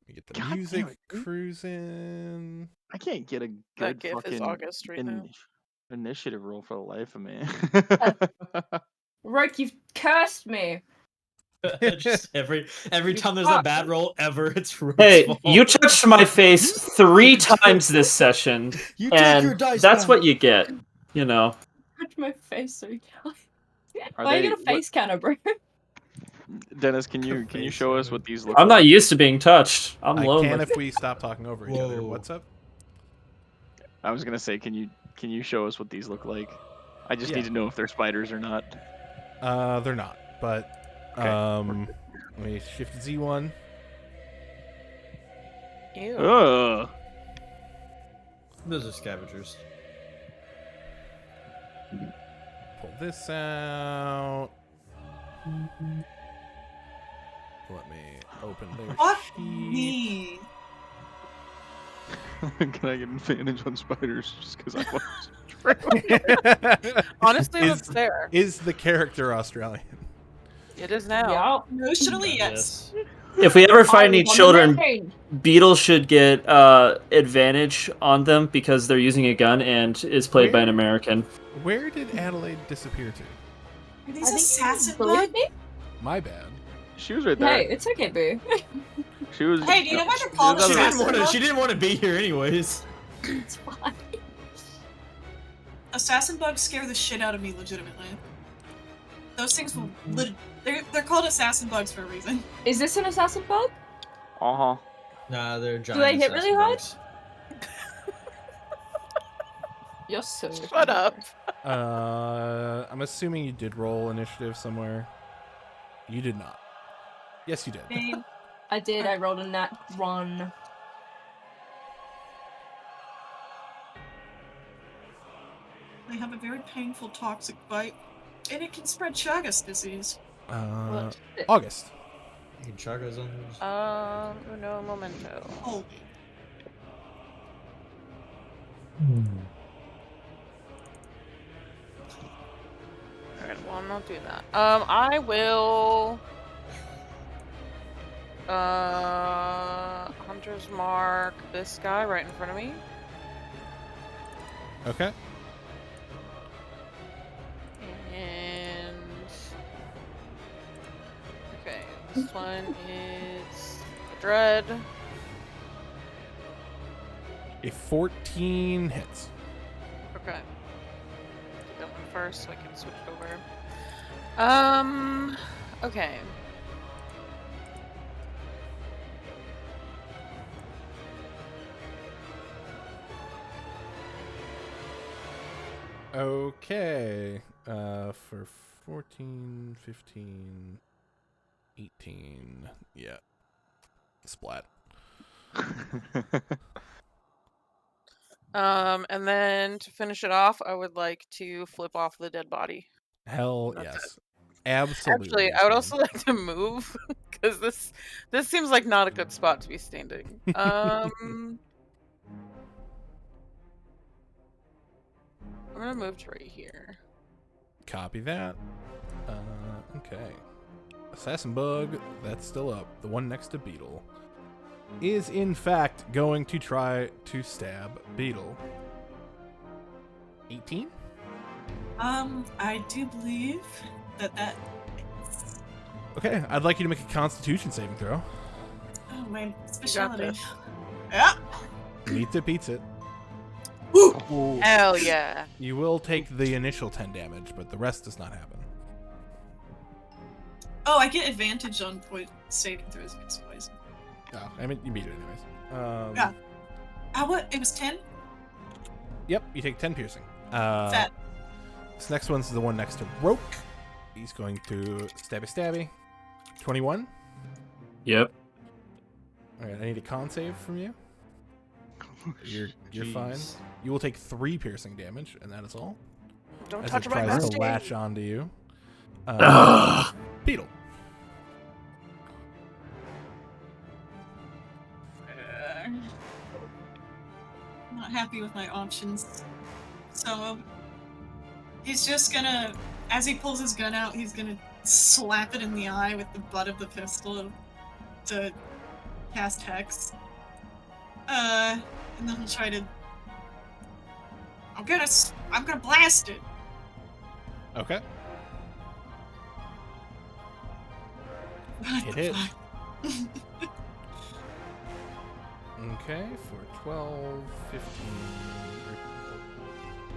You get the God damn music it, dude. cruising. I can't get a That good gif is fucking August right now. initiative roll for the life of me. Roke, you've cursed me. Just every time there's a Fuck. bad roll ever, it's Rogue's Hey, fault. you touched my face 3 times this session, You take your and dice that's back. what you get. You know. Touch my face so Are Why you they got a face counter, bro? Dennis, can you Face show us counter. what these look I'm like? not used to being touched. I'm I lonely. can if we stop talking over each other. Whoa. What's up? I was gonna say, can you show us what these look like? I just Yeah. need to know if they're spiders or not. They're not, but Okay. let me shift Z1. Ew. Ugh. Those are scavengers. Pull this out. Let me open their Fuck sheet. me. Can I get advantage on spiders just because I want Honestly, is, that's fair. is the character Australian? It is now. Yeah. Emotionally, yes. If we ever find any I was on the children, train. Beetle should get advantage on them because they're using a gun and is played by an Where? American. Where did Adelaide disappear to? Are these I think you assassin believe bugs? me? My bad. She was right there. Hey, it's okay, boo. She was. Hey, do you know why they're she called was She on the- assassin didn't want to. bugs? She didn't want to be here anyways. It's fine. Assassin bugs scare the shit out of me, legitimately. Those things will. They're called assassin bugs for a reason. Is this an assassin bug? Uh-huh. Nah, they're giant. they hit really assassin hard? bugs. You're so. Shut up. I'm assuming you did roll initiative somewhere. You did not. Yes, you did. They, I did. I rolled a nat 1. they have a very painful toxic bite, and it can spread Chagas disease. What? August. You can Chagas on those. Uno momento. Holy. Alright, well, I'm not doing that. I will. Hunter's Mark this guy right in front of me. Okay. And. Okay, this one is Dread. A 14 hits. Okay. Do that one first so I can switch it over. Okay. Okay. For 14, 15, 18. Yeah. Splat. And then to finish it off, I would like to flip off the dead body. Hell That's yes. Absolutely. Actually, I would also like to move because this seems like not a good spot to be standing. I'm gonna move to right here. Copy that. Okay. Assassin Bug, that's still up. The one next to Beetle is in fact going to try to stab Beetle. 18? I do believe that. Okay, I'd like you to make a Constitution saving throw. Oh, my You got specialty. this. Yeah. Meets it, beats it. Woo! Hell yeah. You will take the initial 10 damage, but the rest does not happen. Oh, I get advantage on saving throws against poison. Oh, I mean, you beat it anyways. Yeah. What? It was 10? Yep, you take 10 piercing. Fat. This next one's the one next to Roke. He's going to stabby. 21. Yep. Alright, I need a con save from you. You're fine. Jeez. You will take 3 piercing damage, and that is all. Don't As touch it my tries to bestie. latch onto you. Ugh. Beetle. I'm not happy with my options. So he's just gonna, as he pulls his gun out, he's gonna slap it in the eye with the butt of the pistol to cast Hex. And then he'll try to. I'm gonna blast it. Okay. What the Hit. fuck? Okay, for 12, 15,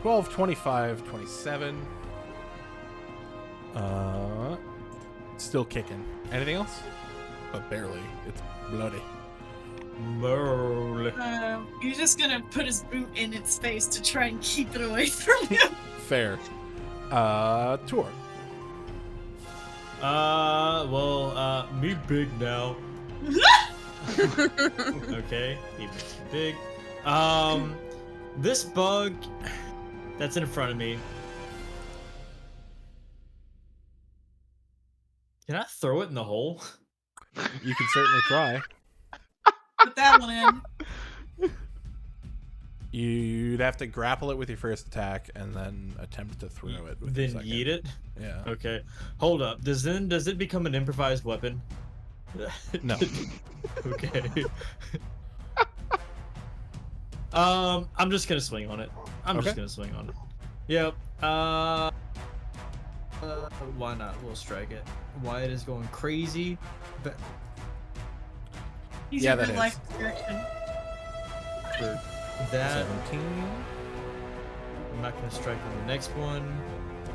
12, 25, 27. Still kicking. Anything else? But barely. It's bloody. Merle. You're just gonna put his boot in its face to try and keep it away from him. Fair. Tour. Me big now. Okay, he makes me big. This bug that's in front of me. Can I throw it in the hole? You can certainly try. Put that one in. You'd have to grapple it with your first attack and then attempt to throw it. With Then your second. yeet it? Yeah. Okay. Hold up. Does it become an improvised weapon? No. Okay. I'm just gonna swing on it. I'm just Okay. gonna swing on it. Yep. Why not? We'll strike it. Wyatt is going crazy. But Use Yeah, your that life hits. direction. For that 17. I'm not gonna strike on the next one.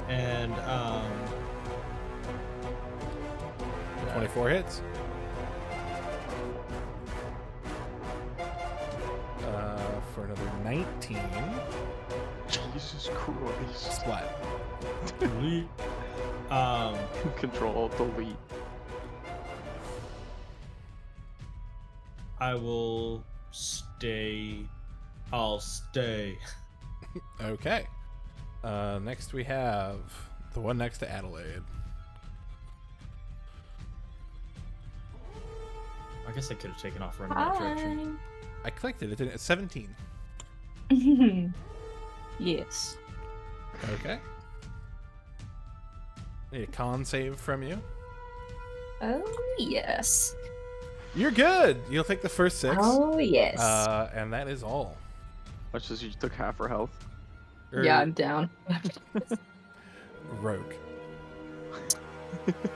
And 24 hits. For another 19. Jesus Christ. Splat. delete. Control delete. I will stay. I'll stay. Okay. Next we have the one next to Adelaide. I guess I could have taken off running that direction. I clicked it. It's 17. Yes. Okay. Need a con save from you. Oh, yes. You're good. You'll take the first 6. Oh, yes. And that is all. That's just you took half her health. Yeah, I'm down. Rogue.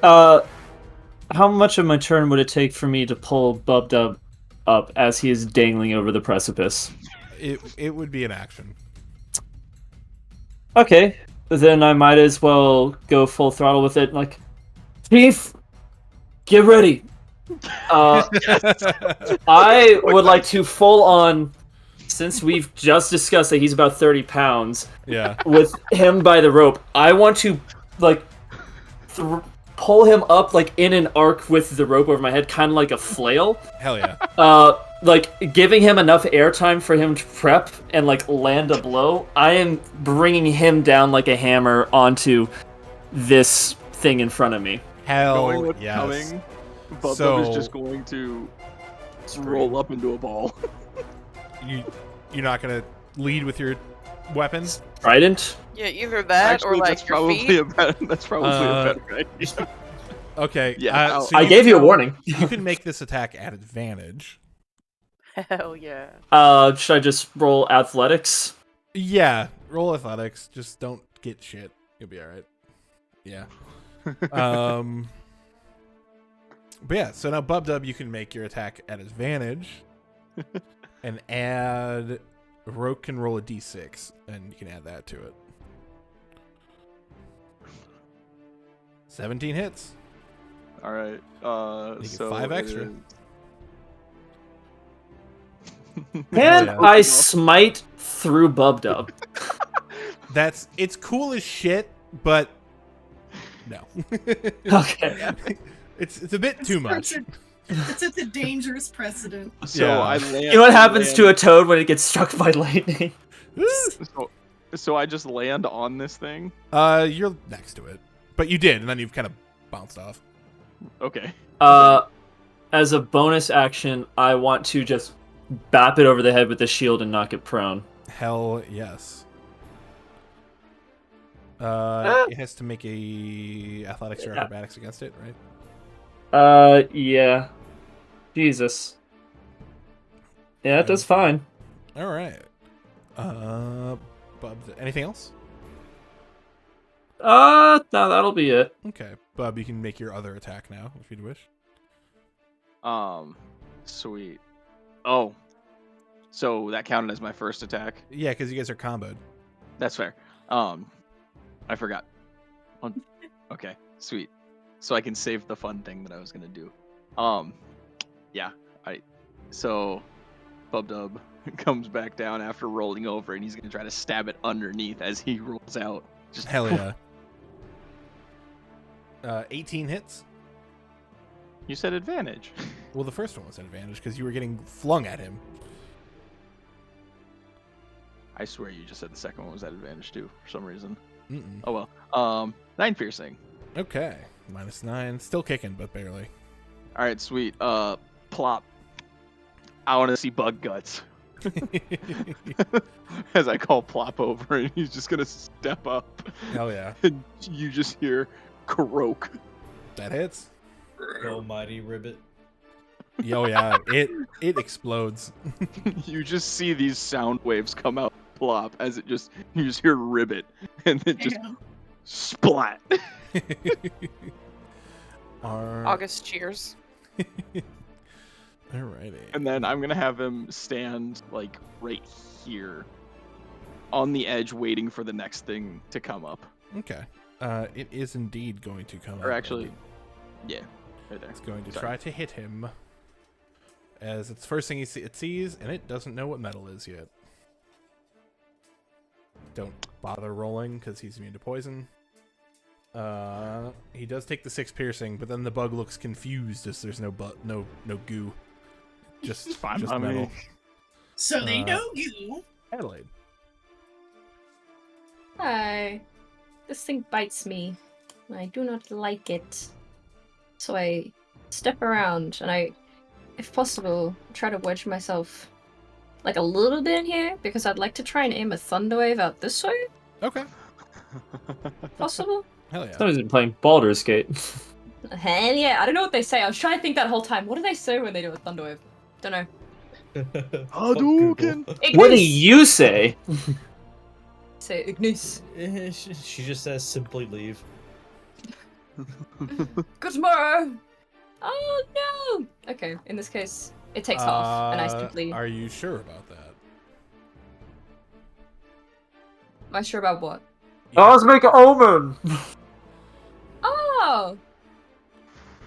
How much of my turn would it take for me to pull Bubdub up as he is dangling over the precipice? It would be an action. Okay, then I might as well go full throttle with it. Like, Chief, get ready. I would like to full on, since we've just discussed that he's about 30 pounds, Yeah. with him by the rope, I want to, like, pull him up, like, in an arc with the rope over my head, kind of like a flail. Hell yeah. Like, giving him enough airtime for him to prep and, like, land a blow. I am bringing him down like a hammer onto this thing in front of me. Hell Knowing what's yes. coming, Bubba So- is just going to roll up into a ball. You're not gonna lead with your weapons? Trident? Yeah, either that or Actually, like that's your probably feet. that's probably a better idea. Okay. Yeah, so I gave you a can- warning. You can make this attack at advantage. Hell yeah. Should I just roll athletics? Yeah. Roll athletics. Just don't get shit. You'll be all right. Yeah. But yeah. So now Bubdub, you can make your attack at advantage, and add. Rogue can roll a d6, and you can add that to it. 17 hits. All right. You get So 5 it extra. is- Can yeah. I smite through Bubdub? It's cool as shit, but no. Okay. It's a bit too much. It's a dangerous precedent. So Yeah. I land. You know what happens to a toad when it gets struck by lightning? So I just land on this thing. You're next to it, but you did, and then you've kind of bounced off. Okay. As a bonus action, I want to just bap it over the head with the shield and knock it prone. Hell yes. It has to make a athletics or Yeah. acrobatics against it, right? Yeah. Jesus. Yeah, it does fine. All right. Bub, anything else? No, that'll be it. Okay, Bub, you can make your other attack now if you'd wish. Sweet. Oh, so that counted as my first attack. Yeah, because you guys are comboed. That's fair. I forgot. Okay, sweet. So I can save the fun thing that I was gonna do. Yeah. So Bub Dub comes back down after rolling over, and he's gonna try to stab it underneath as he rolls out. Just Hell yeah. 18 hits. You said advantage. Well, the first one was an advantage because you were getting flung at him. I swear you just said the second one was at advantage too, for some reason. Mm-mm. Oh well. 9 piercing. Okay. -9. Still kicking, but barely. All right, sweet. Plop. I want to see bug guts. As I call Plop over, and he's just gonna step up. Hell yeah. And you just hear croak. That hits. Almighty ribbit. Yo, yeah. It explodes. You just see these sound waves come out, Plop, as you just hear ribbit, and then just splat. August cheers. Alrighty. And then I'm gonna have him stand like right here, on the edge, waiting for the next thing to come up. Okay. It is indeed going to come Or up. actually, yeah, right there. It's going to Sorry. try to hit him. As it's the first thing it sees, and it doesn't know what metal is yet. Don't bother rolling, because he's immune to poison. He does take the 6 piercing, but then the bug looks confused as there's no goo. Just Fine just by me. metal. So they know you. Adelaide. Hi. This thing bites me. I do not like it. So I step around and I, if possible, try to wedge myself like a little bit in here because I'd like to try and aim a thunder wave out this way. Okay. Possible? Hell yeah. Somebody's been playing Baldur's Gate. Hell yeah. I don't know what they say. I was trying to think that whole time. What do they say when they do a thunder wave? Don't know. Hadouken! What do Ignis! you say? Say Ignis. She just says simply leave. Good tomorrow! Oh no! Okay, in this case, it takes half, and I simply. Are you sure about that? Am I sure about what? Oh, let's make an omen! Oh!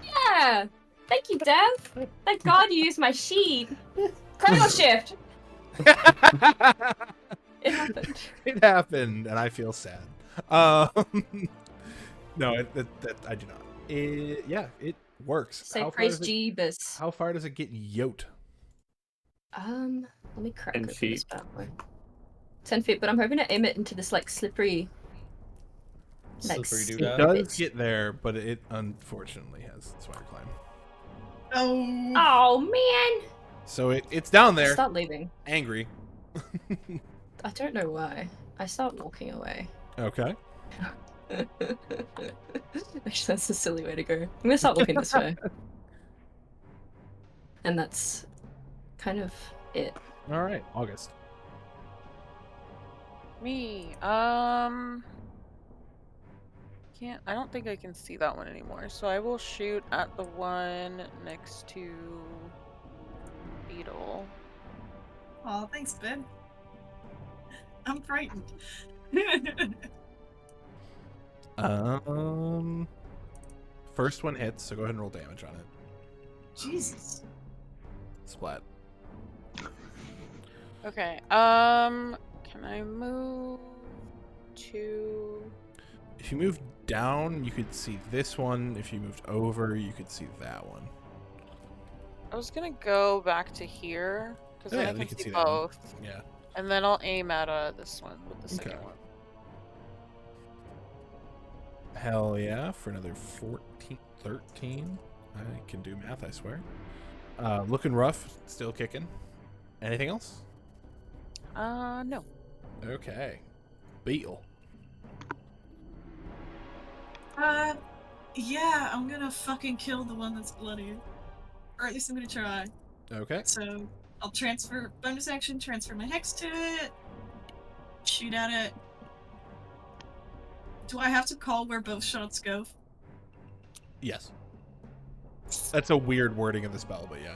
Yeah! Thank you, Dev! Thank God you used my sheet! Critical shift! It happened. It happened, and I feel sad. No, I do not. Yeah, it works. Say How far praise does it- Jeebus. How far does it get yoked? Let me crack 10 open this feet. bad boy. 10 feet, but I'm hoping to aim it into this, like, slippery... Like, Slippery It doodah. does get there, but it unfortunately has spider climb. Oh. Oh, man! So it's down there, Start leaving. angry. I don't know why. I start walking away. Okay. Actually, that's a silly way to go. I'm gonna start walking this way. And that's kind of it. All right, August. Me. Can't. I don't think I can see that one anymore. So I will shoot at the one next to Beetle. Oh, thanks, Ben. I'm frightened. First one hits, so go ahead and roll damage on it. Jesus. Splat. Okay. Can I move to? If you move down, you could see this one. If you moved over, you could see that one. I was gonna go back to here because Yeah, then I then you can can see see that one. both, Yeah. and then I'll aim at this one with the second Okay. one. Hell yeah, for another 14, 13. I can do math, I swear. Looking rough, still kicking. Anything else? No. Okay. Beetle. Yeah, I'm gonna fucking kill the one that's bloody. Or at least I'm gonna try. Okay. So, I'll transfer, bonus action, transfer my hex to it. Shoot at it. Do I have to call where both shots go? Yes. That's a weird wording of the spell, but yeah.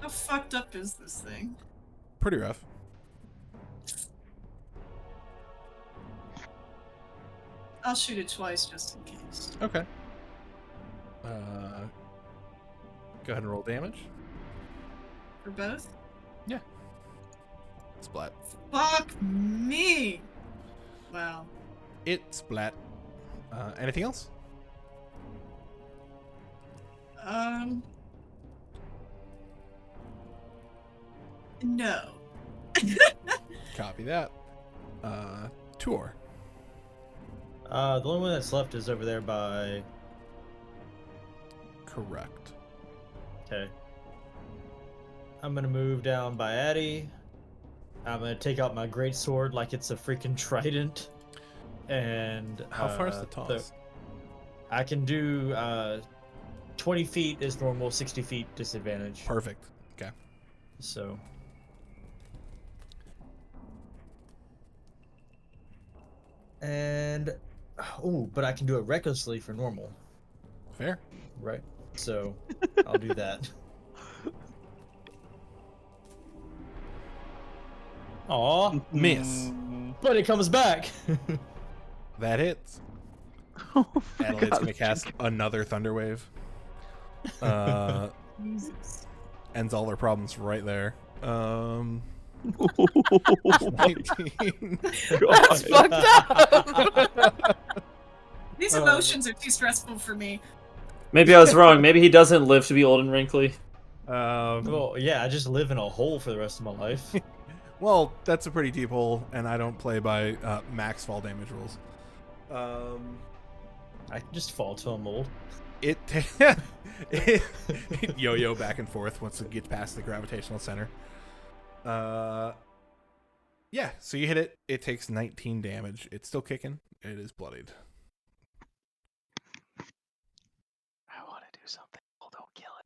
How fucked up is this thing? Pretty rough. I'll shoot it twice just in case. Okay. Go ahead and roll damage. For both? Yeah. Splat. Fuck me! Wow. It splat. Anything else? No. Copy that. Tour. The only one that's left is over there by. Correct. Okay. I'm gonna move down by Addy. I'm gonna take out my great sword like it's a freaking trident. And How far is the toss? I can do 20 feet is normal, 60 feet disadvantage. Perfect. Okay. So. And oh, but I can do it recklessly for normal, Fair. right? So I'll do that. Aw, Miss. but it comes back. That hits. Oh, Adelaide's God. gonna cast another thunder wave. Jesus. Ends all their problems right there. 19. That's fucked up. These emotions are too stressful for me. Maybe I was wrong. Maybe he doesn't live to be old and wrinkly. Well, yeah, I just live in a hole for the rest of my life. Well, that's a pretty deep hole, and I don't play by max fall damage rules. I can just fall till I'm old. It yo-yo back and forth once it gets past the gravitational center. Yeah, so you hit it. It takes 19 damage. It's still kicking. It is bloodied. I want to do something. Well, don't kill it.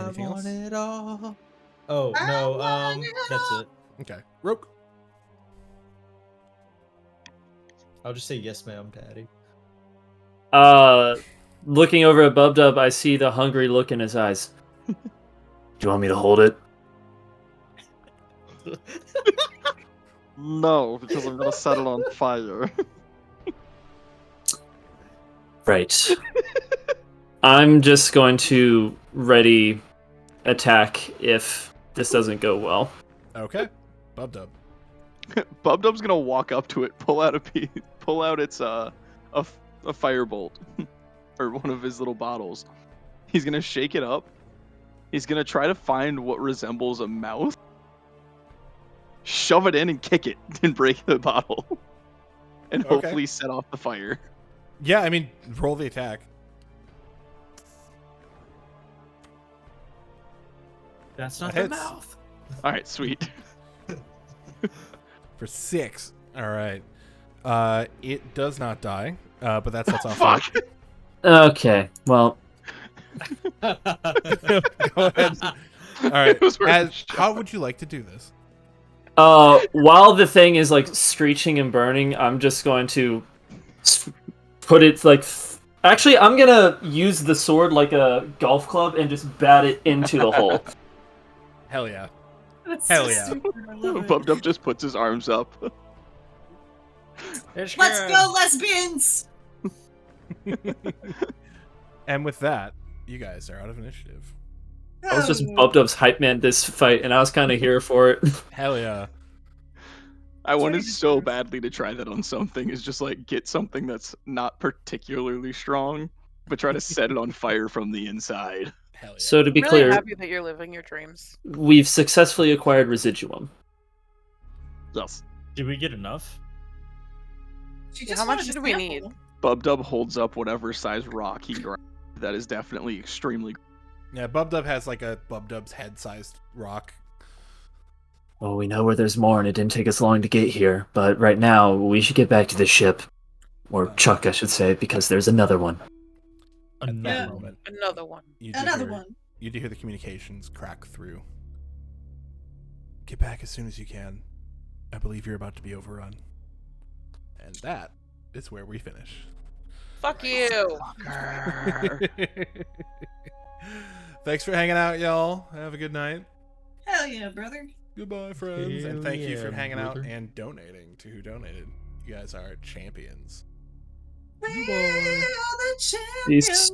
Anything else? it all. Oh I no, want it that's all. it. Okay, Roke. I'll just say yes, ma'am, Daddy. Looking over at Bub Dub, I see the hungry look in his eyes. Do you want me to hold it? No, because I'm gonna set it on fire. Right. I'm just going to ready attack if this doesn't go well. Okay, Bub Dub. Bub Dub's gonna walk up to it, pull out its a firebolt, or one of his little bottles. He's gonna shake it up. He's gonna try to find what resembles a mouth, shove it in and kick it, and break the bottle, and Okay. hopefully set off the fire. Yeah, I mean, roll the attack. That's not the mouth. All right, sweet. For 6. All right. It does not die, but that sets off. Fuck. Okay, well, Go ahead. All right. It was worth a shot. How would you like to do this? while the thing is like screeching and burning, I'm just going to put it like. Actually, I'm gonna use the sword like a golf club and just bat it into the hole. Hell yeah. That's Hell so yeah. stupid. I love it. Bub Dub just puts his arms up. Let's go, lesbians! And with that, you guys are out of initiative. I was just Bub Dub's hype man this fight, and I was kind of here for it. Hell yeah. I wanted Sorry, so Discord. badly to try that on something. Is just like get something that's not particularly strong, but try to set it on fire from the inside. Hell yeah. So to be I'm really clear, happy that you're living your dreams. we've successfully acquired residuum. Yes. Did we get enough? She Yeah, just how much wanted a do we sample. need? Bub Dub holds up whatever size rock he grabbed. That is definitely extremely. Yeah, Bub Dub has like a Bub Dub's head-sized rock. Well, we know where there's more, and it didn't take us long to get here. But right now, we should get back to the ship. Or Chuck, I should say, because there's another one. At that Yeah. moment, Another one. you do Another hear- one. You do hear the communications crack through. Get back as soon as you can. I believe you're about to be overrun. And that is where we finish. Fuck you. Thanks for hanging out, y'all. Have a good night. Hell yeah, brother. Goodbye, friends. And Hell thank you for yeah, hanging out brother. and donating to who donated. You guys are champions. We are the Peace. champions.